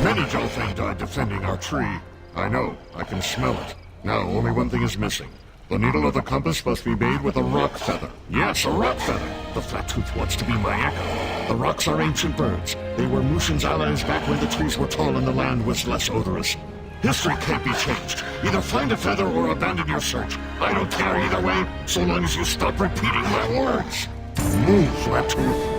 Many Jiaofeng died defending our tree. I know, I can smell it. Now, only one thing is missing. The needle of the compass must be made with a rock feather. Yes, a rock feather. The flat tooth wants to be my echo. The rocks are ancient birds. They were Mushin's allies back when the trees were tall and the land was less odorous. History can't be changed. Either find a feather or abandon your search. I don't care either way, so long as you stop repeating my words. Move, flat tooth.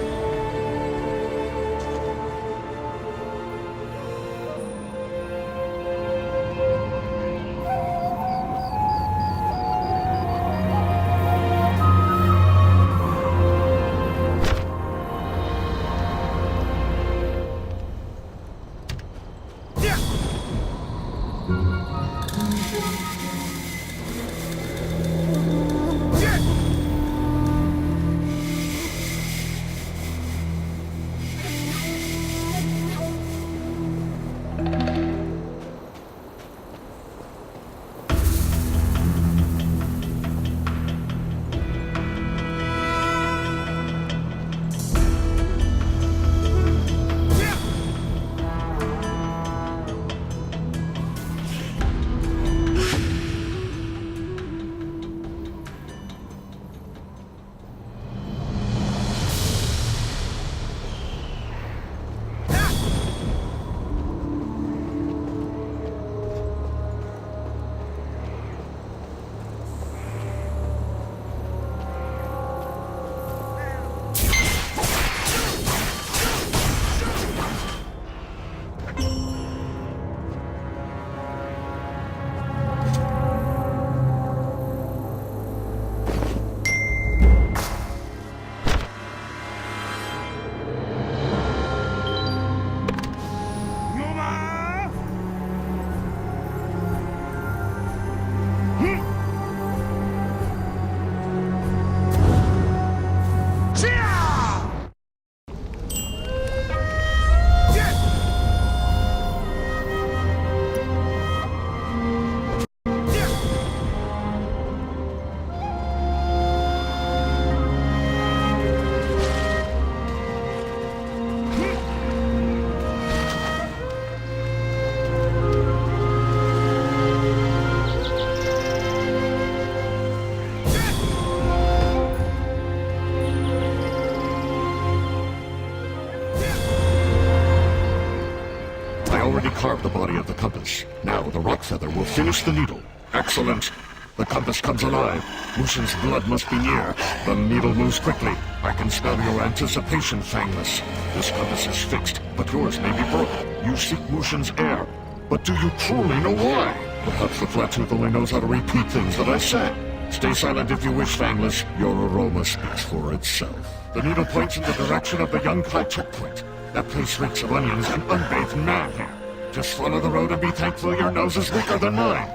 already carved the body of the compass. Now the rock feather will finish the needle. Excellent. The compass comes alive. Mushin's blood must be near. The needle moves quickly. I can smell your anticipation, Fangless. This compass is fixed, but yours may be broken. You seek Mushin's heir. But do you truly know why? Perhaps the Flattooth only knows how to repeat things that I said. Stay silent if you wish, Fangless. Your aroma speaks for itself. The needle points in the direction of the Yunkai checkpoint. That place reeks of onions and unbathed man hair. Just follow the road and be thankful your nose is weaker than mine.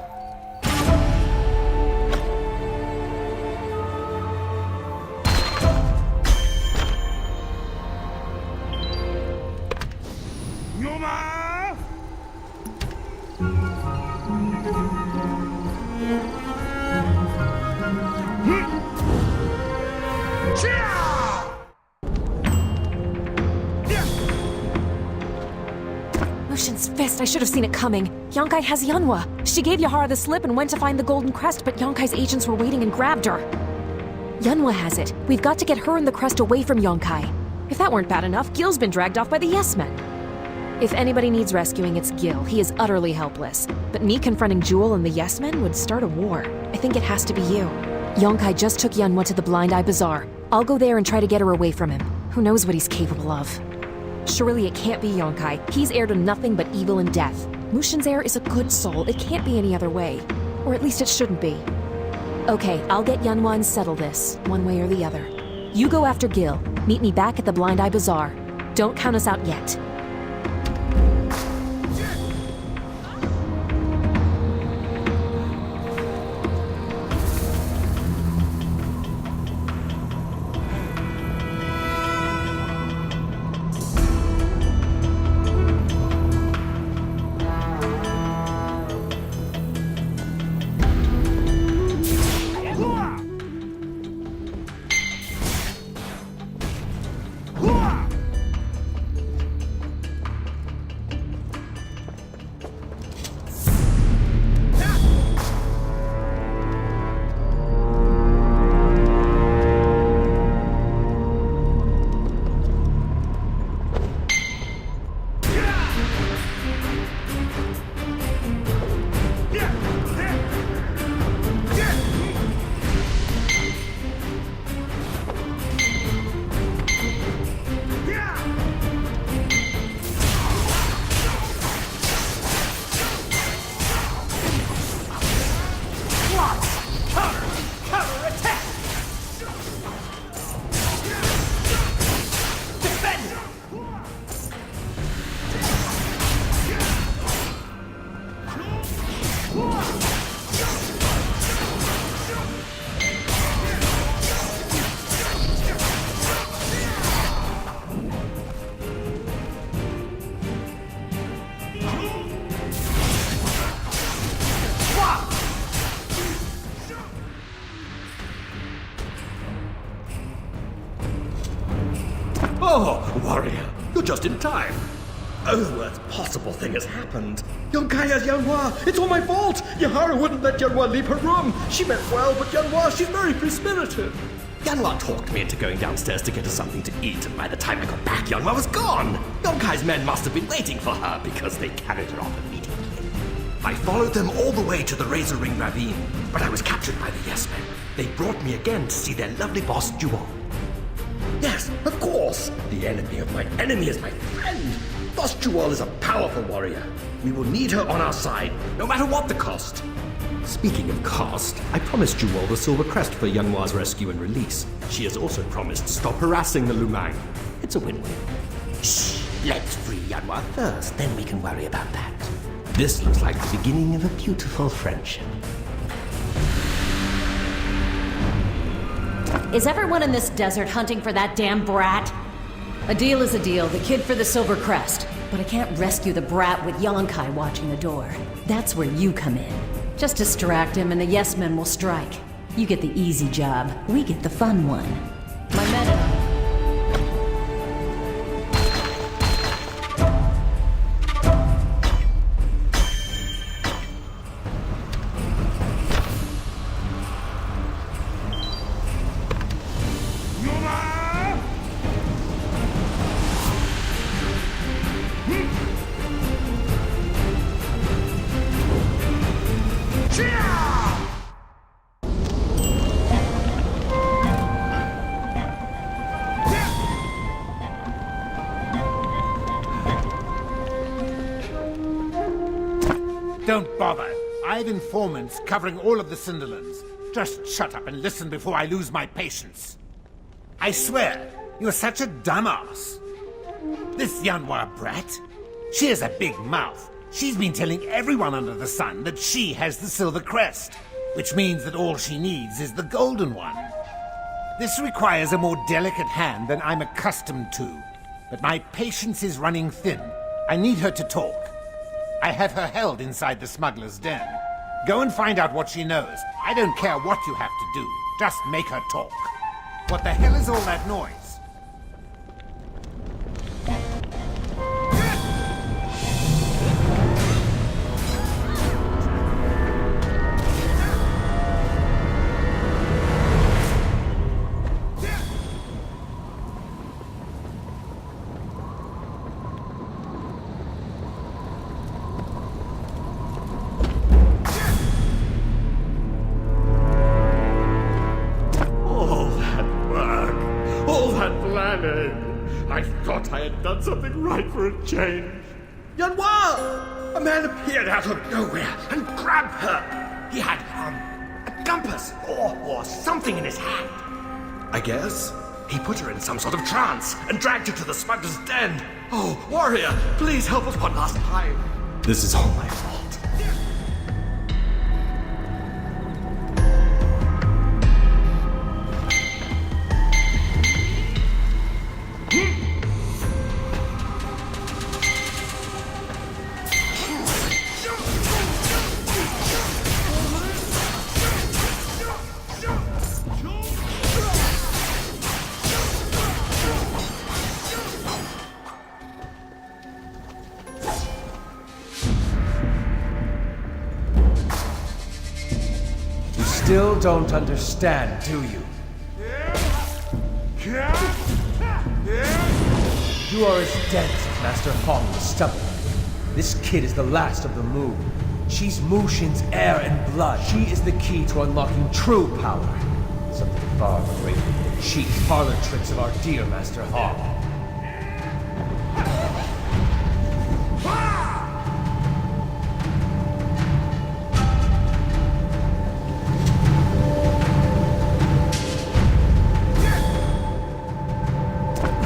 Mushin's fist, I should have seen it coming. Yonkai has Yunhua. She gave Yahara the slip and went to find the golden crest, but Yonkai's agents were waiting and grabbed her. Yunhua has it. We've got to get her and the crest away from Yonkai. If that weren't bad enough, Gil's been dragged off by the Yes Men. If anybody needs rescuing, it's Gil. He is utterly helpless. But me confronting Jewel and the Yes Men would start a war. I think it has to be you. Yonkai just took Yunhua to the Blind Eye Bazaar. I'll go there and try to get her away from him. Who knows what he's capable of? Surely it can't be Yonkai. He's heir to nothing but evil and death. Mushin's heir is a good soul. It can't be any other way. Or at least it shouldn't be. Okay, I'll get Yunhua and settle this, one way or the other. You go after Gil. Meet me back at the Blind Eye Bazaar. Don't count us out yet. Oh, warrior, you're just in time. Oh, the worst possible thing has happened. Yonkai has Yunhua. It's all my fault. Yahara wouldn't let Yunhua leave her room. She meant well, but Yunhua, she's very free-spirited. Yunhua talked me into going downstairs to get her something to eat, and by the time I got back, Yunhua was gone. Yonkai's men must have been waiting for her because they carried her off immediately. I followed them all the way to the Razor Ring Ravine, but I was captured by the Yes Men. They brought me again to see their lovely boss, Jewel. Yes, of course. The enemy of my enemy is my friend. Boss Jewel is a powerful warrior. We will need her on our side, no matter what the cost. Speaking of cost, I promised Jewel the Silver Crest for Yunhua's rescue and release. She has also promised to stop harassing the Lumang. It's a win-win. Shh, let's free Yunhua first, then we can worry about that. This looks like the beginning of a beautiful friendship. Is everyone in this desert hunting for that damn brat? A deal is a deal, the kid for the Silver Crest. But I can't rescue the brat with Yonkai watching the door. That's where you come in. Just distract him and the Yes Men will strike. You get the easy job, we get the fun one. My men... Don't bother. I have informants covering all of the Cinderlands. Just shut up and listen before I lose my patience. I swear, you're such a dumbass. This Yanhua brat, she has a big mouth. She's been telling everyone under the sun that she has the silver crest, which means that all she needs is the golden one. This requires a more delicate hand than I'm accustomed to, but my patience is running thin. I need her to talk. I have her held inside the smuggler's den. Go and find out what she knows. I don't care what you have to do. Just make her talk. What the hell is all that noise? I thought I had done something right for a change. Yanhua! A man appeared out of nowhere and grabbed her. He had, a compass or something in his hand. I guess he put her in some sort of trance and dragged her to the smuggler's den. Oh, warrior, please help us one last time. This is all my fault. Still don't understand, do you? You are as dead as Master Hong was stubborn. This kid is the last of the Mu. She's Mu Xin's heir and blood. She is the key to unlocking true power. Something far greater than the cheap parlor tricks of our dear Master Hong.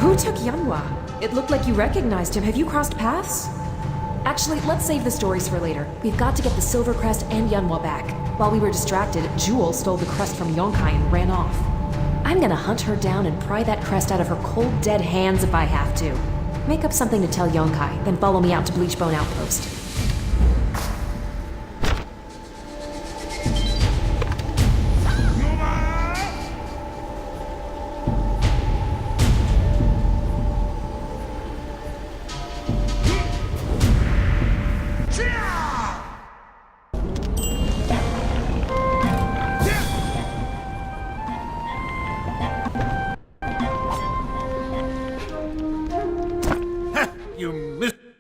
Who took Yanhua? It looked like you recognized him. Have you crossed paths? Actually, let's save the stories for later. We've got to get the Silver Crest and Yanhua back. While we were distracted, Jewel stole the crest from Yonkai and ran off. I'm gonna hunt her down and pry that crest out of her cold, dead hands if I have to. Make up something to tell Yonkai, then follow me out to Bleachbone Outpost.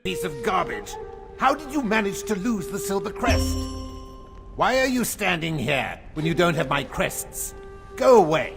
Piece of garbage. How did you manage to lose the silver crest? Why are you standing here when you don't have my crests? Go away.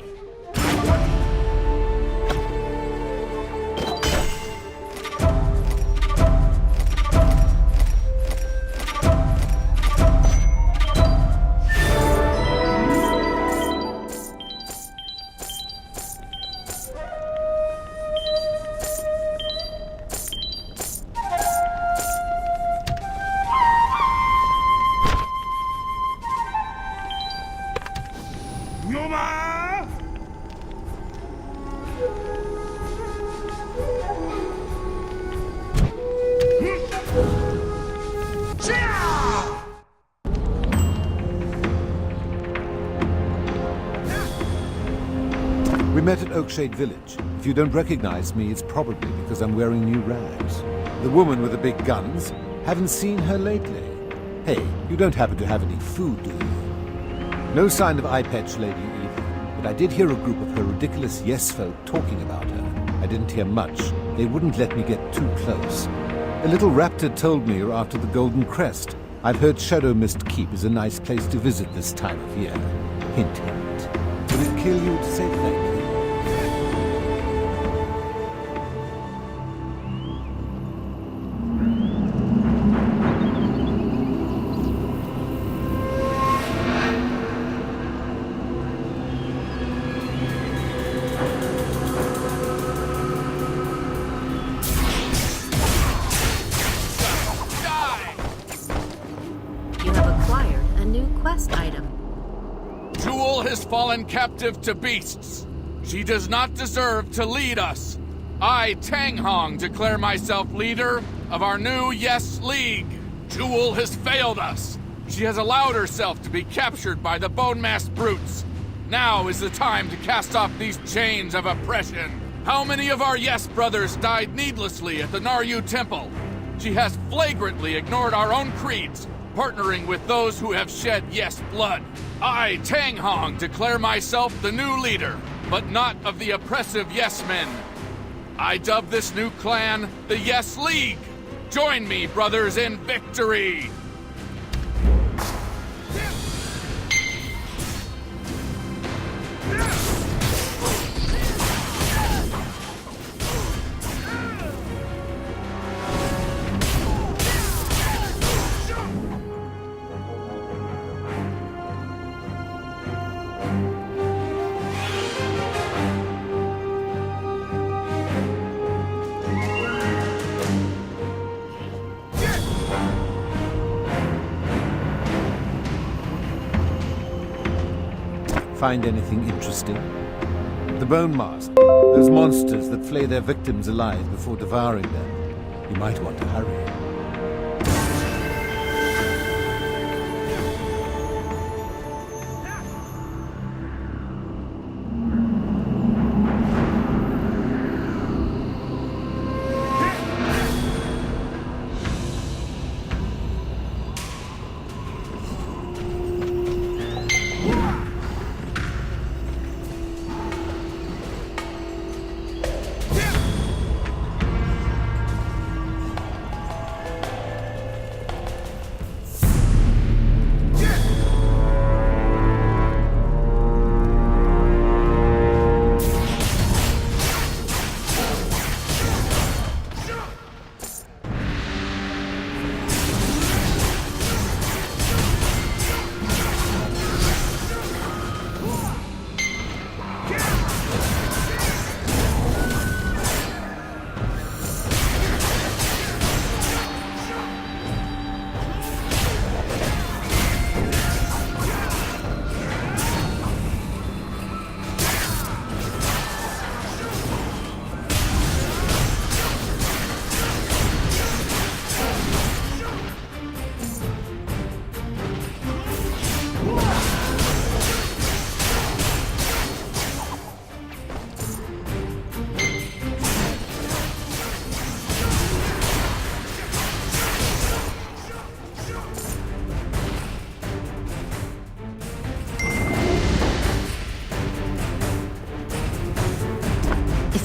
We met at Oakshade Village. If you don't recognize me, it's probably because I'm wearing new rags. The woman with the big guns? Haven't seen her lately. Hey, you don't happen to have any food, do you? No sign of Eye Patch Lady either, but I did hear a group of her ridiculous yes-folk talking about her. I didn't hear much. They wouldn't let me get too close. A little raptor told me you're after the Golden Crest. I've heard Shadow Mist Keep is a nice place to visit this time of year. Hint, hint. Would it kill you to say thank you? new quest item. Jewel has fallen captive to beasts. She does not deserve to lead us. I, Tang Hong, declare myself leader of our new Yes League. Jewel has failed us. She has allowed herself to be captured by the bone-masked brutes. Now is the time to cast off these chains of oppression. How many of our Yes brothers died needlessly at the Naryu Temple? She has flagrantly ignored our own creeds, partnering with those who have shed Yes blood. I, Tang Hong, declare myself the new leader, but not of the oppressive Yes men. I dub this new clan the Yes League. Join me, brothers, in victory! Find anything interesting? The bone mask. Those monsters that flay their victims alive before devouring them. You might want to hurry.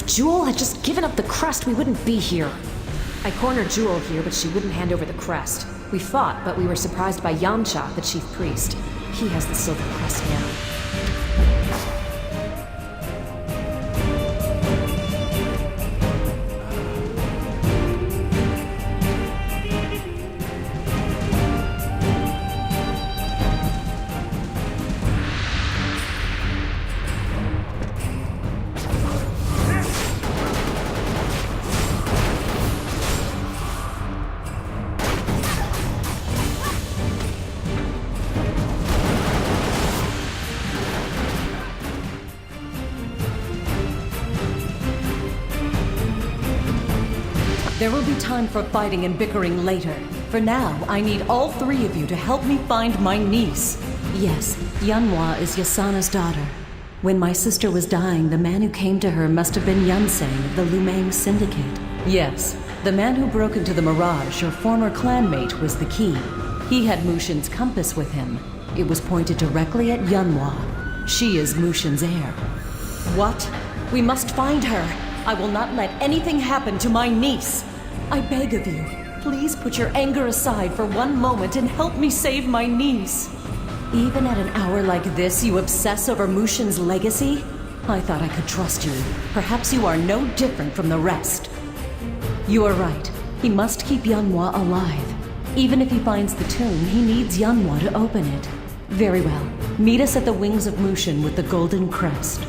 Jewel had just given up the crest, we wouldn't be here. I cornered Jewel here, but she wouldn't hand over the crest. We fought, but we were surprised by Yamcha, the chief priest. He has the silver crest now. There will be time for fighting and bickering later. For now, I need all three of you to help me find my niece. Yes, Yanhua is Yasana's daughter. When my sister was dying, the man who came to her must have been Yunseng of the Lumang Syndicate. Yes, the man who broke into the Mirage, your former clanmate, was the key. He had Mushin's compass with him. It was pointed directly at Yanhua. She is Mushin's heir. What? We must find her. I will not let anything happen to my niece. I beg of you, please put your anger aside for one moment and help me save my niece. Even at an hour like this, you obsess over Mushin's legacy? I thought I could trust you. Perhaps you are no different from the rest. You are right. He must keep Yanhua alive. Even if he finds the tomb, he needs Yanhua to open it. Very well. Meet us at the wings of Mushin with the golden crest.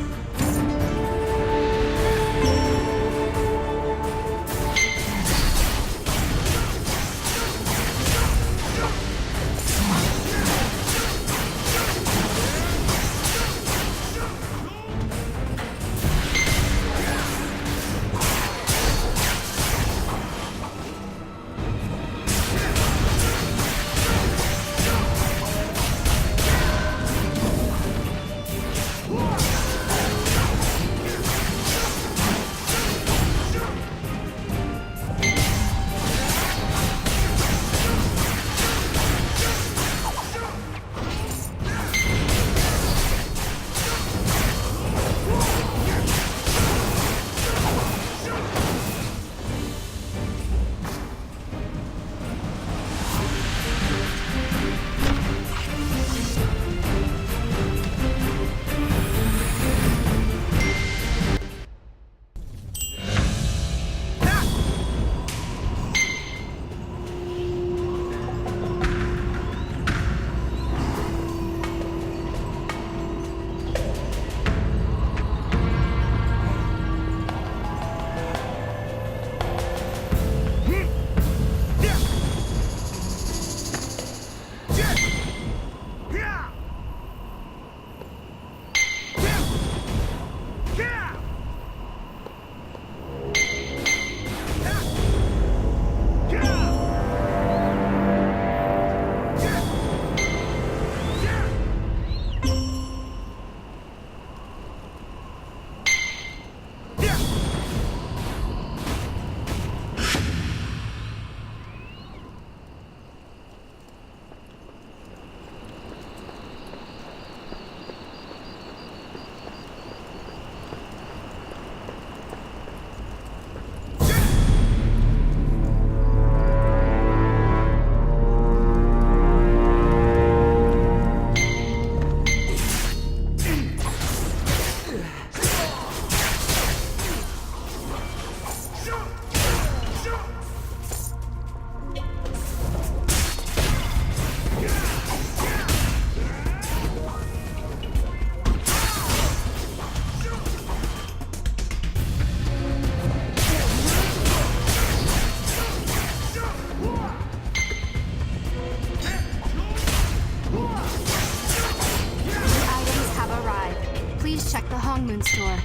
Hongmoon store.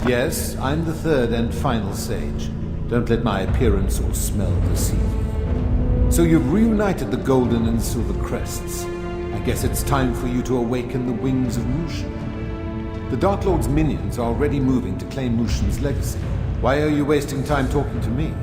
Yes, I'm the third and final sage. Don't let my appearance or smell deceive you. So you've reunited the golden and silver crests. I guess it's time for you to awaken the wings of Mushin. The Dark Lord's minions are already moving to claim Mushin's legacy. Why are you wasting time talking to me?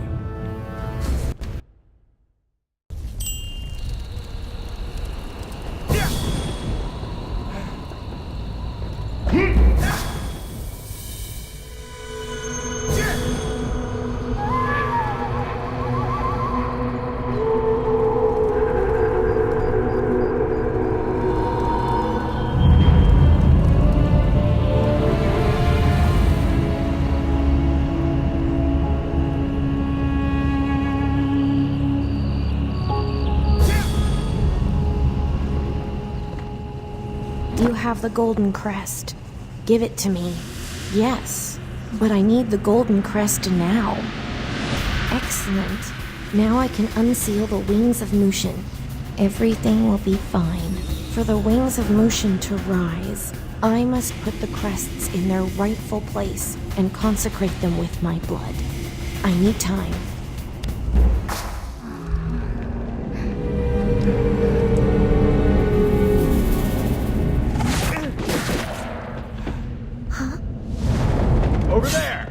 You have the golden crest. Give it to me. Yes, but I need the golden crest now. Excellent. Now I can unseal the wings of Mushin. Everything will be fine. For the wings of Mushin to rise, I must put the crests in their rightful place and consecrate them with my blood. I need time. Over there!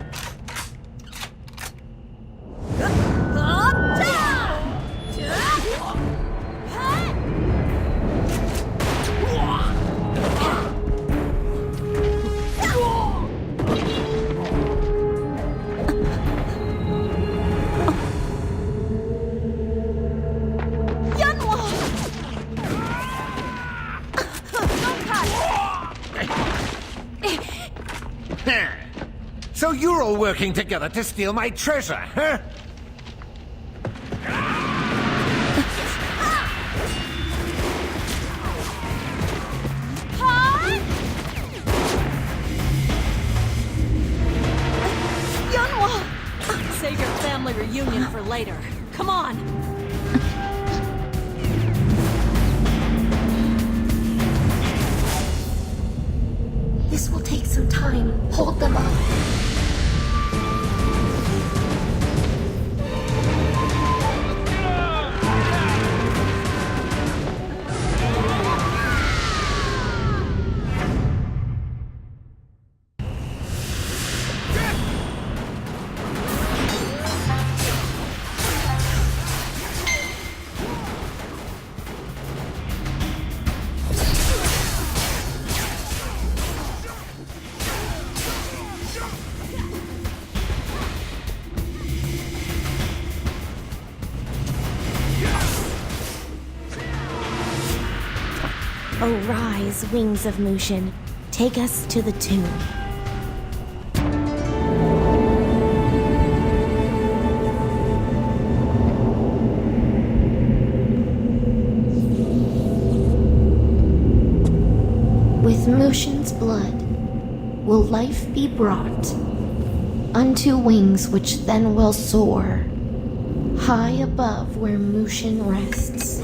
So you're all working together to steal my treasure, huh? Save your family reunion for later. Come on! This will take some time. Hold them up. Arise, wings of Mushin. Take us to the tomb. With Mushin's blood will life be brought unto wings which then will soar high above where Mushin rests.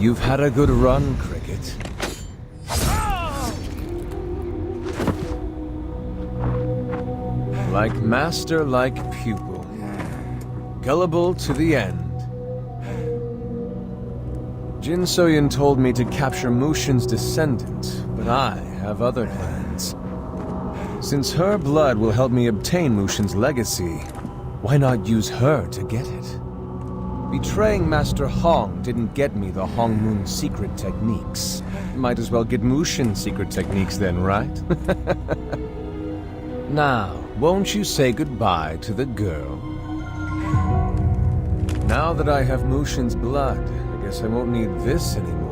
You've had a good run, Cricket. Like master, like pupil. Gullible to the end. Jin Soyin told me to capture Mushin's descendant, but I have other plans. Since her blood will help me obtain Mushin's legacy, why not use her to get it? Betraying Master Hong didn't get me the Hong Moon's secret techniques. Might as well get Mushin's secret techniques then, right? Now, won't you say goodbye to the girl? Now that I have Mushin's blood, I guess I won't need this anymore.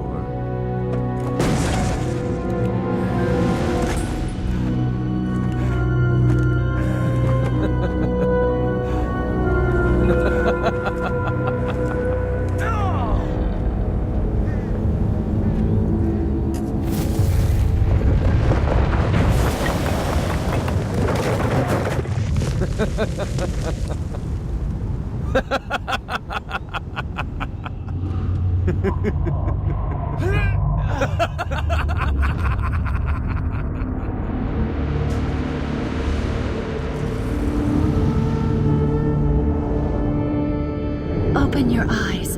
Open your eyes.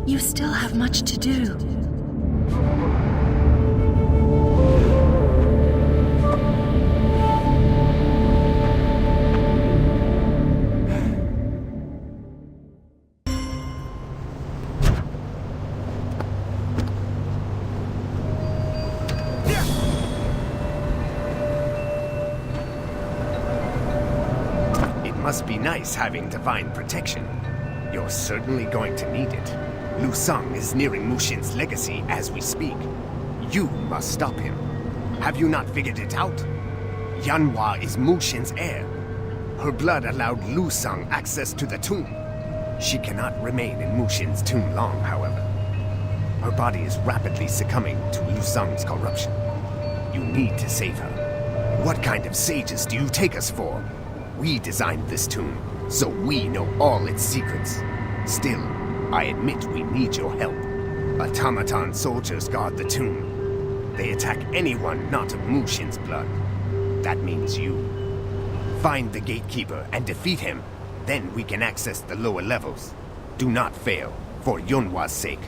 You still have much to do. It must be nice having divine protection. You're certainly going to need it. Lu Sung is nearing Mushin's legacy as we speak. You must stop him. Have you not figured it out? Yanhua is Mushin's heir. Her blood allowed Lu Sung access to the tomb. She cannot remain in Mushin's tomb long, however. Her body is rapidly succumbing to Lu Sung's corruption. You need to save her. What kind of sages do you take us for? We designed this tomb, so we know all its secrets. Still, I admit we need your help. Automaton soldiers guard the tomb. They attack anyone not of Mushin's blood. That means you. Find the gatekeeper and defeat him. Then we can access the lower levels. Do not fail, for Yunhwa's sake.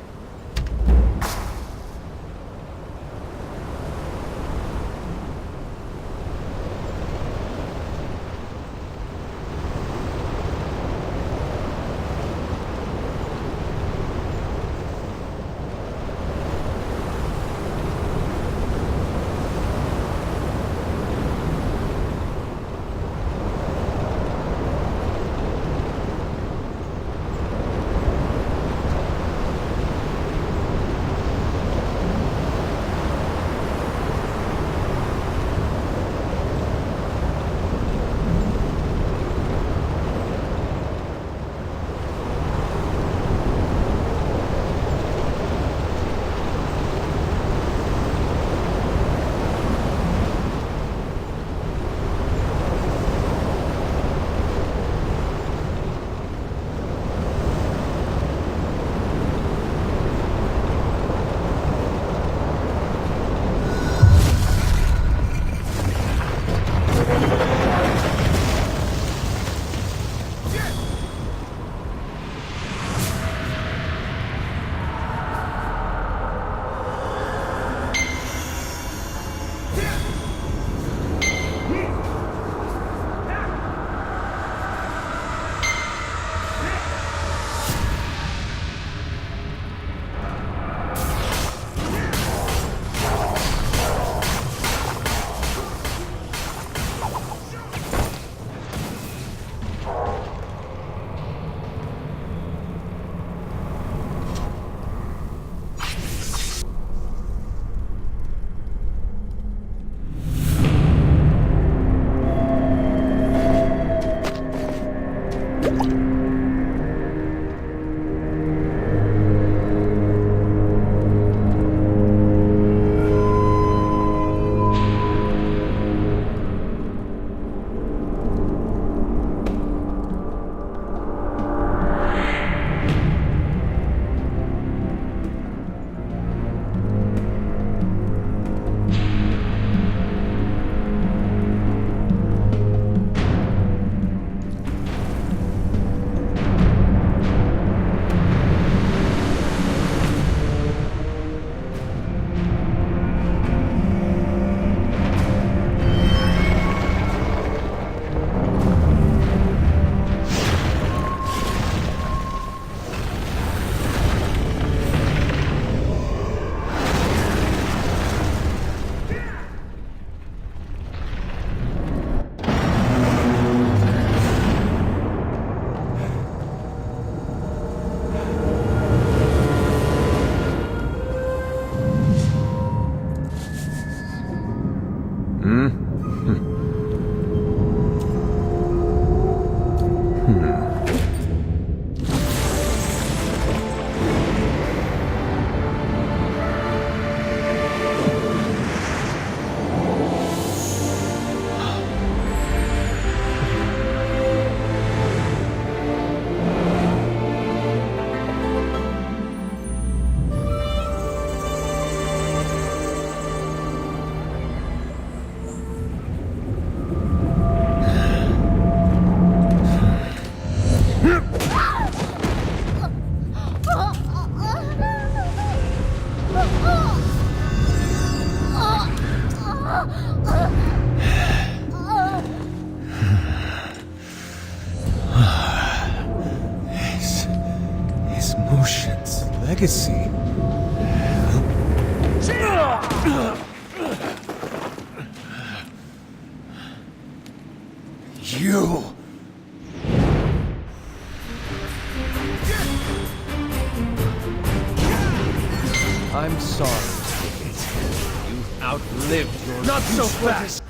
His Mushin's legacy. You. I'm sorry, Cricket. You've outlived your... Not so fast!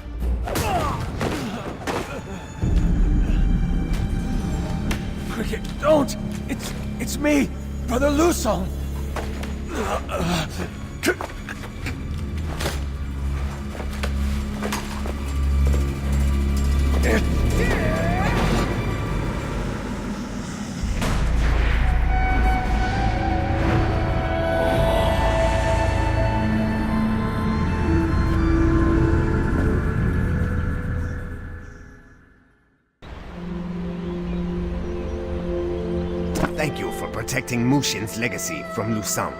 Cricket, don't! It's me, Brother Lusong! Thank you for protecting Mushin's legacy from Lusang.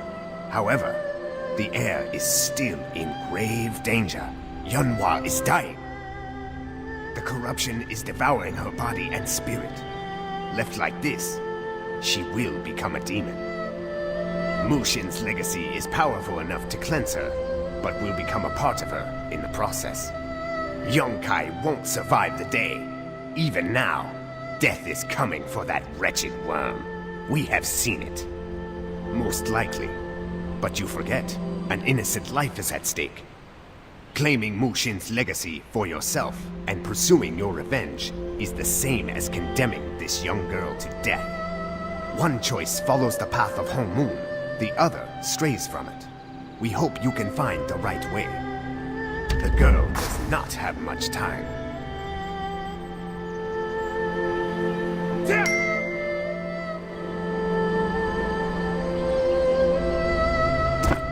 However, the heir is still in grave danger. Yunhua is dying. The corruption is devouring her body and spirit. Left like this, she will become a demon. Mushin's legacy is powerful enough to cleanse her, but will become a part of her in the process. Yongkai won't survive the day. Even now, death is coming for that wretched worm. We have seen it. Most likely. But you forget, an innocent life is at stake. Claiming Mushin's legacy for yourself and pursuing your revenge is the same as condemning this young girl to death. One choice follows the path of Hong Moon, the other strays from it. We hope you can find the right way. The girl does not have much time.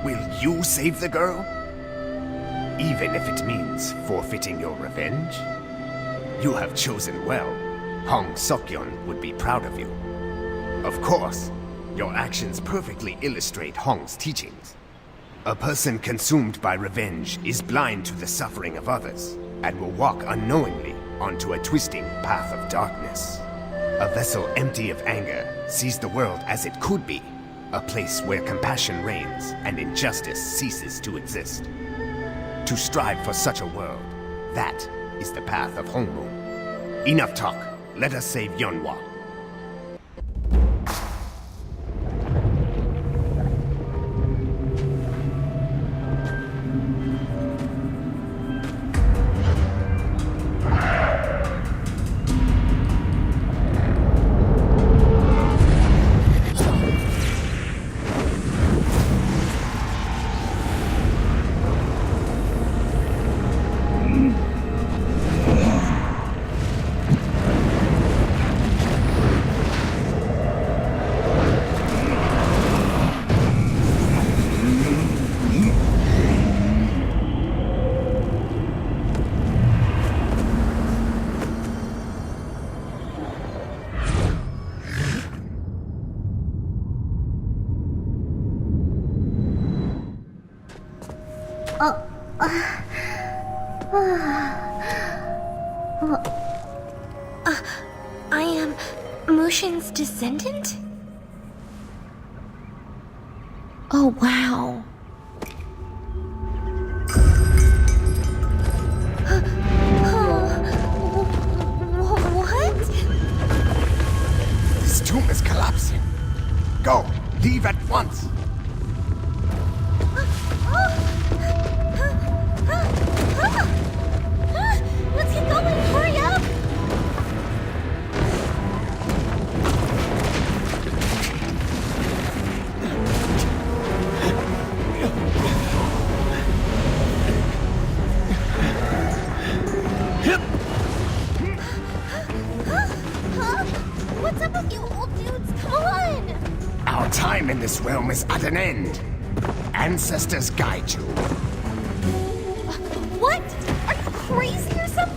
Will you save the girl? Even if it means forfeiting your revenge? You have chosen well. Hong Sokyeon would be proud of you. Of course, your actions perfectly illustrate Hong's teachings. A person consumed by revenge is blind to the suffering of others and will walk unknowingly onto a twisting path of darkness. A vessel empty of anger sees the world as it could be, a place where compassion reigns and injustice ceases to exist. To strive for such a world, that is the path of Hong Moon. Enough talk. Let us save Yunhua. I am Mushin's descendant? Oh, wow. What? This tomb is collapsing. Go. Leave at once. Huh? What's up with you old dudes? Come on! Our time in this realm is at an end. Ancestors guide you. What? Are you crazy or something?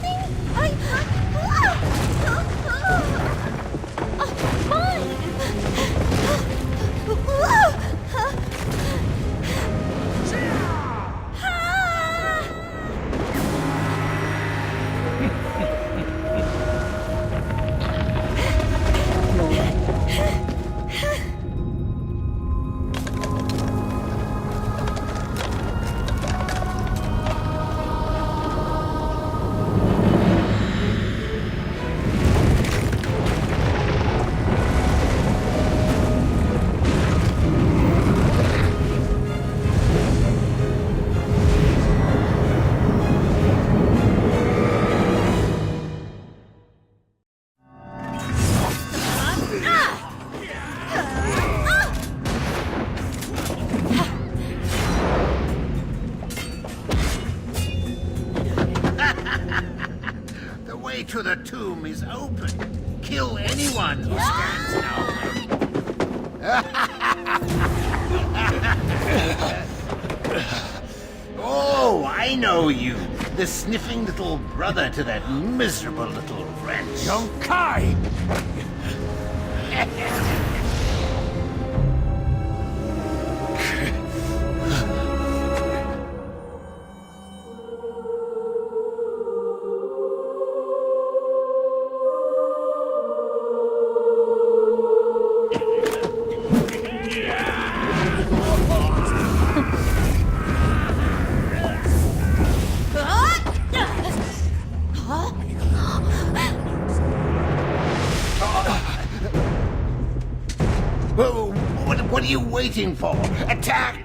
The way to the tomb is open. Kill anyone who stands in our way. Oh, I know you. The sniffing little brother to that miserable little wretch. Young Kai! What are you waiting for? Attack!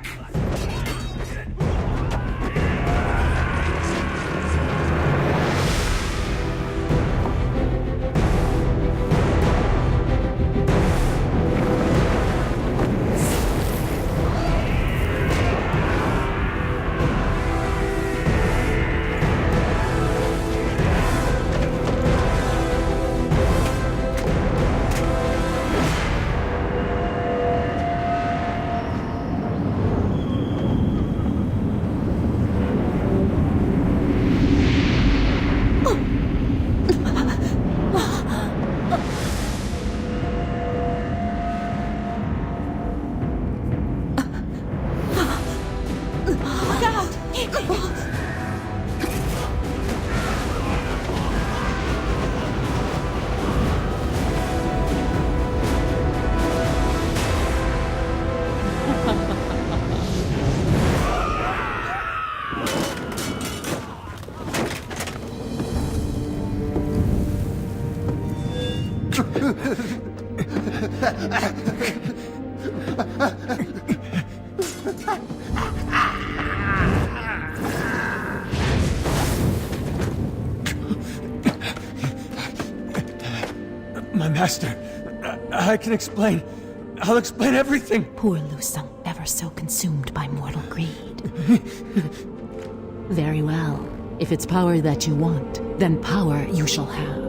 My master, I can explain. I'll explain everything. Poor Lu Sung, ever so consumed by mortal greed. Very well. If it's power that you want, then power you shall have.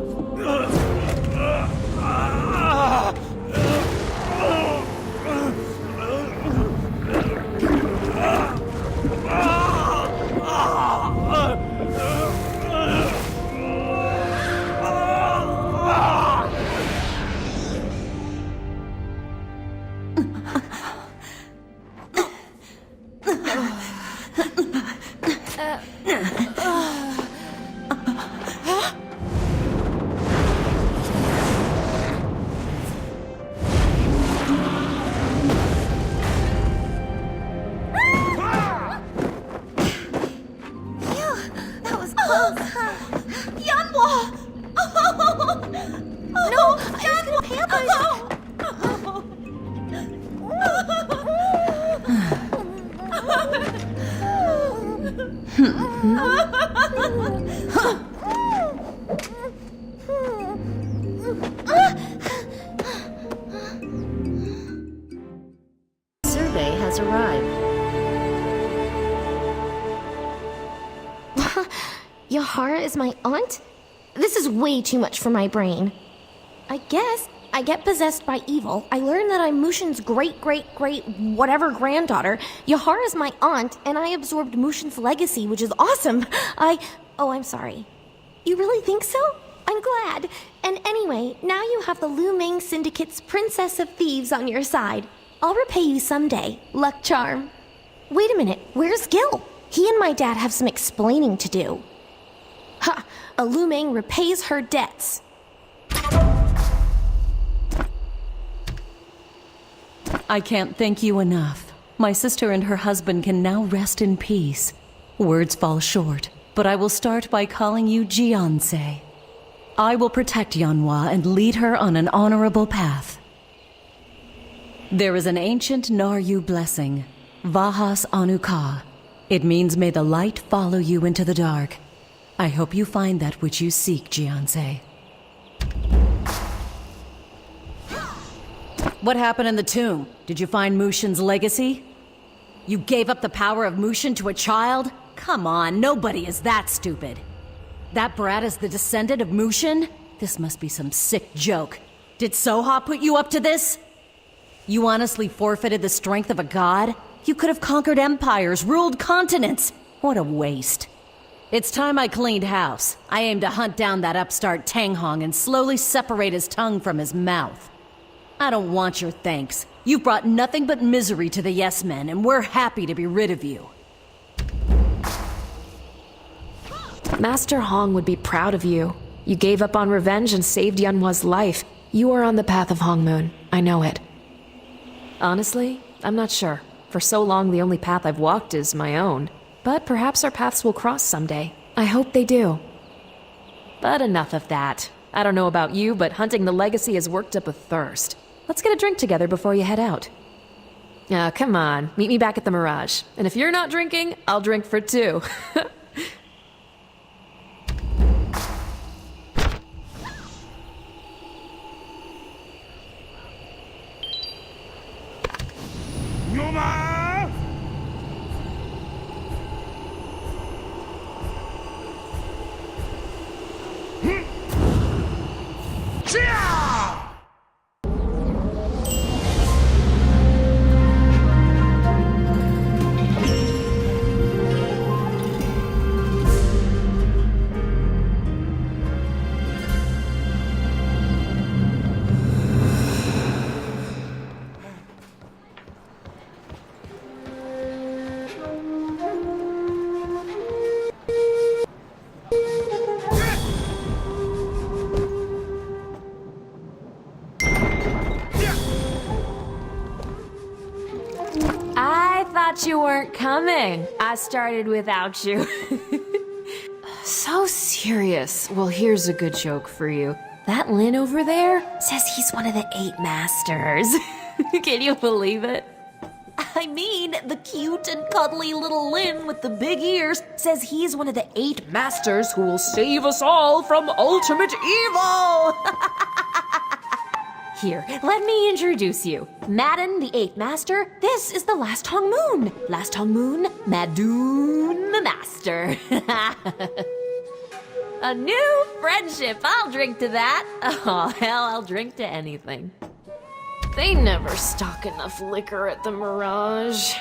Survey has arrived. Your Yahara is my aunt? This is way too much for my brain. I guess I get possessed by evil. I learn that I'm Mushin's great-great-great-whatever granddaughter. Yahara's my aunt, and I absorbed Mushin's legacy, which is awesome. Oh, I'm sorry. You really think so? I'm glad. And anyway, now you have the Lu Ming Syndicate's Princess of Thieves on your side. I'll repay you someday. Luck charm. Wait a minute, where's Gil? He and my dad have some explaining to do. Ha! A Lu Ming repays her debts. I can't thank you enough. My sister and her husband can now rest in peace. Words fall short, but I will start by calling you Jianse. I will protect Yanhua and lead her on an honorable path. There is an ancient Naryu blessing, Vahas Anuka. It means may the light follow you into the dark. I hope you find that which you seek, Jianse. What happened in the tomb? Did you find Mushin's legacy? You gave up the power of Mushin to a child? Come on, nobody is that stupid. That brat is the descendant of Mushin? This must be some sick joke. Did Soha put you up to this? You honestly forfeited the strength of a god? You could have conquered empires, ruled continents. What a waste. It's time I cleaned house. I aim to hunt down that upstart Tang Hong and slowly separate his tongue from his mouth. I don't want your thanks. You've brought nothing but misery to the Yes Men, and we're happy to be rid of you. Master Hong would be proud of you. You gave up on revenge and saved Yanhua's life. You are on the path of Hongmoon. I know it. Honestly, I'm not sure. For so long, the only path I've walked is my own. But perhaps our paths will cross someday. I hope they do. But enough of that. I don't know about you, but hunting the legacy has worked up a thirst. Let's get a drink together before you head out. Oh, come on. Meet me back at the Mirage. And if you're not drinking, I'll drink for two. You weren't coming. I started without you. So serious. Well, here's a good joke for you. That Lin over there says he's one of the 8 masters. Can you believe it? I mean, the cute and cuddly little Lin with the big ears says he's one of the 8 masters who will save us all from ultimate evil. Here, let me introduce you. Madden, the 8th Master. This is the Last Hongmoon. Last Hongmoon, Madoon the Master. A new friendship. I'll drink to that. Oh, hell, I'll drink to anything. They never stock enough liquor at the Mirage.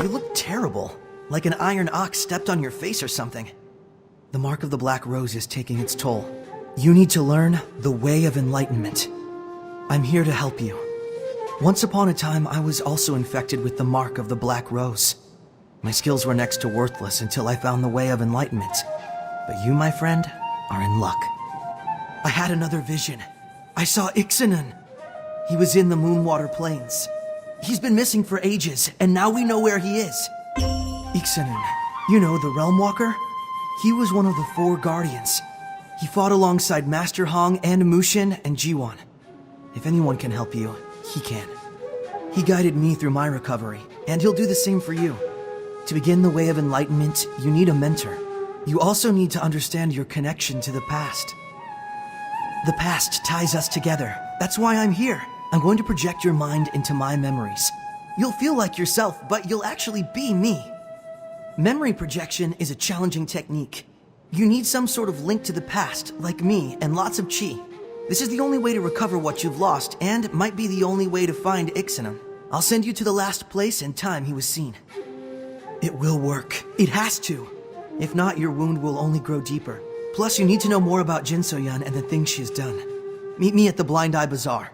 You look terrible, like an iron ox stepped on your face or something. The mark of the Black Rose is taking its toll. You need to learn the way of enlightenment. I'm here to help you. Once upon a time, I was also infected with the mark of the Black Rose. My skills were next to worthless until I found the way of enlightenment. But you, my friend, are in luck. I had another vision. I saw Ixanan. He was in the Moonwater Plains. He's been missing for ages, and now we know where he is. Ixanan, you know, the Realm Walker? He was one of the 4 Guardians. He fought alongside Master Hong and Mushin and Jiwan. If anyone can help you, he can. He guided me through my recovery, and he'll do the same for you. To begin the way of enlightenment, you need a mentor. You also need to understand your connection to the past. The past ties us together. That's why I'm here. I'm going to project your mind into my memories. You'll feel like yourself, but you'll actually be me. Memory projection is a challenging technique. You need some sort of link to the past, like me, and lots of chi. This is the only way to recover what you've lost, and might be the only way to find Ixanan. I'll send you to the last place and time he was seen. It will work. It has to. If not, your wound will only grow deeper. Plus, you need to know more about Jin So-yeon and the things she has done. Meet me at the Blind Eye Bazaar.